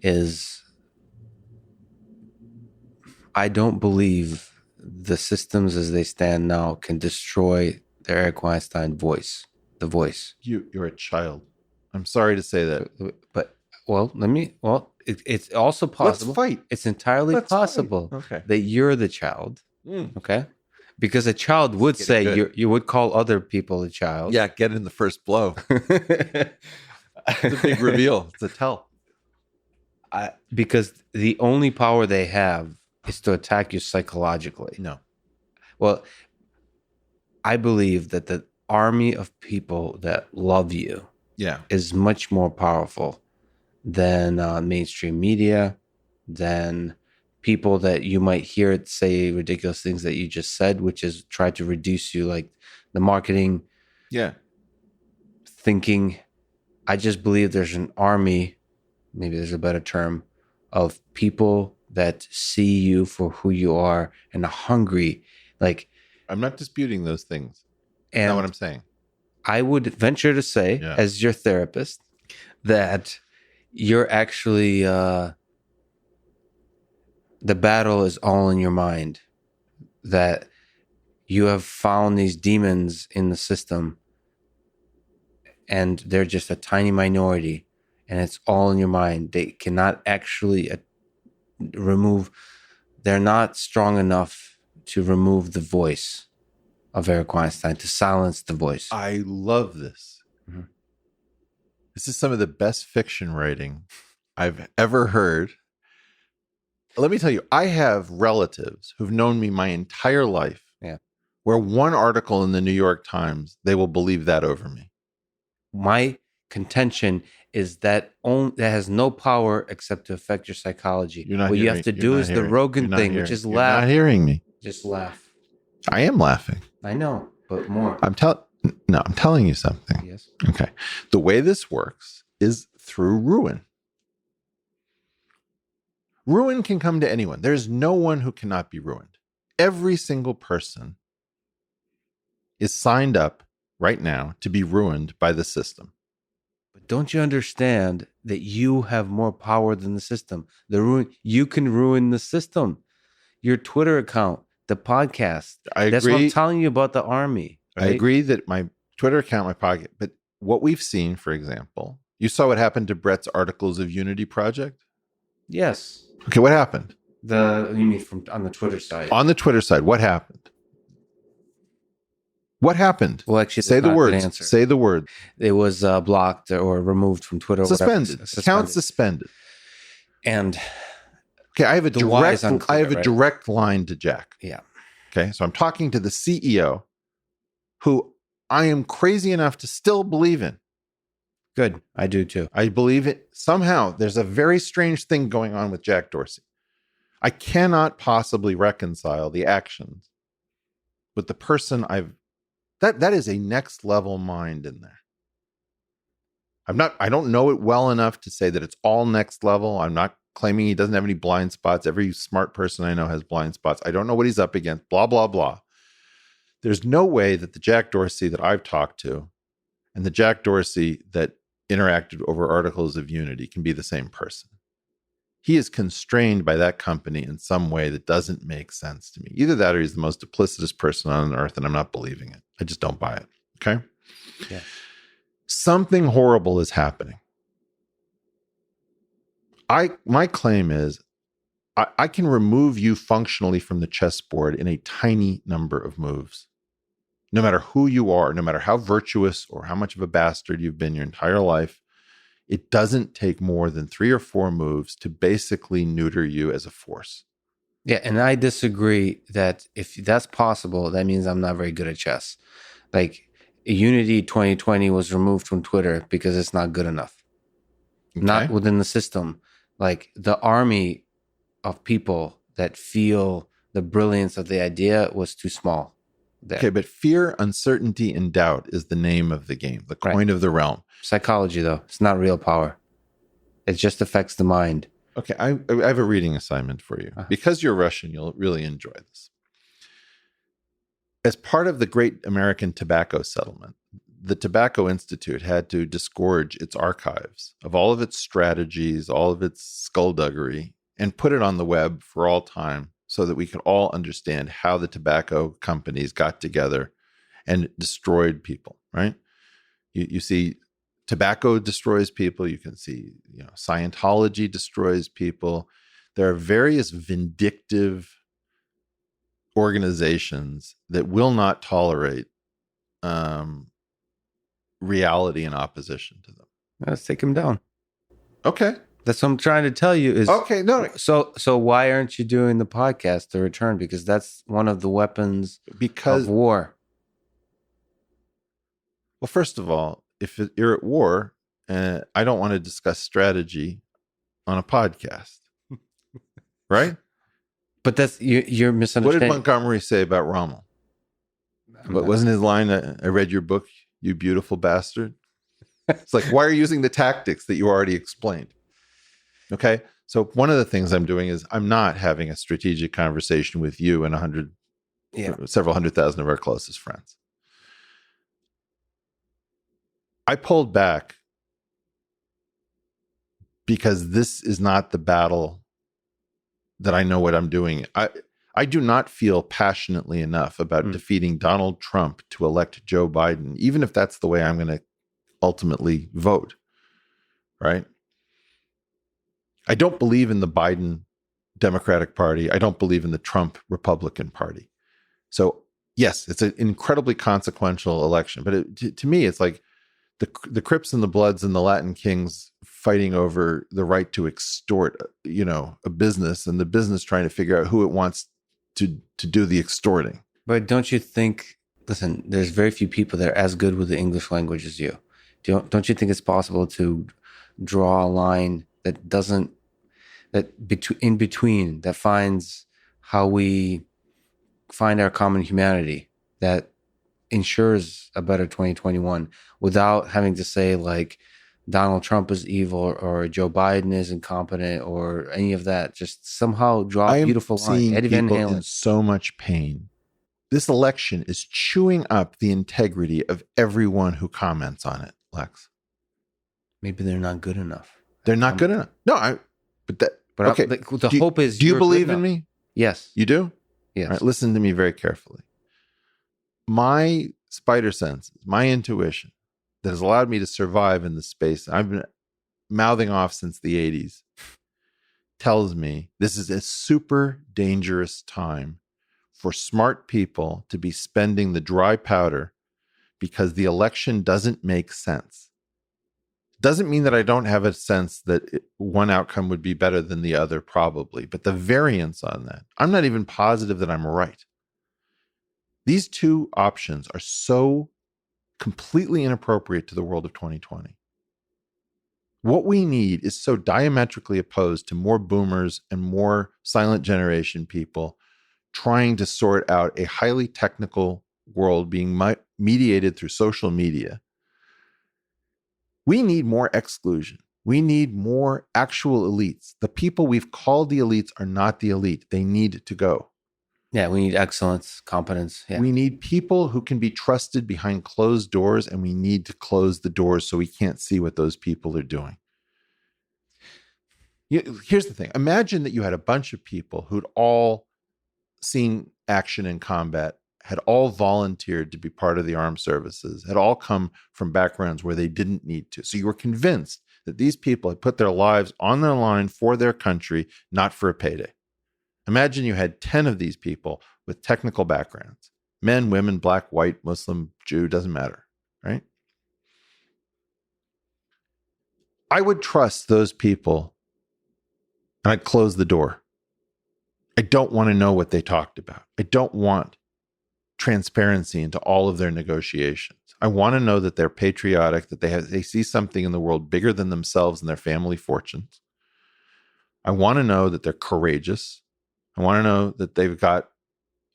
is, I don't believe the systems as they stand now can destroy the Eric Weinstein voice, the voice. You're a child. I'm sorry to say that. But, it's also possible. Let's fight. It's entirely possible that you're the child. Okay? Because a child would say, you would call other people a child. Yeah, get in the first blow. It's a big reveal. It's a tell. Because the only power they have is to attack you psychologically. No. Well, I believe that the army of people that love you is much more powerful than mainstream media, than people that you might hear say ridiculous things that you just said, which is try to reduce you, like the marketing thinking. I just believe there's an army, maybe there's a better term, of people that see you for who you are and are hungry. Like, I'm not disputing those things. And that's not what I'm saying. I would venture to say, as your therapist, that you're actually the battle is all in your mind. That you have found these demons in the system, and they're just a tiny minority, and it's all in your mind. They cannot actually remove. They're not strong enough to remove the voice of Eric Weinstein, to silence the voice. I love this. Mm-hmm. This is some of the best fiction writing I've ever heard. Let me tell you, I have relatives who've known me my entire life. Yeah. Where one article in the New York Times, they will believe that over me. My contention is that that has no power except to affect your psychology. What you have to do is the Rogan thing, which is laugh. You're not hearing me. Just laugh. I am laughing. I know, but more. I'm telling you something. Yes. Okay. The way this works is through ruin. Ruin can come to anyone. There's no one who cannot be ruined. Every single person is signed up right now to be ruined by the system. But don't you understand that you have more power than the system? You can ruin the system. Your Twitter account, the podcast. That's what I'm telling you about the army. Right? I agree that my Twitter account, my podcast, but what we've seen, for example, you saw what happened to Brett's Articles of Unity project? Yes. Okay, what happened? You mean on the Twitter side? On the Twitter side, what happened? What happened? Well, actually, say the words. Say the word. It was blocked or removed from Twitter. Suspended. Account suspended. And okay, I have a direct line to Jack. Yeah. Okay, so I'm talking to the CEO, who I am crazy enough to still believe in. Good, I do too. I believe it. Somehow, there's a very strange thing going on with Jack Dorsey. I cannot possibly reconcile the actions with the person that is a next level mind in there. I don't know it well enough to say that it's all next level. I'm not claiming he doesn't have any blind spots. Every smart person I know has blind spots. I don't know what he's up against, blah, blah, blah. There's no way that the Jack Dorsey that I've talked to and the Jack Dorsey that interacted over Articles of Unity can be the same person. He is constrained by that company in some way that doesn't make sense to me. Either that or he's the most duplicitous person on earth, and I'm not believing it. I just don't buy it. Okay? Yeah. Something horrible is happening. My claim is I can remove you functionally from the chessboard in a tiny number of moves. No matter who you are, no matter how virtuous or how much of a bastard you've been your entire life, it doesn't take more than 3 or 4 moves to basically neuter you as a force. Yeah, and I disagree that if that's possible, that means I'm not very good at chess. Like, Unity 2020 was removed from Twitter because it's not good enough. Okay. Not within the system. Like, the army of people that feel the brilliance of the idea was too small. There. Okay, but fear, uncertainty, and doubt is the name of the game, the coin of the realm. Psychology, though. It's not real power. It just affects the mind. Okay, I have a reading assignment for you. Because you're Russian, you'll really enjoy this. As part of the Great American Tobacco Settlement, the Tobacco Institute had to disgorge its archives of all of its strategies, all of its skullduggery, and put it on the web for all time so that we could all understand how the tobacco companies got together and destroyed people, right? You see tobacco destroys people. You can see, Scientology destroys people. There are various vindictive organizations that will not tolerate reality in opposition to them. Let's take them down. Okay. That's what I'm trying to tell you is okay. No. So why aren't you doing the podcast, The Return? Because that's one of the weapons of war. Well, first of all, if you're at war, I don't want to discuss strategy on a podcast, right? But that's you're misunderstanding. What did Montgomery say about Rommel? But wasn't his line, I read your book, you beautiful bastard? It's like, why are you using the tactics that you already explained? Okay. So one of the things I'm doing is I'm not having a strategic conversation with you and several 100,000 of our closest friends. I pulled back because this is not the battle that I know what I'm doing. I do not feel passionately enough about defeating Donald Trump to elect Joe Biden, even if that's the way I'm going to ultimately vote, right? I don't believe in the Biden Democratic Party. I don't believe in the Trump Republican Party. So yes, it's an incredibly consequential election, but to me, it's like the Crips and the Bloods and the Latin Kings fighting over the right to extort, a business, and the business trying to figure out who it wants to do the extorting. But don't you think, listen, there's very few people that are as good with the English language as you. Don't you think it's possible to draw a line in between, that finds how we find our common humanity, that ensures a better 2021 without having to say like Donald Trump is evil or Joe Biden is incompetent or any of that? Just somehow draw a beautiful line. Eddie Van Halen. In so much pain. This election is chewing up the integrity of everyone who comments on it, Lex. Maybe they're not good enough. They're not good enough. No, okay. The hope is. Do you believe in me? Yes. You do? Yes. All right, listen to me very carefully. My spider senses, my intuition that has allowed me to survive in this space I've been mouthing off since the 80s tells me this is a super dangerous time for smart people to be spending the dry powder because the election doesn't make sense. Doesn't mean that I don't have a sense that one outcome would be better than the other, probably, but the variance on that, I'm not even positive that I'm right. These two options are so completely inappropriate to the world of 2020. What we need is so diametrically opposed to more boomers and more silent generation people trying to sort out a highly technical world being mediated through social media. We need more exclusion. We need more actual elites. The people we've called the elites are not the elite. They need to go. Yeah, we need excellence, competence. Yeah. We need people who can be trusted behind closed doors, and we need to close the doors so we can't see what those people are doing. Here's the thing. Imagine that you had a bunch of people who'd all seen action in combat, had all volunteered to be part of the armed services, had all come from backgrounds where they didn't need to. So you were convinced that these people had put their lives on their line for their country, not for a payday. Imagine you had 10 of these people with technical backgrounds. Men, women, black, white, Muslim, Jew, doesn't matter, right? I would trust those people and I'd close the door. I don't want to know what they talked about. I don't want transparency into all of their negotiations. I want to know that they're patriotic, that they see something in the world bigger than themselves and their family fortunes. I want to know that they're courageous. I want to know that they've got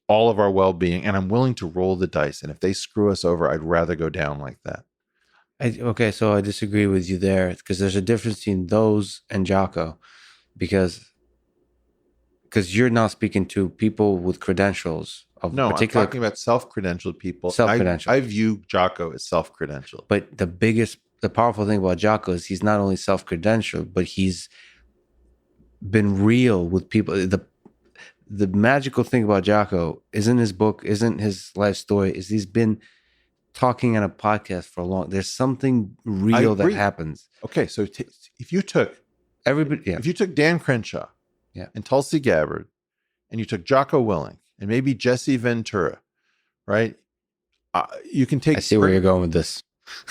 all of our well-being, and I'm willing to roll the dice. And if they screw us over, I'd rather go down like that. Okay, so I disagree with you there because there's a difference between those and Jocko, because you're now speaking to people with credentials of particular. I'm talking about self-credentialed people. Self-credentialed. I view Jocko as self-credentialed. But the powerful thing about Jocko is he's not only self-credentialed, but he's been real with people. The magical thing about Jocko isn't his book, isn't his life story, is he's been talking on a podcast for a long. There's something real that happens. Okay, so if you took Dan Crenshaw, and Tulsi Gabbard, and you took Jocko Willink, and maybe Jesse Ventura, right? You can take. I see where you're going with this.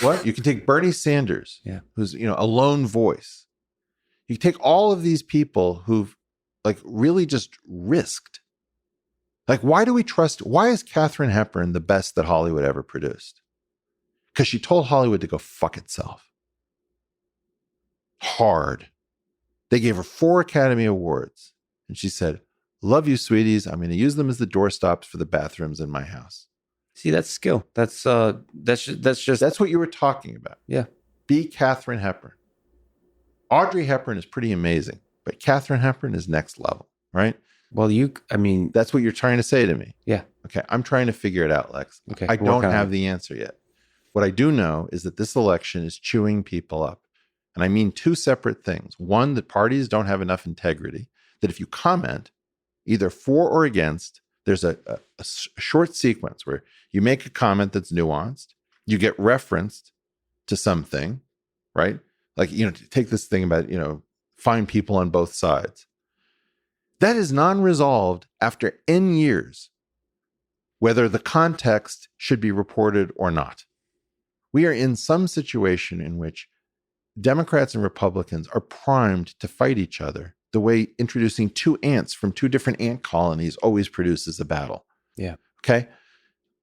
What? You can take Bernie Sanders, who's a lone voice. You take all of these people who've really just risked. Why is Katharine Hepburn the best that Hollywood ever produced? Because she told Hollywood to go fuck itself. Hard. They gave her 4 Academy Awards. And she said, "Love you, sweeties. I'm going to use them as the doorstops for the bathrooms in my house." See, that's skill. That's what you were talking about. Yeah. Be Katharine Hepburn. Audrey Hepburn is pretty amazing, but Katharine Hepburn is next level, right? Well, that's what you're trying to say to me. Yeah. Okay. I'm trying to figure it out, Lex. Okay. I don't have the answer yet. What I do know is that this election is chewing people up. And I mean 2 separate things. One, that parties don't have enough integrity, that if you comment either for or against, there's a short sequence where you make a comment that's nuanced, you get referenced to something, right? Like, take this thing about, find people on both sides. That is non-resolved after N years, whether the context should be reported or not. We are in some situation in which Democrats and Republicans are primed to fight each other the way introducing two ants from two different ant colonies always produces a battle. Yeah. Okay.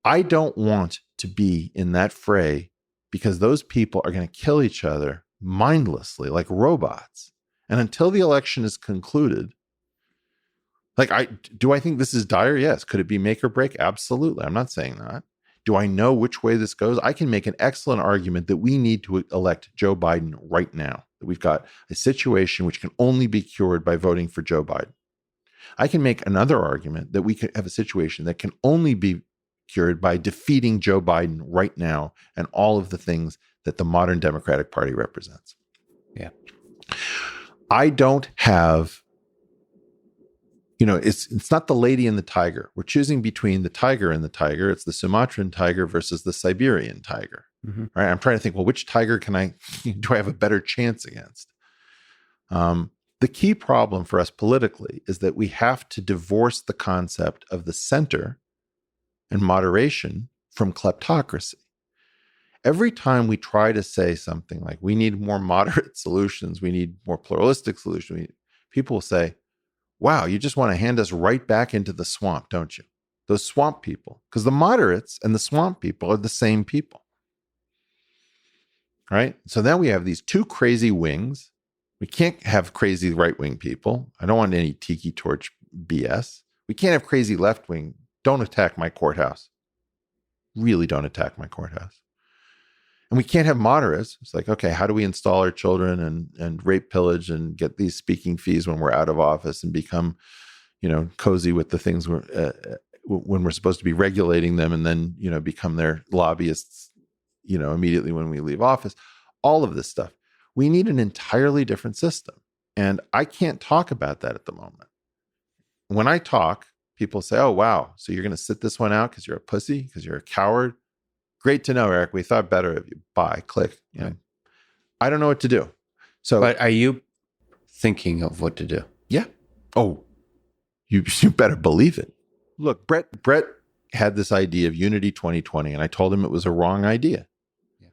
I don't want to be in that fray because those people are going to kill each other mindlessly like robots. And until the election is concluded, do I think this is dire? Yes. Could it be make or break? Absolutely. I'm not saying that. Do I know which way this goes? I can make an excellent argument that we need to elect Joe Biden right now, that we've got a situation which can only be cured by voting for Joe Biden. I can make another argument that we could have a situation that can only be cured by defeating Joe Biden right now and all of the things that the modern Democratic Party represents. Yeah. I don't have, it's not the lady and the tiger. We're choosing between the tiger and the tiger. It's the Sumatran tiger versus the Siberian tiger. Mm-hmm. Right? I'm trying to think, well, which tiger do I have a better chance against? The key problem for us politically is that we have to divorce the concept of the center and moderation from kleptocracy. Every time we try to say something like we need more moderate solutions, we need more pluralistic solutions, people will say, wow, you just want to hand us right back into the swamp, don't you? Those swamp people. Because the moderates and the swamp people are the same people. Right? So now we have these two crazy wings. We can't have crazy right-wing people. I don't want any tiki torch BS. We can't have crazy left-wing. Don't attack my courthouse. Really don't attack my courthouse. And we can't have moderates. It's like, okay, how do we install our children and rape, pillage, and get these speaking fees when we're out of office and become, cozy with the things when we're supposed to be regulating them and then, become their lobbyists, immediately when we leave office. All of this stuff. We need an entirely different system. And I can't talk about that at the moment. When I talk, people say, oh, wow, so you're going to sit this one out because you're a pussy, because you're a coward? Great to know, Eric. We thought better of you. Bye. Click. I don't know what to do. So, but are you thinking of what to do? Yeah. Oh, you better believe it. Look, Brett had this idea of Unity 2020, and I told him it was a wrong idea. Yeah.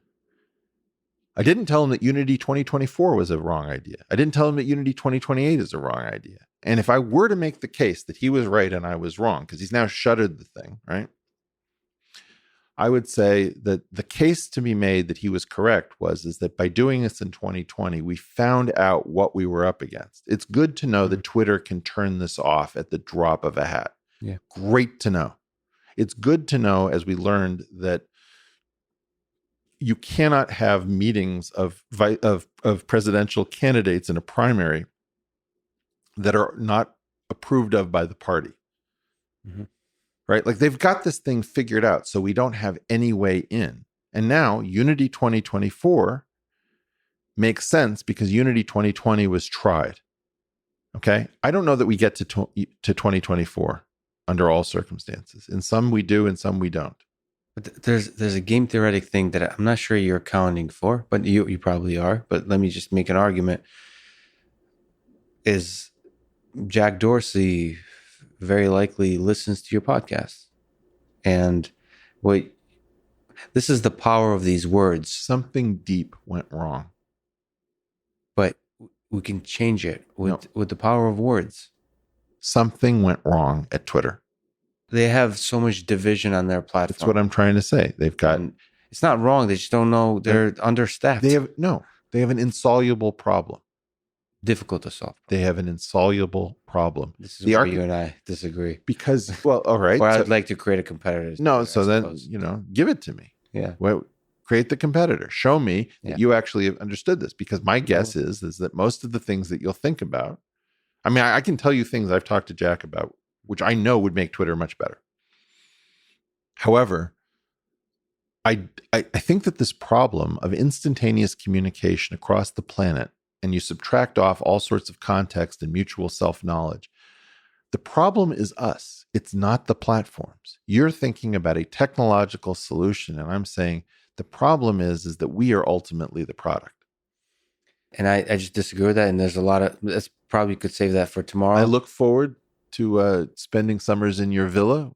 I didn't tell him that Unity 2024 was a wrong idea. I didn't tell him that Unity 2028 is a wrong idea. And if I were to make the case that he was right and I was wrong, because he's now shuttered the thing, right? I would say that the case to be made that he was correct is that by doing this in 2020, we found out what we were up against. It's good to know that Twitter can turn this off at the drop of a hat. Yeah. Great to know. It's good to know, as we learned, that you cannot have meetings of presidential candidates in a primary that are not approved of by the party. Mm-hmm. Right? Like they've got this thing figured out, so we don't have any way in. And now Unity 2024 makes sense because Unity 2020 was tried. Okay? I don't know that we get to 2024 under all circumstances. In some we do, in some we don't. But there's a game theoretic thing that I'm not sure you're accounting for, but you probably are. But let me just make an argument. Is Jack Dorsey very likely listens to your podcast? And this is the power of these words. Something deep went wrong. But we can change it with the power of words. Something went wrong at Twitter. They have so much division on their platform. That's what I'm trying to say. They've got... It's not wrong. They just don't know. They're understaffed. They have an insoluble problem. Difficult to solve. They have an insoluble problem. This is where you and I disagree. Because, well, all right. Or I'd like to create a competitor. No, so then, give it to me. Yeah. Well, create the competitor. Show me that you actually have understood this. Because my guess is that most of the things that you'll think about, I mean, I can tell you things I've talked to Jack about, which I know would make Twitter much better. However, I think that this problem of instantaneous communication across the planet, and you subtract off all sorts of context and mutual self-knowledge, the problem is us. It's not the platforms. You're thinking about a technological solution, and I'm saying The problem is that we are ultimately the product. And I just disagree with that. And there's a lot of, that's probably could save that for tomorrow. I look forward to spending summers in your villa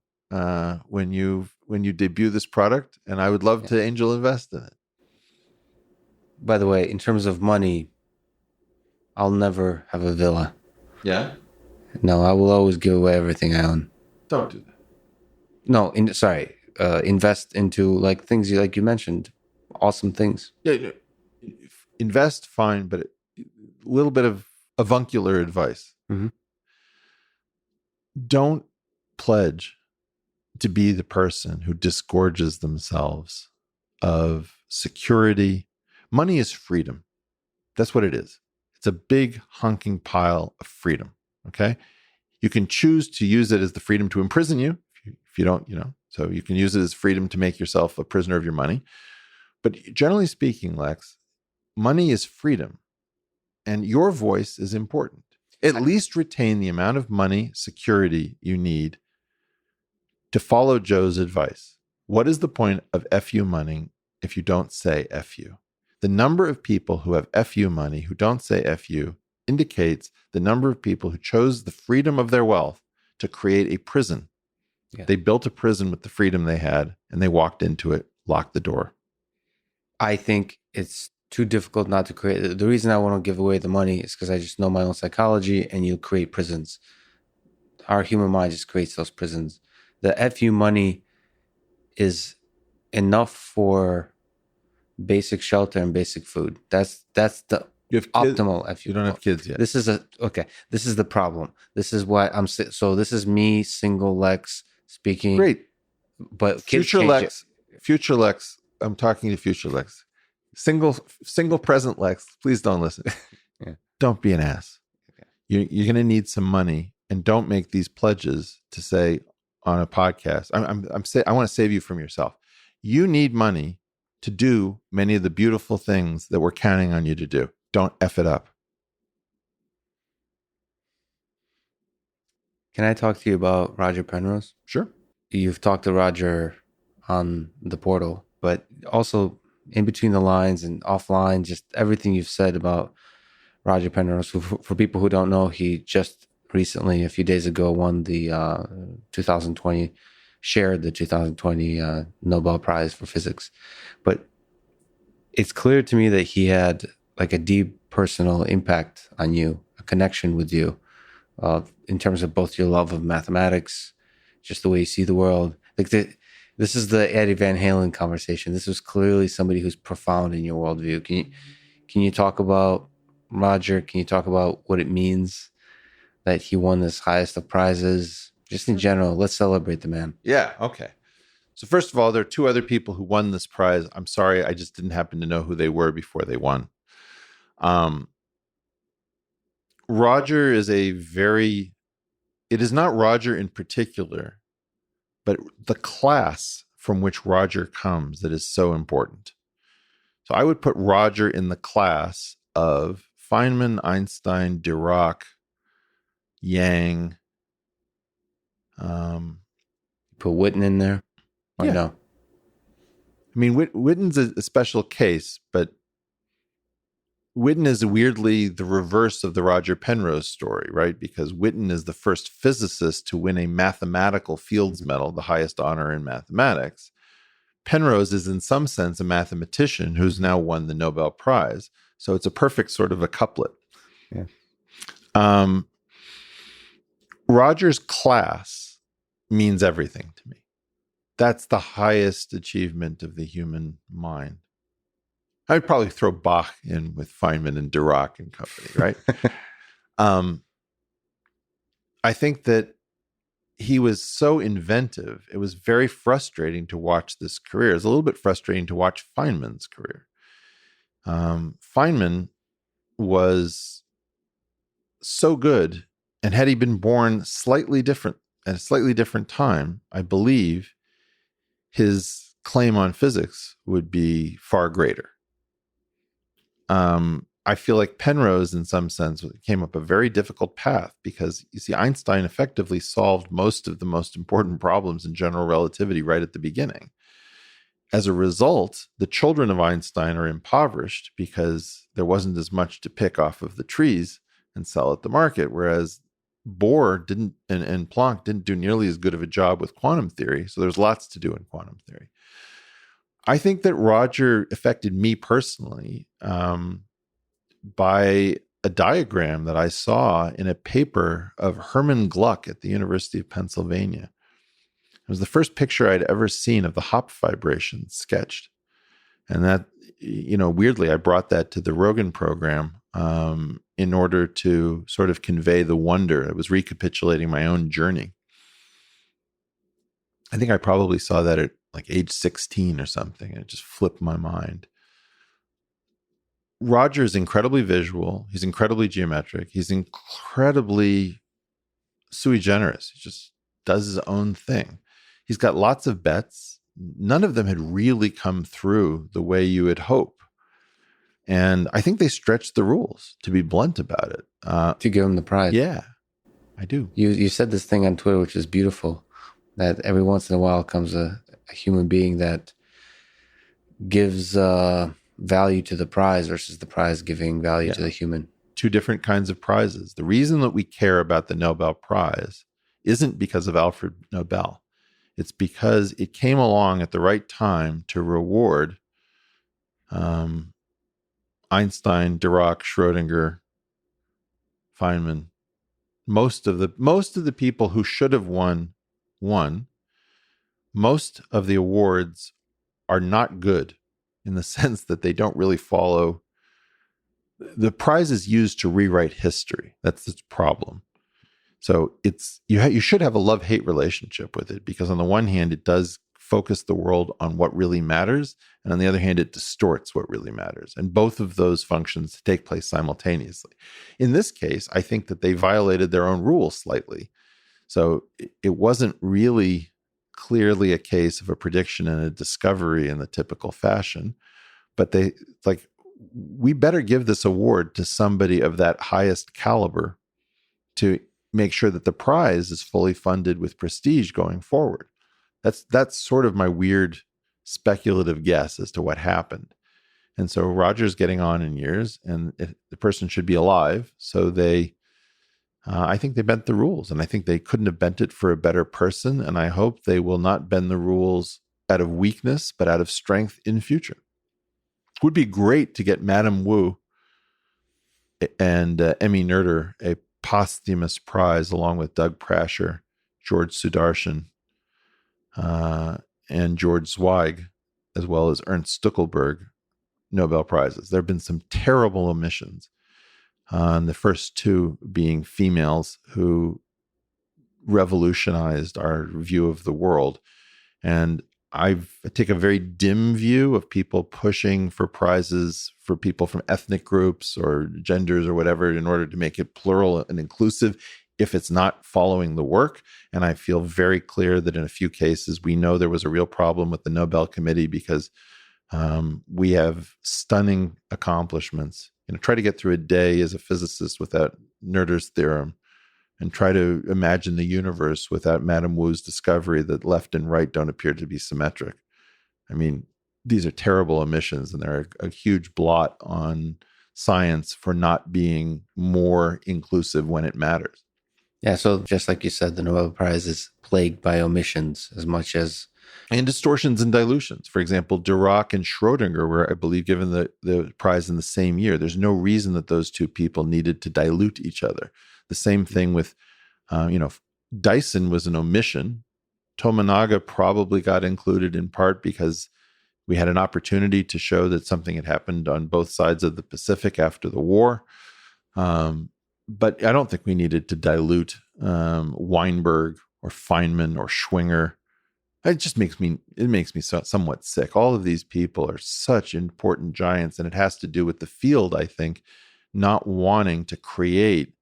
when you debut this product, and I would love to angel invest in it. By the way, in terms of money, I'll never have a villa. Yeah? No, I will always give away everything I own. Don't do that. No, invest into like things like you mentioned, awesome things. Yeah, invest, fine, but a little bit of avuncular advice. Mm-hmm. Don't pledge to be the person who disgorges themselves of security. Money is freedom. That's what it is. It's a big honking pile of freedom. Okay. You can choose to use it as the freedom to imprison you. If you don't, so you can use it as freedom to make yourself a prisoner of your money. But generally speaking, Lex, money is freedom, and your voice is important. At least retain the amount of money security you need to follow Joe's advice. What is the point of FU money if you don't say FU? The number of people who have FU money who don't say FU indicates the number of people who chose the freedom of their wealth to create a prison. Yeah. They built a prison with the freedom they had, and they walked into it, locked the door. I think it's too difficult not to create. The reason I want to give away the money is because I just know my own psychology, and you create prisons. Our human mind just creates those prisons. The FU money is enough for basic shelter and basic food. That's the optimal FU. You don't have kids yet. This is the problem. This is why so this is me, single Lex, speaking. Great. But future Lex, I'm talking to future Lex. Single present Lex, please don't listen. Yeah. Don't be an ass. Okay. You're going to need some money, and don't make these pledges to say on a podcast. I want to save you from yourself. You need money to do many of the beautiful things that we're counting on you to do. Don't F it up. Can I talk to you about Roger Penrose? Sure. You've talked to Roger on the portal, but also in between the lines and offline, just everything you've said about Roger Penrose. For people who don't know, he just recently, a few days ago, won the 2020 Nobel Prize for Physics. But it's clear to me that he had like a deep personal impact on you, a connection with you, in terms of both your love of mathematics, just the way you see the world. This is the Eddie Van Halen conversation. This was clearly somebody who's profound in your worldview. Can you talk about Roger? Can you talk about what it means that he won this highest of prizes? Just in general, let's celebrate the man. Yeah, okay. So first of all, there are two other people who won this prize. I'm sorry, I just didn't happen to know who they were before they won. Roger is it is not Roger in particular, but the class from which Roger comes that is so important. So I would put Roger in the class of Feynman, Einstein, Dirac, Yang. Put Witten in there? Or yeah. No? I mean, Witten's a special case, but Witten is weirdly the reverse of the Roger Penrose story, right? Because Witten is the first physicist to win a mathematical Fields Medal, the highest honor in mathematics. Penrose is in some sense a mathematician who's now won the Nobel Prize. So it's a perfect sort of a couplet. Yeah. Roger's class means everything to me. That's the highest achievement of the human mind. I'd probably throw Bach in with Feynman and Dirac and company, right? I think that he was so inventive. It was very frustrating to watch this career. It was a little bit frustrating to watch Feynman's career. Feynman was so good, and had he been born slightly different at a slightly different time, I believe his claim on physics would be far greater. I feel like Penrose, in some sense, came up a very difficult path because, you see, Einstein effectively solved most of the most important problems in general relativity right at the beginning. As a result, the children of Einstein are impoverished because there wasn't as much to pick off of the trees and sell at the market, whereas Bohr didn't and Planck didn't do nearly as good of a job with quantum theory. So there's lots to do in quantum theory. I think that Roger affected me personally by a diagram that I saw in a paper of Hermann Gluck at the University of Pennsylvania. It was the first picture I'd ever seen of the Hopf vibration sketched. And that, weirdly, I brought that to the Rogan program in order to sort of convey the wonder. I was recapitulating my own journey. I think I probably saw that at like age 16 or something. And it just flipped my mind. Roger is incredibly visual. He's incredibly geometric. He's incredibly sui generis. He just does his own thing. He's got lots of bets. None of them had really come through the way you would hope. And I think they stretched the rules, to be blunt about it. To give him the prize. Yeah, I do. You said this thing on Twitter, which is beautiful, that every once in a while comes a human being that gives value to the prize versus the prize giving value to the human. Two different kinds of prizes. The reason that we care about the Nobel Prize isn't because of Alfred Nobel. It's because it came along at the right time to reward Einstein, Dirac, Schrodinger, Feynman. Most of the people who should have won. Most of the awards are not good in the sense that they don't really follow. The prize is used to rewrite history. That's its problem. So you should have a love-hate relationship with it, because on the one hand, it does focus the world on what really matters, and on the other hand, it distorts what really matters. And both of those functions take place simultaneously. In this case, I think that they violated their own rules slightly. So it wasn't really clearly a case of a prediction and a discovery in the typical fashion, but we better give this award to somebody of that highest caliber to make sure that the prize is fully funded with prestige going forward. That's sort of my weird speculative guess as to what happened. And so Roger's getting on in years, and the person should be alive. So I think they bent the rules, and I think they couldn't have bent it for a better person. And I hope they will not bend the rules out of weakness, but out of strength in future. It would be great to get Madame Wu and Emmy Noether a posthumous prize along with Doug Prasher, George Sudarshan, and George Zweig, as well as Ernst Stuckelberg, Nobel Prizes. There have been some terrible omissions. The first two being females who revolutionized our view of the world. And I take a very dim view of people pushing for prizes for people from ethnic groups or genders or whatever in order to make it plural and inclusive if it's not following the work. And I feel very clear that in a few cases, we know there was a real problem with the Nobel Committee because we have stunning accomplishments. Try to get through a day as a physicist without Noether's theorem, and try to imagine the universe without Madame Wu's discovery that left and right don't appear to be symmetric. I mean, these are terrible omissions, and they're a huge blot on science for not being more inclusive when it matters. Yeah, so just like you said, the Nobel Prize is plagued by omissions as much as... And distortions and dilutions. For example, Dirac and Schrodinger were, I believe, given the prize in the same year. There's no reason that those two people needed to dilute each other. The same thing with, Dyson was an omission. Tominaga probably got included in part because we had an opportunity to show that something had happened on both sides of the Pacific after the war. But I don't think we needed to dilute Weinberg or Feynman or Schwinger. It just makes me somewhat sick. All of these people are such important giants, and it has to do with the field, I think, not wanting to create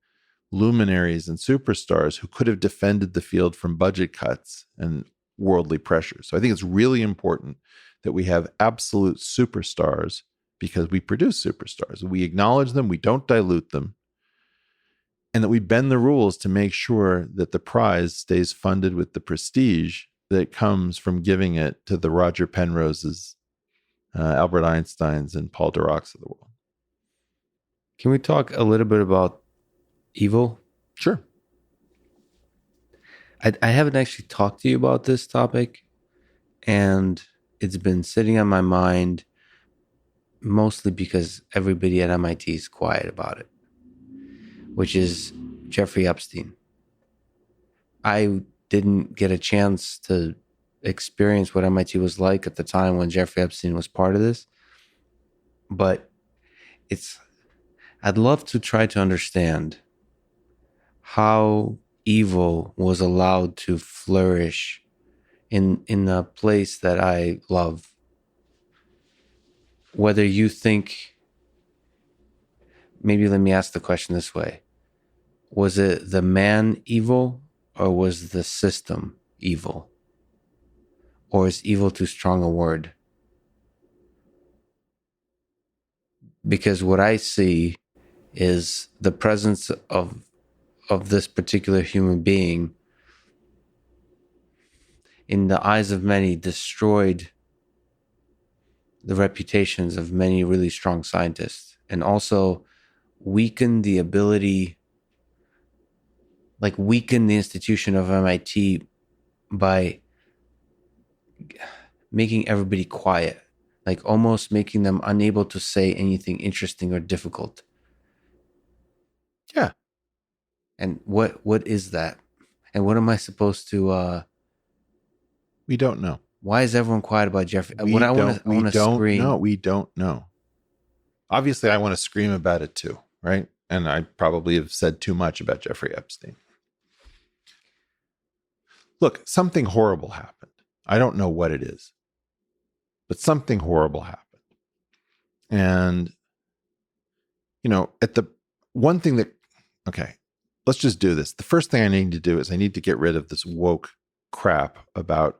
luminaries and superstars who could have defended the field from budget cuts and worldly pressures. So I think it's really important that we have absolute superstars because we produce superstars. We acknowledge them, we don't dilute them, and that we bend the rules to make sure that the prize stays funded with the prestige that comes from giving it to the Roger Penroses, Albert Einsteins, and Paul Dirac's of the world. Can we talk a little bit about evil? Sure. I haven't actually talked to you about this topic, and it's been sitting on my mind mostly because everybody at MIT is quiet about it, which is Jeffrey Epstein. I didn't get a chance to experience what MIT was like at the time when Jeffrey Epstein was part of this, but I'd love to try to understand how evil was allowed to flourish in a place that I love. Whether you think, maybe let me ask the question this way. Was it the man evil, or was the system evil? Or is evil too strong a word? Because what I see is the presence of this particular human being, in the eyes of many, destroyed the reputations of many really strong scientists, and also weakened the ability, weaken the institution of MIT by making everybody quiet, almost making them unable to say anything interesting or difficult. Yeah. And what is that? And what am I supposed to... We don't know. Why is everyone quiet about Jeffrey? We don't know. Obviously, I want to scream about it too, right? And I probably have said too much about Jeffrey Epstein. Look, something horrible happened. I don't know what it is, but something horrible happened. And, let's just do this. The first thing I need to do is I need to get rid of this woke crap about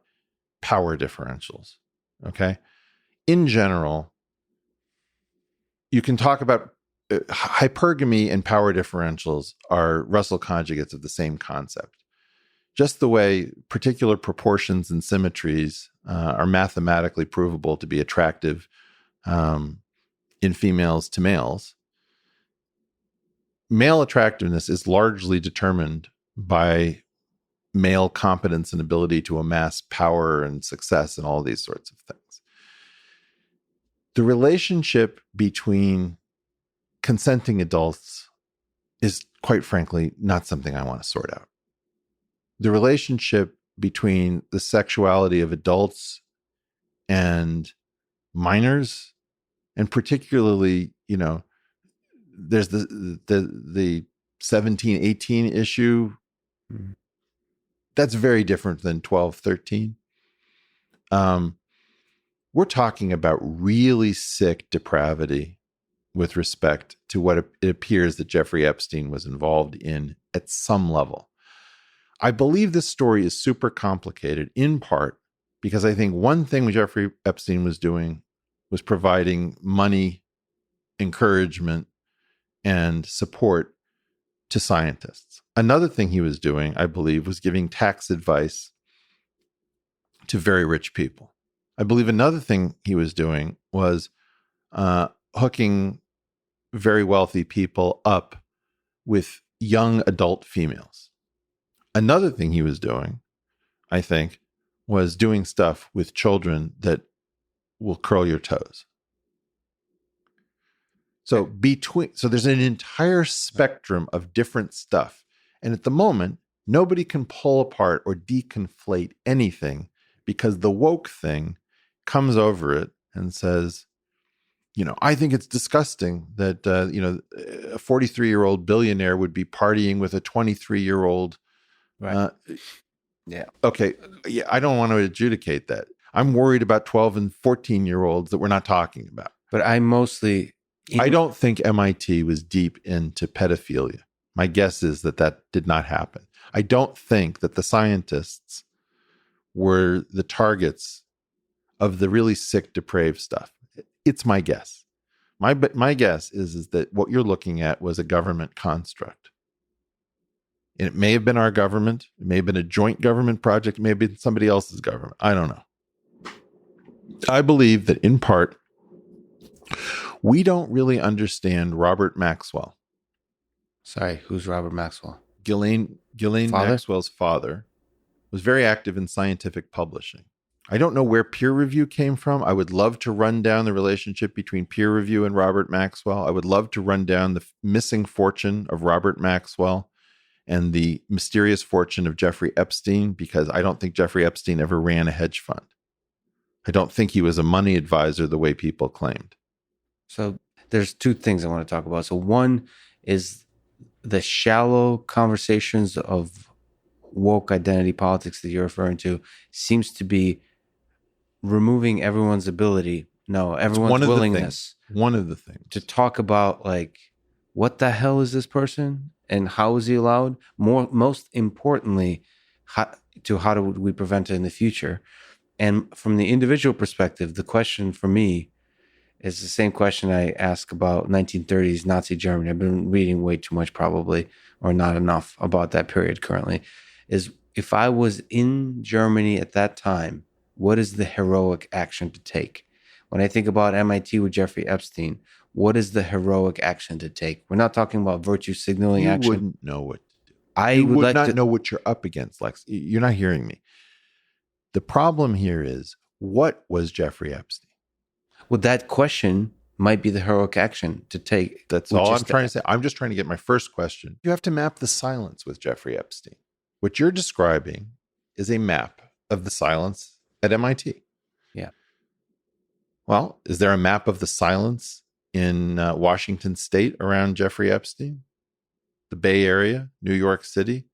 power differentials. Okay. In general, you can talk about hypergamy and power differentials are Russell conjugates of the same concept. Just the way particular proportions and symmetries are mathematically provable to be attractive in females to males, male attractiveness is largely determined by male competence and ability to amass power and success and all these sorts of things. The relationship between consenting adults is, quite frankly, not something I want to sort out. The relationship between the sexuality of adults and minors, and particularly, there's the 17, 18 issue. Mm-hmm. That's very different than 12, 13. We're talking about really sick depravity with respect to what it appears that Jeffrey Epstein was involved in at some level. I believe this story is super complicated, in part because I think one thing Jeffrey Epstein was doing was providing money, encouragement, and support to scientists. Another thing he was doing, I believe, was giving tax advice to very rich people. I believe another thing he was doing was hooking very wealthy people up with young adult females. Another thing he was doing, I think, was doing stuff with children that will curl your toes. So there's an entire spectrum of different stuff. And at the moment, nobody can pull apart or deconflate anything because the woke thing comes over it and says, I think it's disgusting that, a 43-year-old billionaire would be partying with a 23-year-old. Right. Yeah. Okay. Yeah. I don't want to adjudicate that. I'm worried about 12 and 14-year-olds that we're not talking about. But I don't think MIT was deep into pedophilia. My guess is that did not happen. I don't think that the scientists were the targets of the really sick, depraved stuff. It's my guess. My guess is that what you're looking at was a government construct And it may have been our government. It may have been a joint government project. It may have been somebody else's government. I don't know. I believe that in part, we don't really understand Robert Maxwell. Sorry, who's Robert Maxwell? Ghislaine Maxwell's father was very active in scientific publishing. I don't know where peer review came from. I would love to run down the relationship between peer review and Robert Maxwell. I would love to run down the missing fortune of Robert Maxwell and the mysterious fortune of Jeffrey Epstein, because I don't think Jeffrey Epstein ever ran a hedge fund. I don't think he was a money advisor the way people claimed. So there's two things I want to talk about. So one is the shallow conversations of woke identity politics that you're referring to seems to be removing everyone's everyone's willingness. One of the things. To talk about, like, what the hell is this person and how is he allowed? Most importantly, how do we prevent it in the future? And from the individual perspective, the question for me is the same question I ask about 1930s Nazi Germany. I've been reading way too much probably, or not enough about that period currently, is if I was in Germany at that time, what is the heroic action to take? When I think about MIT with Jeffrey Epstein, what is the heroic action to take? We're not talking about virtue signaling action. You wouldn't know what to do. I would not know what you're up against, Lex. You're not hearing me. The problem here is, what was Jeffrey Epstein? Well, that question might be the heroic action to take. That's all I'm trying to say. I'm just trying to get my first question. You have to map the silence with Jeffrey Epstein. What you're describing is a map of the silence at MIT. Yeah. Well, is there a map of the silence in Washington State around Jeffrey Epstein? The Bay Area, New York City?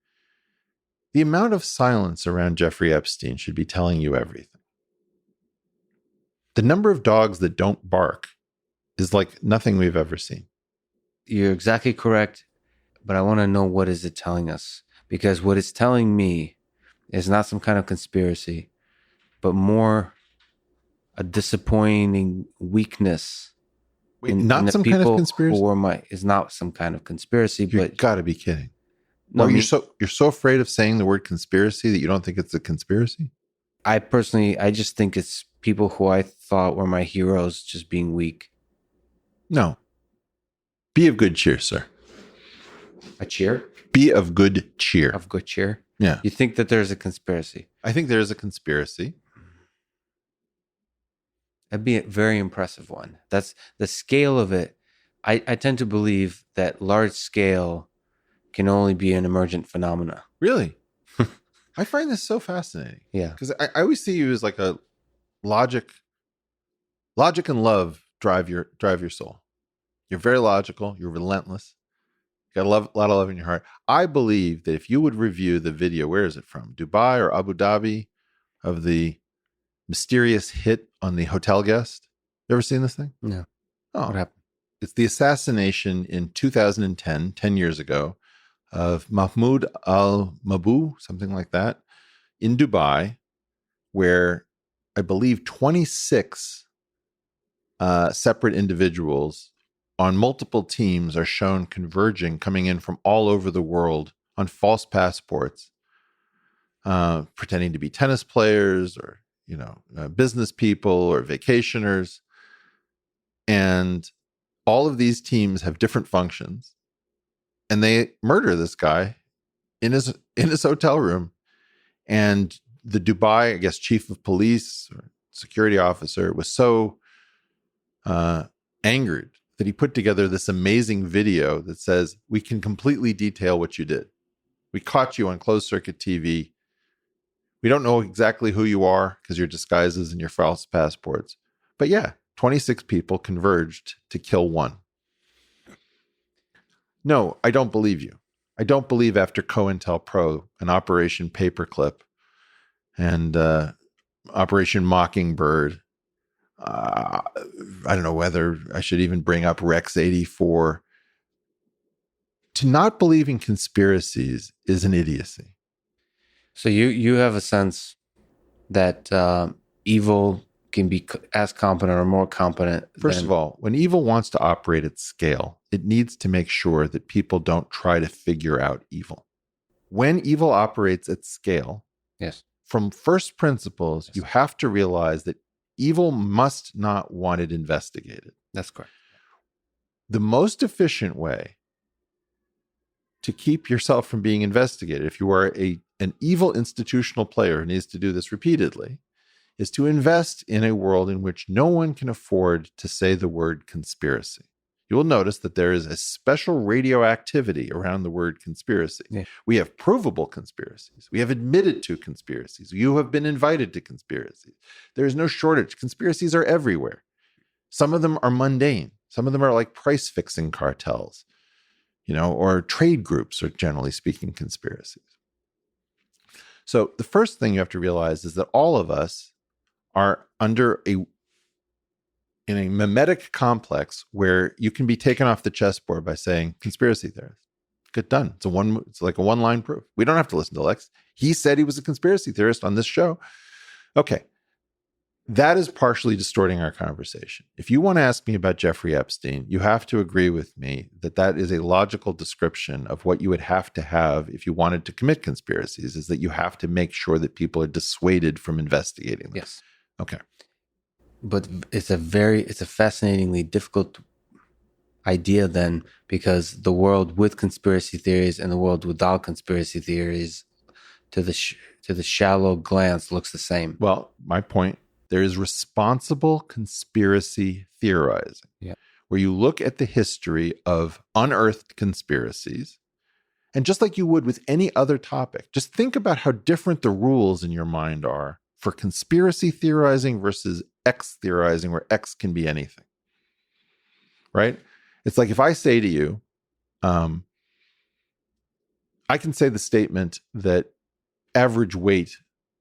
The amount of silence around Jeffrey Epstein should be telling you everything. The number of dogs that don't bark is like nothing we've ever seen. You're exactly correct, but I want to know, what is it telling us? Because what it's telling me is not some kind of conspiracy, but more a disappointing weakness. Not some kind of conspiracy? Is not some kind of conspiracy. You but got to be kidding. No, you're so afraid of saying the word conspiracy that you don't think it's a conspiracy? I just think it's people who I thought were my heroes just being weak. No. Be of good cheer, sir. A cheer? Be of good cheer. Of good cheer? Yeah. You think that there's a conspiracy? I think there is a conspiracy. That'd be a very impressive one. That's the scale of it. I tend to believe that large scale can only be an emergent phenomena. Really? I find this so fascinating. Yeah. Because I always see you as like a logic and love drive your soul. You're very logical. You're relentless. You got a lot of love in your heart. I believe that if you would review the video, where is it from? Dubai or Abu Dhabi, of the mysterious hit on the hotel guest. You ever seen this thing? No. Oh, What happened? It's the assassination in 2010, 10 years ago, of Mahmoud al-Mabou, something like that, in Dubai, where I believe 26 separate individuals on multiple teams are shown converging, coming in from all over the world on false passports, pretending to be tennis players or business people or vacationers. And all of these teams have different functions, and they murder this guy in his hotel room. And the Dubai, I guess, chief of police or security officer was so angered that he put together this amazing video that says, we can completely detail what you did. We caught you on closed circuit TV. We don't know exactly who you are because your disguises and your false passports. But yeah, 26 people converged to kill one. No, I don't believe you. I don't believe after COINTELPRO and Operation Paperclip and Operation Mockingbird, I don't know whether I should even bring up Rex 84. To not believe in conspiracies is an idiocy. So you have a sense that evil can be as competent or more competent. First of all, when evil wants to operate at scale, it needs to make sure that people don't try to figure out evil. when evil operates at scale, Yes. from first principles, you have to realize that evil must not want it investigated. That's correct. The most efficient way to keep yourself from being investigated, if you are an evil institutional player who needs to do this repeatedly, is to invest in a world in which no one can afford to say the word conspiracy. You will notice that there is a special radioactivity around the word conspiracy. Yeah. We have provable conspiracies. We have admitted to conspiracies. You have been invited to conspiracies. There is no shortage. Conspiracies are everywhere. Some of them are mundane. Some of them are like price-fixing cartels, or trade groups are generally speaking conspiracies. So the first thing you have to realize is that all of us are in a mimetic complex where you can be taken off the chessboard by saying conspiracy theorist. Good, done. It's like a one-line proof. We don't have to listen to Lex. He said he was a conspiracy theorist on this show. Okay. That is partially distorting our conversation. If you want to ask me about Jeffrey Epstein, you have to agree with me that is a logical description of what you would have to have if you wanted to commit conspiracies, is that you have to make sure that people are dissuaded from investigating them. Yes. Okay. But it's a fascinatingly difficult idea then, because the world with conspiracy theories and the world without conspiracy theories, to the shallow glance, looks the same. Well, my point, there is responsible conspiracy theorizing, where you look at the history of unearthed conspiracies, and just like you would with any other topic, just think about how different the rules in your mind are for conspiracy theorizing versus X theorizing, where X can be anything, right? It's like if I say to you, I can say the statement that average weight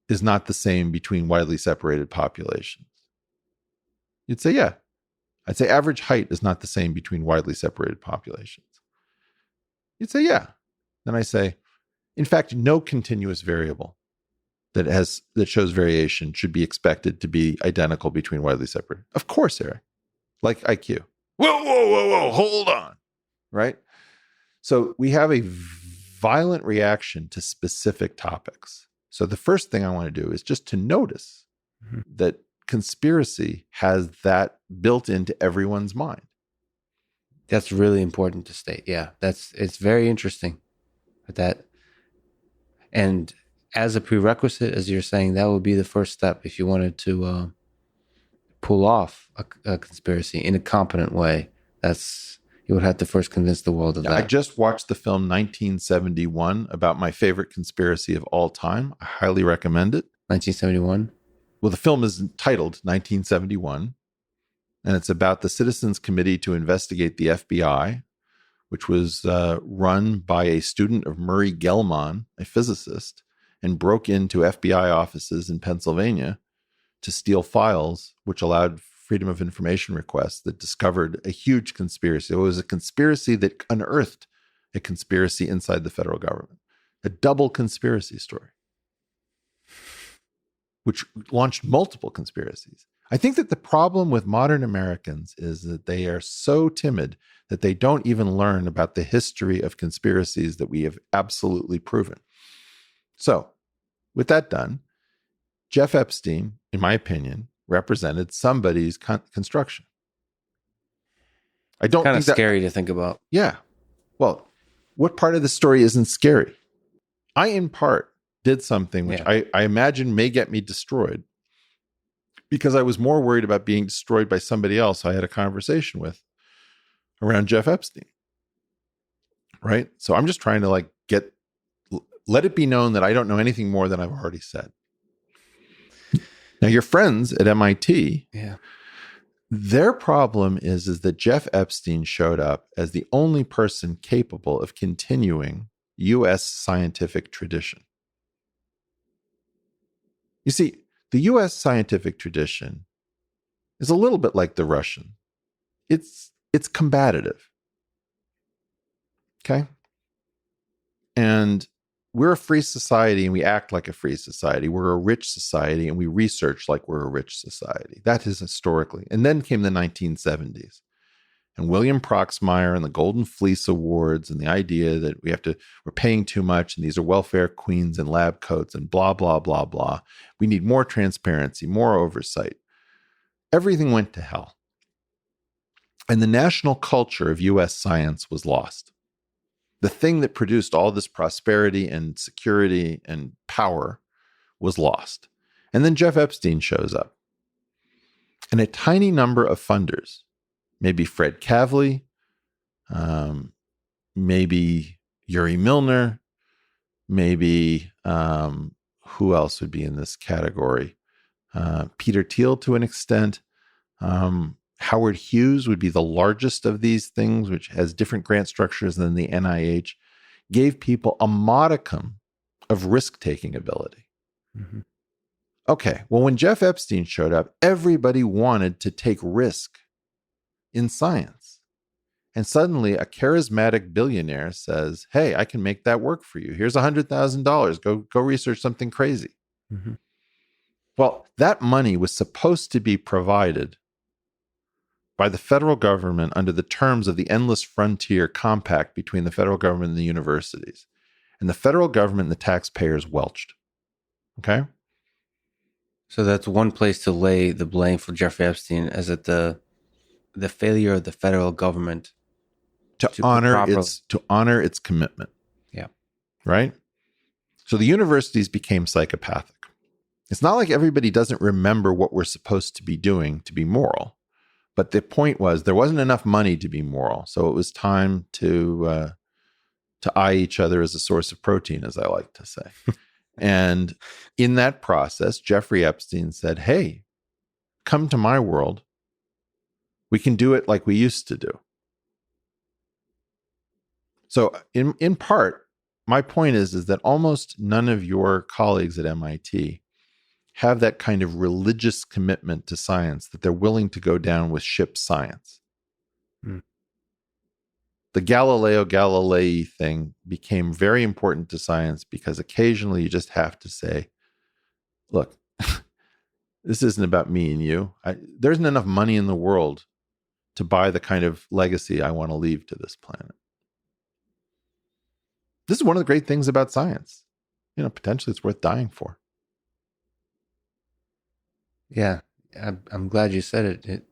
is not the same between widely separated populations. You'd say, yeah. I'd say average height is not the same between widely separated populations. You'd say, yeah. Then I say, in fact, no continuous variable that shows variation should be expected to be identical between widely separated. Of course, Eric. Like IQ. Whoa, hold on. Right? So we have a violent reaction to specific topics. So the first thing I want to do is just to notice that conspiracy has that built into everyone's mind. That's really important to state. Yeah, it's very interesting that. And as a prerequisite, as you're saying, that would be the first step if you wanted to pull off a conspiracy in a competent way. You would have to first convince the world of that. I just watched the film 1971 about my favorite conspiracy of all time. I highly recommend it. 1971? Well, the film is titled 1971, and it's about the Citizens Committee to investigate the FBI, which was run by a student of Murray Gell-Mann, a physicist, and broke into FBI offices in Pennsylvania to steal files, which allowed Freedom of Information requests that discovered a huge conspiracy. It was a conspiracy that unearthed a conspiracy inside the federal government, a double conspiracy story, which launched multiple conspiracies. I think that the problem with modern Americans is that they are so timid that they don't even learn about the history of conspiracies that we have absolutely proven. So, with that done, Jeff Epstein, in my opinion, represented somebody's construction. I don't kind think of scary to think about. Yeah. Well, what part of the story isn't scary? I, in part, did something which I imagine may get me destroyed because I was more worried about being destroyed by somebody else I had a conversation with around Jeff Epstein. Right? So I'm just trying to let it be known that I don't know anything more than I've already said. Now, your friends at MIT, their problem is that Jeff Epstein showed up as the only person capable of continuing U.S. scientific tradition. You see, the U.S. scientific tradition is a little bit like the Russian. It's combative. Okay? And we're a free society and we act like a free society. We're a rich society and we research like we're a rich society. That is historically. And then came the 1970s. and William Proxmire and the Golden Fleece Awards and the idea that we're paying too much and these are welfare queens in lab coats and blah, blah, blah, blah. We need more transparency, more oversight. Everything went to hell. And the national culture of U.S. science was lost. The thing that produced all this prosperity and security and power was lost. And then Jeff Epstein shows up. And a tiny number of funders, maybe Fred Kavli, maybe Yuri Milner, maybe who else would be in this category? Peter Thiel to an extent. Howard Hughes would be the largest of these things, which has different grant structures than the NIH, gave people a modicum of risk-taking ability. Mm-hmm. Okay, well, when Jeff Epstein showed up, everybody wanted to take risk in science. And suddenly a charismatic billionaire says, hey, I can make that work for you. Here's $100,000. Go research something crazy. Mm-hmm. Well, that money was supposed to be provided by the federal government under the terms of the Endless Frontier Compact between the federal government and the universities. And the federal government and the taxpayers welched. Okay? So that's one place to lay the blame for Jeffrey Epstein, as it the failure of the federal government to honor its commitment. Yeah. Right? So the universities became psychopathic. It's not like everybody doesn't remember what we're supposed to be doing to be moral. But the point was there wasn't enough money to be moral. So it was time to eye each other as a source of protein, as I like to say. And in that process, Jeffrey Epstein said, hey, come to my world. We can do it like we used to do. So in part, my point is that almost none of your colleagues at MIT have that kind of religious commitment to science that they're willing to go down with ship science. Mm. The Galileo Galilei thing became very important to science because occasionally you just have to say, look, this isn't about me and you. There isn't enough money in the world to buy the kind of legacy I want to leave to this planet. This is one of the great things about science. Potentially it's worth dying for. Yeah, I'm glad you said it.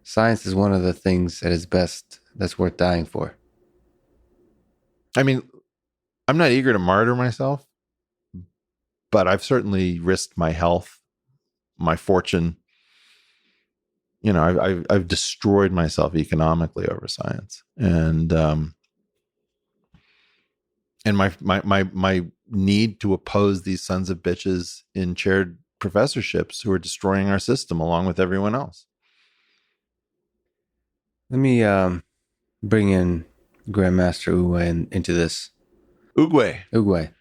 Science is one of the things at its best that's worth dying for. I mean, I'm not eager to martyr myself, but I've certainly risked my health, my fortune. I've destroyed myself economically over science, and my need to oppose these sons of bitches in chaired professorships who are destroying our system along with everyone else. Let me bring in Grandmaster Uguay into this. Uguay.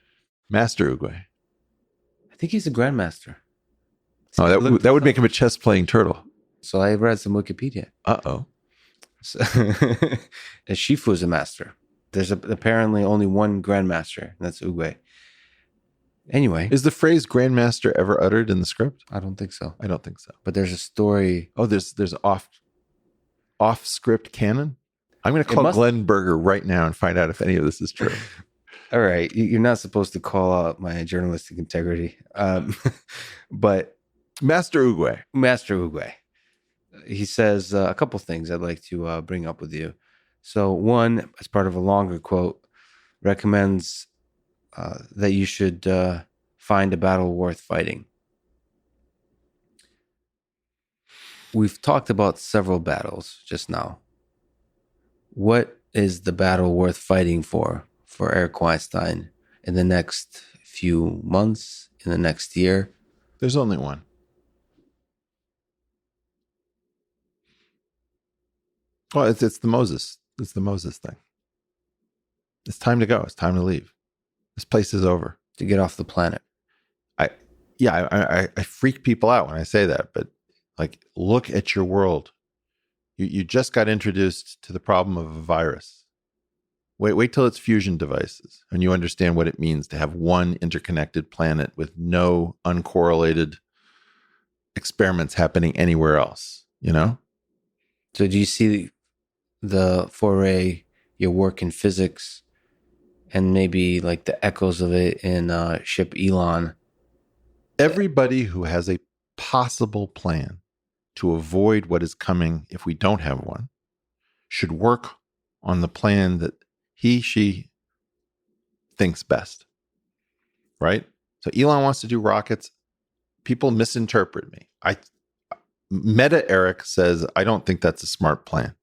Master Uguay. I think he's a Grandmaster. Oh, that would make him a chess-playing turtle. So I read some Wikipedia. Uh-oh. So, Shifu is a master. There's apparently only one Grandmaster, and that's Uguay. Anyway. Is the phrase Grandmaster ever uttered in the script? I don't think so. I don't think so. But there's a story. Oh, there's off-script canon? I'm going to call Glenn Berger right now and find out if any of this is true. All right. You're not supposed to call out my journalistic integrity. But Master Uguay. He says a couple things I'd like to bring up with you. So one, as part of a longer quote, recommends that you should find a battle worth fighting. We've talked about several battles just now. What is the battle worth fighting for Eric Weinstein in the next few months, in the next year? There's only one. Well, it's the Moses. It's the Moses thing. It's time to go. It's time to leave. This place is over. To get off the planet. I freak people out when I say that, but look at your world. You just got introduced to the problem of a virus. Wait till it's fusion devices and you understand what it means to have one interconnected planet with no uncorrelated experiments happening anywhere else, So do you see the foray, your work in physics, and maybe like the echoes of it in Ship Elon? Everybody who has a possible plan to avoid what is coming if we don't have one should work on the plan that she thinks best, right? So Elon wants to do rockets. People misinterpret me. Meta Eric says, I don't think that's a smart plan.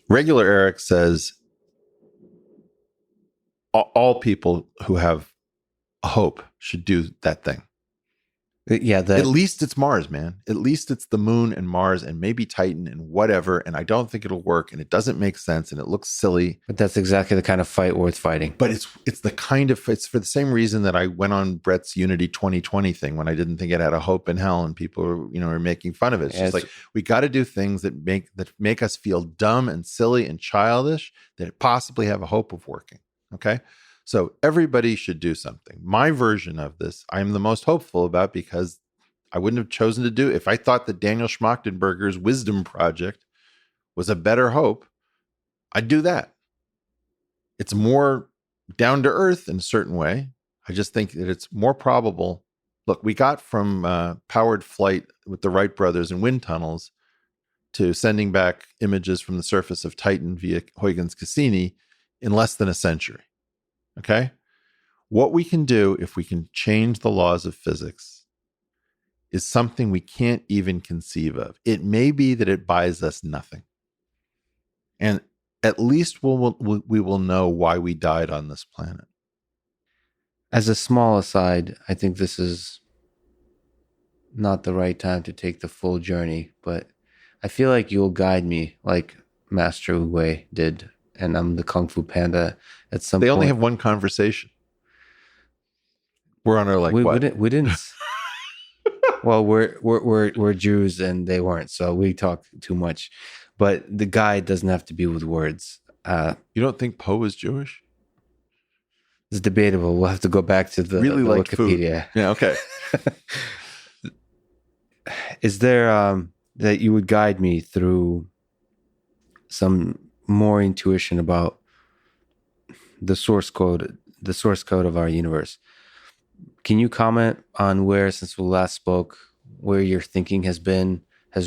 Regular Eric says, all people who have hope should do that thing. Yeah, at least it's Mars, man. At least it's the moon and Mars and maybe Titan and whatever. And I don't think it'll work. And it doesn't make sense. And it looks silly. But that's exactly the kind of fight worth fighting. But it's for the same reason that I went on Brett's Unity 2020 thing when I didn't think it had a hope in hell and people were making fun of it. It's just like, we got to do things that make us feel dumb and silly and childish that possibly have a hope of working. Okay. So everybody should do something. My version of this, I'm the most hopeful about because I wouldn't have chosen to do if I thought that Daniel Schmachtenberger's Wisdom Project was a better hope, I'd do that. It's more down to earth in a certain way. I just think that it's more probable. Look, we got from powered flight with the Wright brothers and wind tunnels to sending back images from the surface of Titan via Huygens Cassini in less than a century. Okay? What we can do if we can change the laws of physics is something we can't even conceive of. It may be that it buys us nothing. And at least we will know why we died on this planet. As a small aside, I think this is not the right time to take the full journey, but I feel like you'll guide me like Master Uguay did, and I'm the Kung Fu Panda at some point. They only have one conversation. We're on our we didn't well, we're Jews and they weren't, so we talk too much. But the guide doesn't have to be with words. You don't think Poe was Jewish? It's debatable. We'll have to go back to the Wikipedia. Food. Yeah, okay. Is there that you would guide me through some more intuition about the source code of our universe? Can you comment on where, since we last spoke, where your thinking has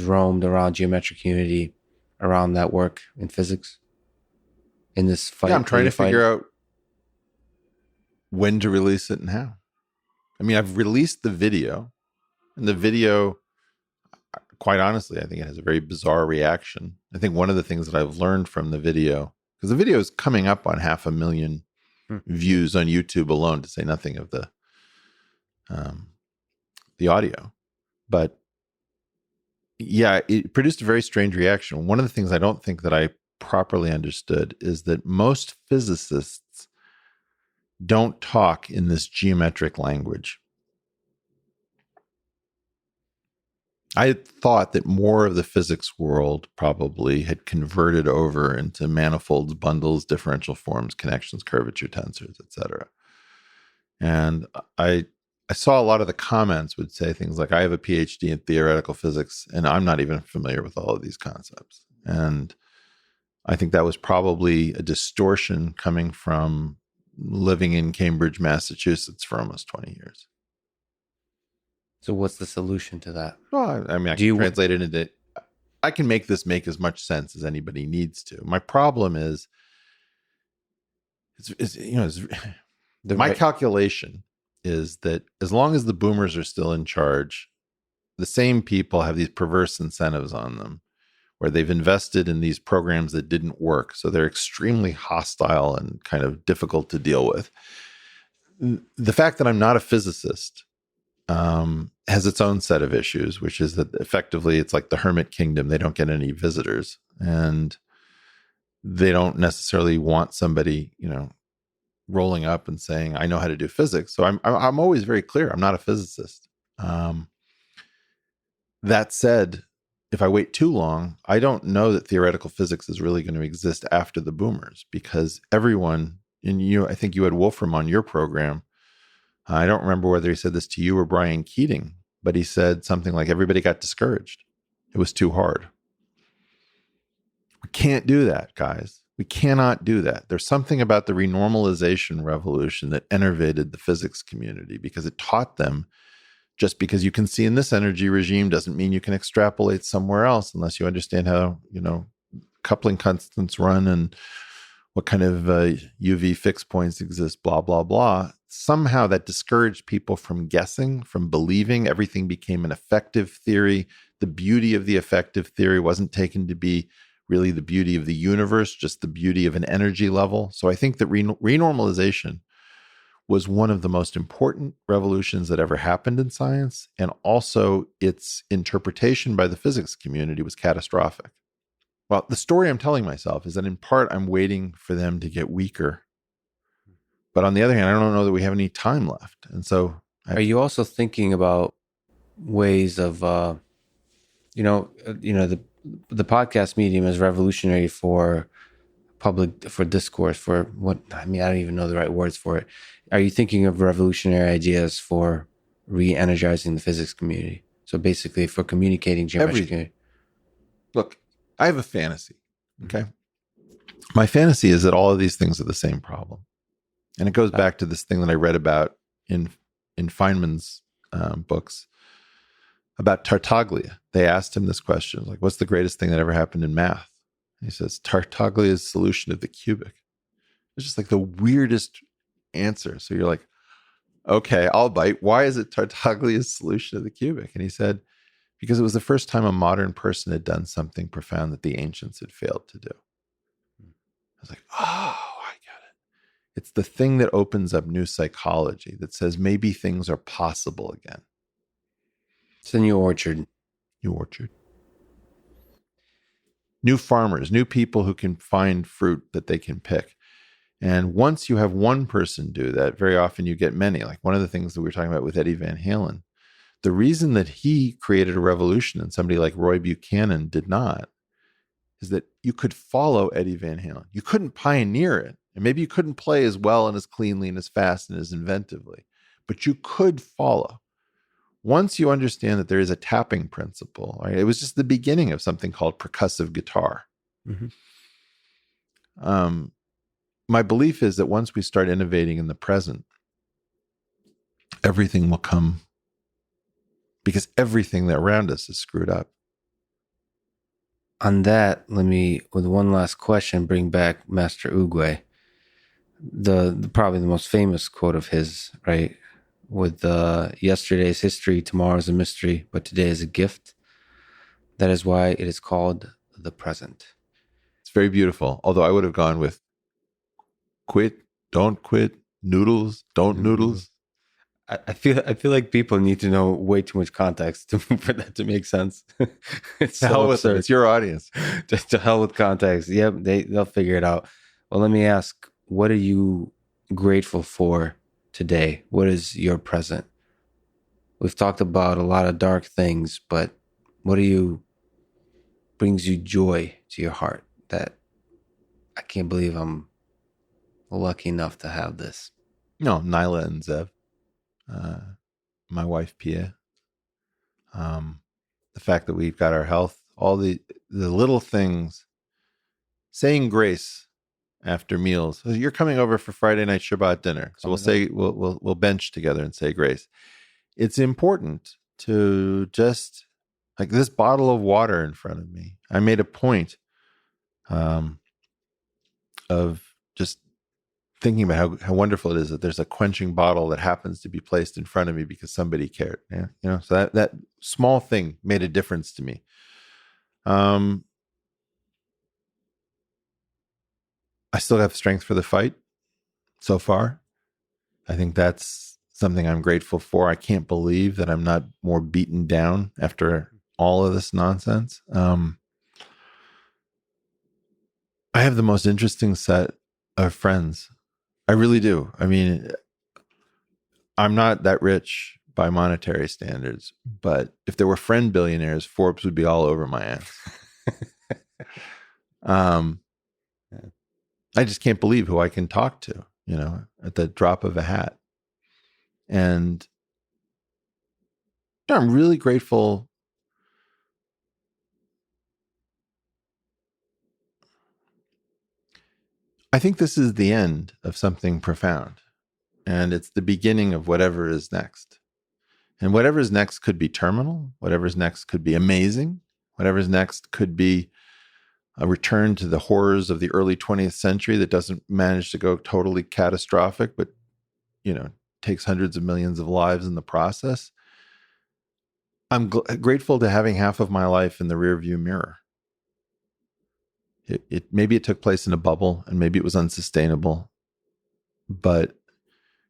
roamed around geometric unity, around that work in physics, in this fight? Yeah, I'm trying to figure out when to release it and how. I mean, I've released the video, and the video, quite honestly, I think it has a very bizarre reaction. I think one of the things that I've learned from the video, because the video is coming up on 500,000 views on YouTube alone, to say nothing of the audio. But yeah, it produced a very strange reaction. One of the things I don't think that I properly understood is that most physicists don't talk in this geometric language. I thought that more of the physics world probably had converted over into manifolds, bundles, differential forms, connections, curvature tensors, etc. And I saw a lot of the comments would say things like, I have a PhD in theoretical physics, and I'm not even familiar with all of these concepts. And I think that was probably a distortion coming from living in Cambridge, Massachusetts for almost 20 years. So what's the solution to that? Well, I mean, I can translate it into, I can make this make as much sense as anybody needs to. My problem is, my calculation is that as long as the boomers are still in charge, the same people have these perverse incentives on them where they've invested in these programs that didn't work. So they're extremely hostile and kind of difficult to deal with. The fact that I'm not a physicist has its own set of issues, which is that effectively it's like the hermit kingdom. They don't get any visitors, and they don't necessarily want somebody, rolling up and saying, I know how to do physics. So I'm always very clear. I'm not a physicist. That said, if I wait too long, I don't know that theoretical physics is really going to exist after the boomers, because everyone, I think you had Wolfram on your program. I don't remember whether he said this to you or Brian Keating, but he said something like everybody got discouraged. It was too hard. We can't do that, guys. We cannot do that. There's something about the renormalization revolution that enervated the physics community because it taught them just because you can see in this energy regime doesn't mean you can extrapolate somewhere else unless you understand how, coupling constants run and what kind of UV fixed points exist, blah, blah, blah. Somehow that discouraged people from guessing, from believing. Everything became an effective theory. The beauty of the effective theory wasn't taken to be really the beauty of the universe, just the beauty of an energy level. So I think that renormalization was one of the most important revolutions that ever happened in science. And also its interpretation by the physics community was catastrophic. Well, the story I'm telling myself is that in part, I'm waiting for them to get weaker. But on the other hand, I don't know that we have any time left. And so are you also thinking about ways of, the podcast medium is revolutionary for discourse, for what, I don't even know the right words for it. Are you thinking of revolutionary ideas for re-energizing the physics community? So basically for communicating geometry. Look, I have a fantasy, okay? My fantasy is that all of these things are the same problem. And it goes back to this thing that I read about in Feynman's books about Tartaglia. They asked him this question, like, what's the greatest thing that ever happened in math? And he says, Tartaglia's solution of the cubic. It's just like the weirdest answer. So you're like, okay, I'll bite. Why is it Tartaglia's solution of the cubic? And he said, because it was the first time a modern person had done something profound that the ancients had failed to do. I was like, oh, I get it. It's the thing that opens up new psychology that says maybe things are possible again. It's a new orchard. New orchard. New farmers, new people who can find fruit that they can pick. And once you have one person do that, very often you get many. Like one of the things that we were talking about with Eddie Van Halen, the reason that he created a revolution and somebody like Roy Buchanan did not is that you could follow Eddie Van Halen. You couldn't pioneer it. And maybe you couldn't play as well and as cleanly and as fast and as inventively, but you could follow. Once you understand that there is a tapping principle, right? It was just the beginning of something called percussive guitar. Mm-hmm. My belief is that once we start innovating in the present, everything will come because everything around us is screwed up. On that, let me, with one last question, bring back Master Ugwe. The probably the most famous quote of his, right? With yesterday's history, tomorrow's a mystery, but today is a gift. That is why it is called the present. It's very beautiful. Although I would have gone with quit, don't quit, noodles, don't noodles. I feel like people need to know way too much context for that to make sense. It's so absurd. It's your audience. Just to hell with context. Yep, they'll figure it out. Well, let me ask, what are you grateful for today? What is your present? We've talked about a lot of dark things, but what brings you joy to your heart that I can't believe I'm lucky enough to have this? No, Nyla and Zev. My wife Pia, the fact that we've got our health, all the little things, saying grace after meals. So you're coming over for Friday night Shabbat dinner, so we'll bench together and say grace. It's important to just, like this bottle of water in front of me. I made a point of just thinking about how wonderful it is that there's a quenching bottle that happens to be placed in front of me because somebody cared. Yeah, so that small thing made a difference to me. I still have strength for the fight so far. I think that's something I'm grateful for. I can't believe that I'm not more beaten down after all of this nonsense. I have the most interesting set of friends. I really do. I mean, I'm not that rich by monetary standards, but if there were friend billionaires, Forbes would be all over my ass. I just can't believe who I can talk to, at the drop of a hat. And I'm really grateful I think this is the end of something profound, and it's the beginning of whatever is next. And whatever is next could be terminal. Whatever is next could be amazing. Whatever is next could be a return to the horrors of the early 20th century that doesn't manage to go totally catastrophic, but, takes hundreds of millions of lives in the process. I'm grateful to having half of my life in the rearview mirror. Maybe it took place in a bubble, and maybe it was unsustainable, but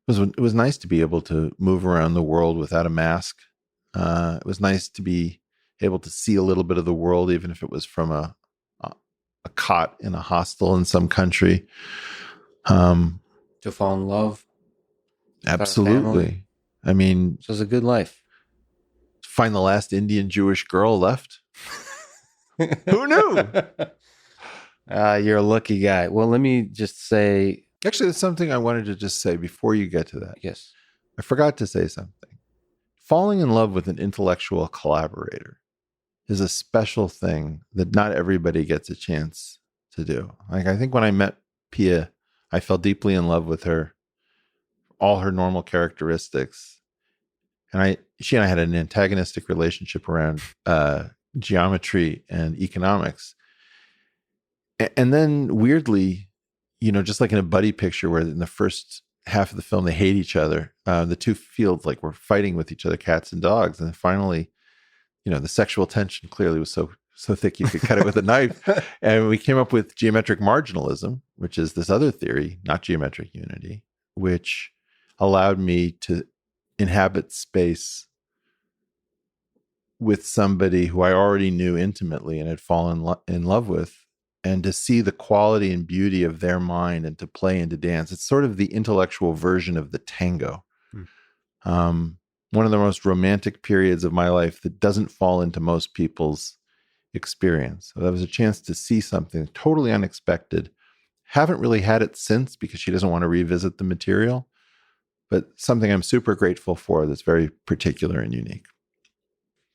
it was nice to be able to move around the world without a mask. It was nice to be able to see a little bit of the world, even if it was from a cot in a hostel in some country. To fall in love. Absolutely. I mean, so it's a good life. Find the last Indian Jewish girl left. Who knew? You're a lucky guy. Well, let me just say. Actually, there's something I wanted to just say before you get to that. Yes. I forgot to say something. Falling in love with an intellectual collaborator is a special thing that not everybody gets a chance to do. Like, I think when I met Pia, I fell deeply in love with her, all her normal characteristics. And she and I had an antagonistic relationship around geometry and economics. And then weirdly, just like in a buddy picture where in the first half of the film, they hate each other. The two fields were fighting with each other, cats and dogs. And then finally, the sexual tension clearly was so thick you could cut it with a knife. And we came up with geometric marginalism, which is this other theory, not geometric unity, which allowed me to inhabit space with somebody who I already knew intimately and had fallen in love with, and to see the quality and beauty of their mind and to play and to dance. It's sort of the intellectual version of the tango. One of the most romantic periods of my life that doesn't fall into most people's experience. So that was a chance to see something totally unexpected. Haven't really had it since because she doesn't want to revisit the material, but something I'm super grateful for that's very particular and unique.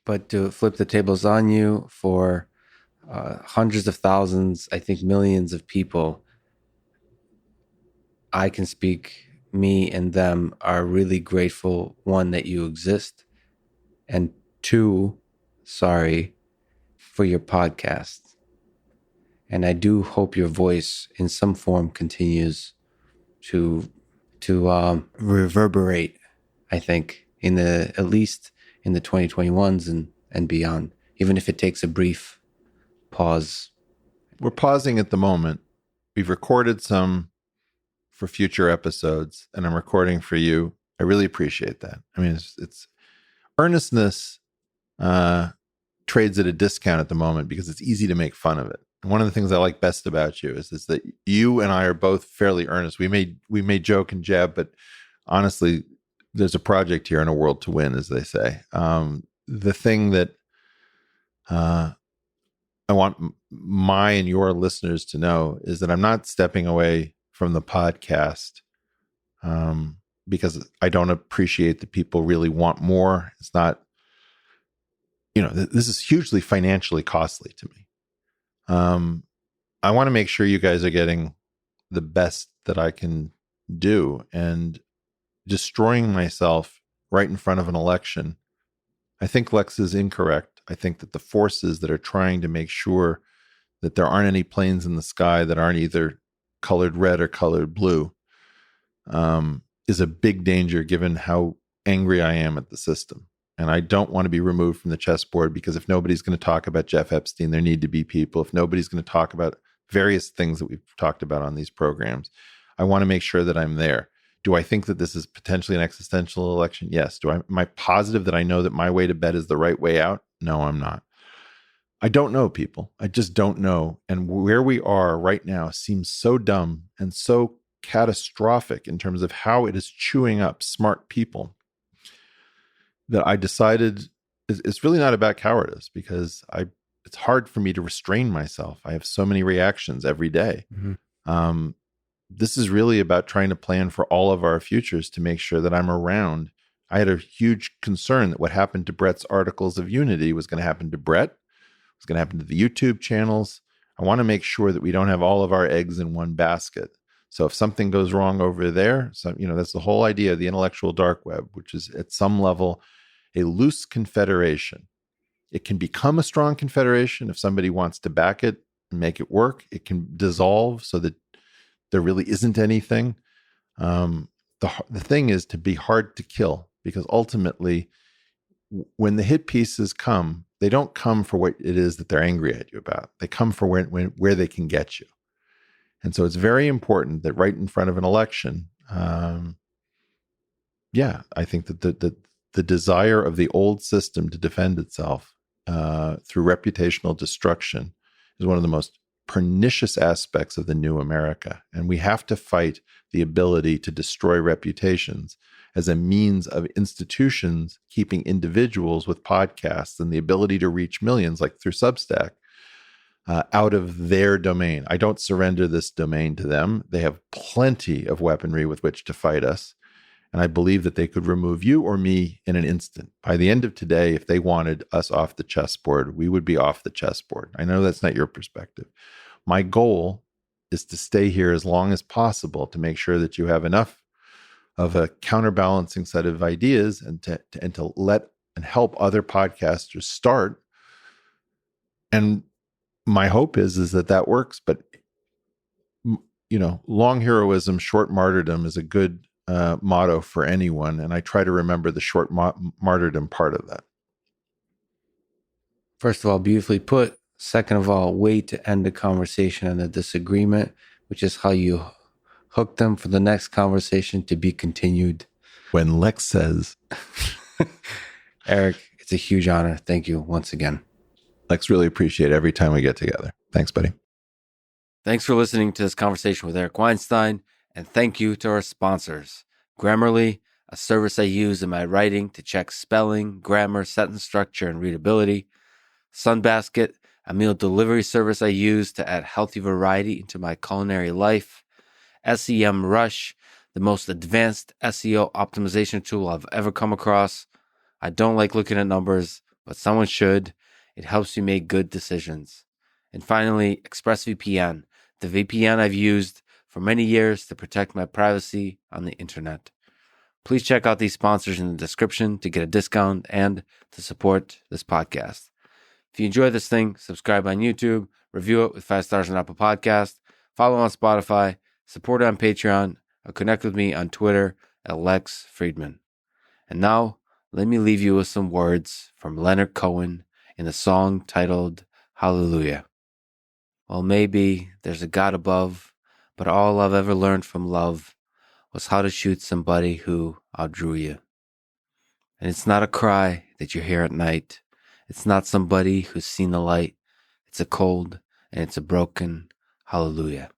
But to flip the tables on you, for hundreds of thousands, I think millions of people, I can speak, me and them are really grateful, one, that you exist, and two, sorry for your podcast. And I do hope your voice in some form continues to reverberate, I think, at least in the 2021s and beyond, even if it takes a brief pause. We're pausing at the moment. We've recorded some for future episodes, and I'm recording for you. I really appreciate that. I mean, it's earnestness trades at a discount at the moment because it's easy to make fun of it. And one of the things I like best about you is that you and I are both fairly earnest. We may joke and jab, but honestly, there's a project here and a world to win, as they say. The thing that I want my and your listeners to know is that I'm not stepping away from the podcast because I don't appreciate that people really want more. It's not, this is hugely financially costly to me. I want to make sure you guys are getting the best that I can do, and destroying myself right in front of an election. I think Lex is incorrect. I think that the forces that are trying to make sure that there aren't any planes in the sky that aren't either colored red or colored blue is a big danger given how angry I am at the system. And I don't want to be removed from the chessboard, because if nobody's going to talk about Jeff Epstein, there need to be people. If nobody's going to talk about various things that we've talked about on these programs, I want to make sure that I'm there. Do I think that this is potentially an existential election? Yes. Am I positive that I know that my way to bed is the right way out? No, I'm not. I don't know, people. I just don't know. And where we are right now seems so dumb and so catastrophic in terms of how it is chewing up smart people, that I decided it's really not about cowardice, because it's hard for me to restrain myself. I have so many reactions every day. Mm-hmm. This is really about trying to plan for all of our futures to make sure that I'm around. I had a huge concern that what happened to Brett's articles of unity was going to happen to Brett, was going to happen to the YouTube channels. I want to make sure that we don't have all of our eggs in one basket. So if something goes wrong over there, so, that's the whole idea of the intellectual dark web, which is at some level a loose confederation. It can become a strong confederation if somebody wants to back it and make it work. It can dissolve so that there really isn't anything. The thing is to be hard to kill, because ultimately, when the hit pieces come, they don't come for what it is that they're angry at you about. They come for where they can get you. And so it's very important that right in front of an election, I think that the desire of the old system to defend itself through reputational destruction is one of the most pernicious aspects of the new America. And we have to fight the ability to destroy reputations as a means of institutions keeping individuals with podcasts and the ability to reach millions, like through Substack, out of their domain. I don't surrender this domain to them. They have plenty of weaponry with which to fight us. And I believe that they could remove you or me in an instant. By the end of today, if they wanted us off the chessboard, we would be off the chessboard. I know that's not your perspective. My goal is to stay here as long as possible to make sure that you have enough of a counterbalancing set of ideas and to let and help other podcasters start. And my hope is that works. But, long heroism, short martyrdom is a good motto for anyone. And I try to remember the short martyrdom part of that. First of all, beautifully put. Second of all, way to end the conversation and the disagreement, which is how you hook them for the next conversation to be continued. When Lex says, Eric, it's a huge honor. Thank you once again. Lex, really appreciate every time we get together. Thanks, buddy. Thanks for listening to this conversation with Eric Weinstein. And thank you to our sponsors. Grammarly, a service I use in my writing to check spelling, grammar, sentence structure, and readability. Sunbasket, a meal delivery service I use to add healthy variety into my culinary life. SEM Rush, the most advanced SEO optimization tool I've ever come across. I don't like looking at numbers, but someone should. It helps you make good decisions. And finally, ExpressVPN, the VPN I've used for many years to protect my privacy on the internet. Please check out these sponsors in the description to get a discount and to support this podcast. If you enjoy this thing, subscribe on YouTube, review it with 5 stars on Apple Podcast, follow on Spotify, support on Patreon, or connect with me on Twitter at Lex Friedman. And now, let me leave you with some words from Leonard Cohen in the song titled Hallelujah. Well, maybe there's a God above, but all I've ever learned from love was how to shoot somebody who outdrew you. And it's not a cry that you hear at night. It's not somebody who's seen the light. It's a cold and it's a broken hallelujah.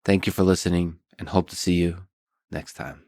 Thank you for listening and hope to see you next time.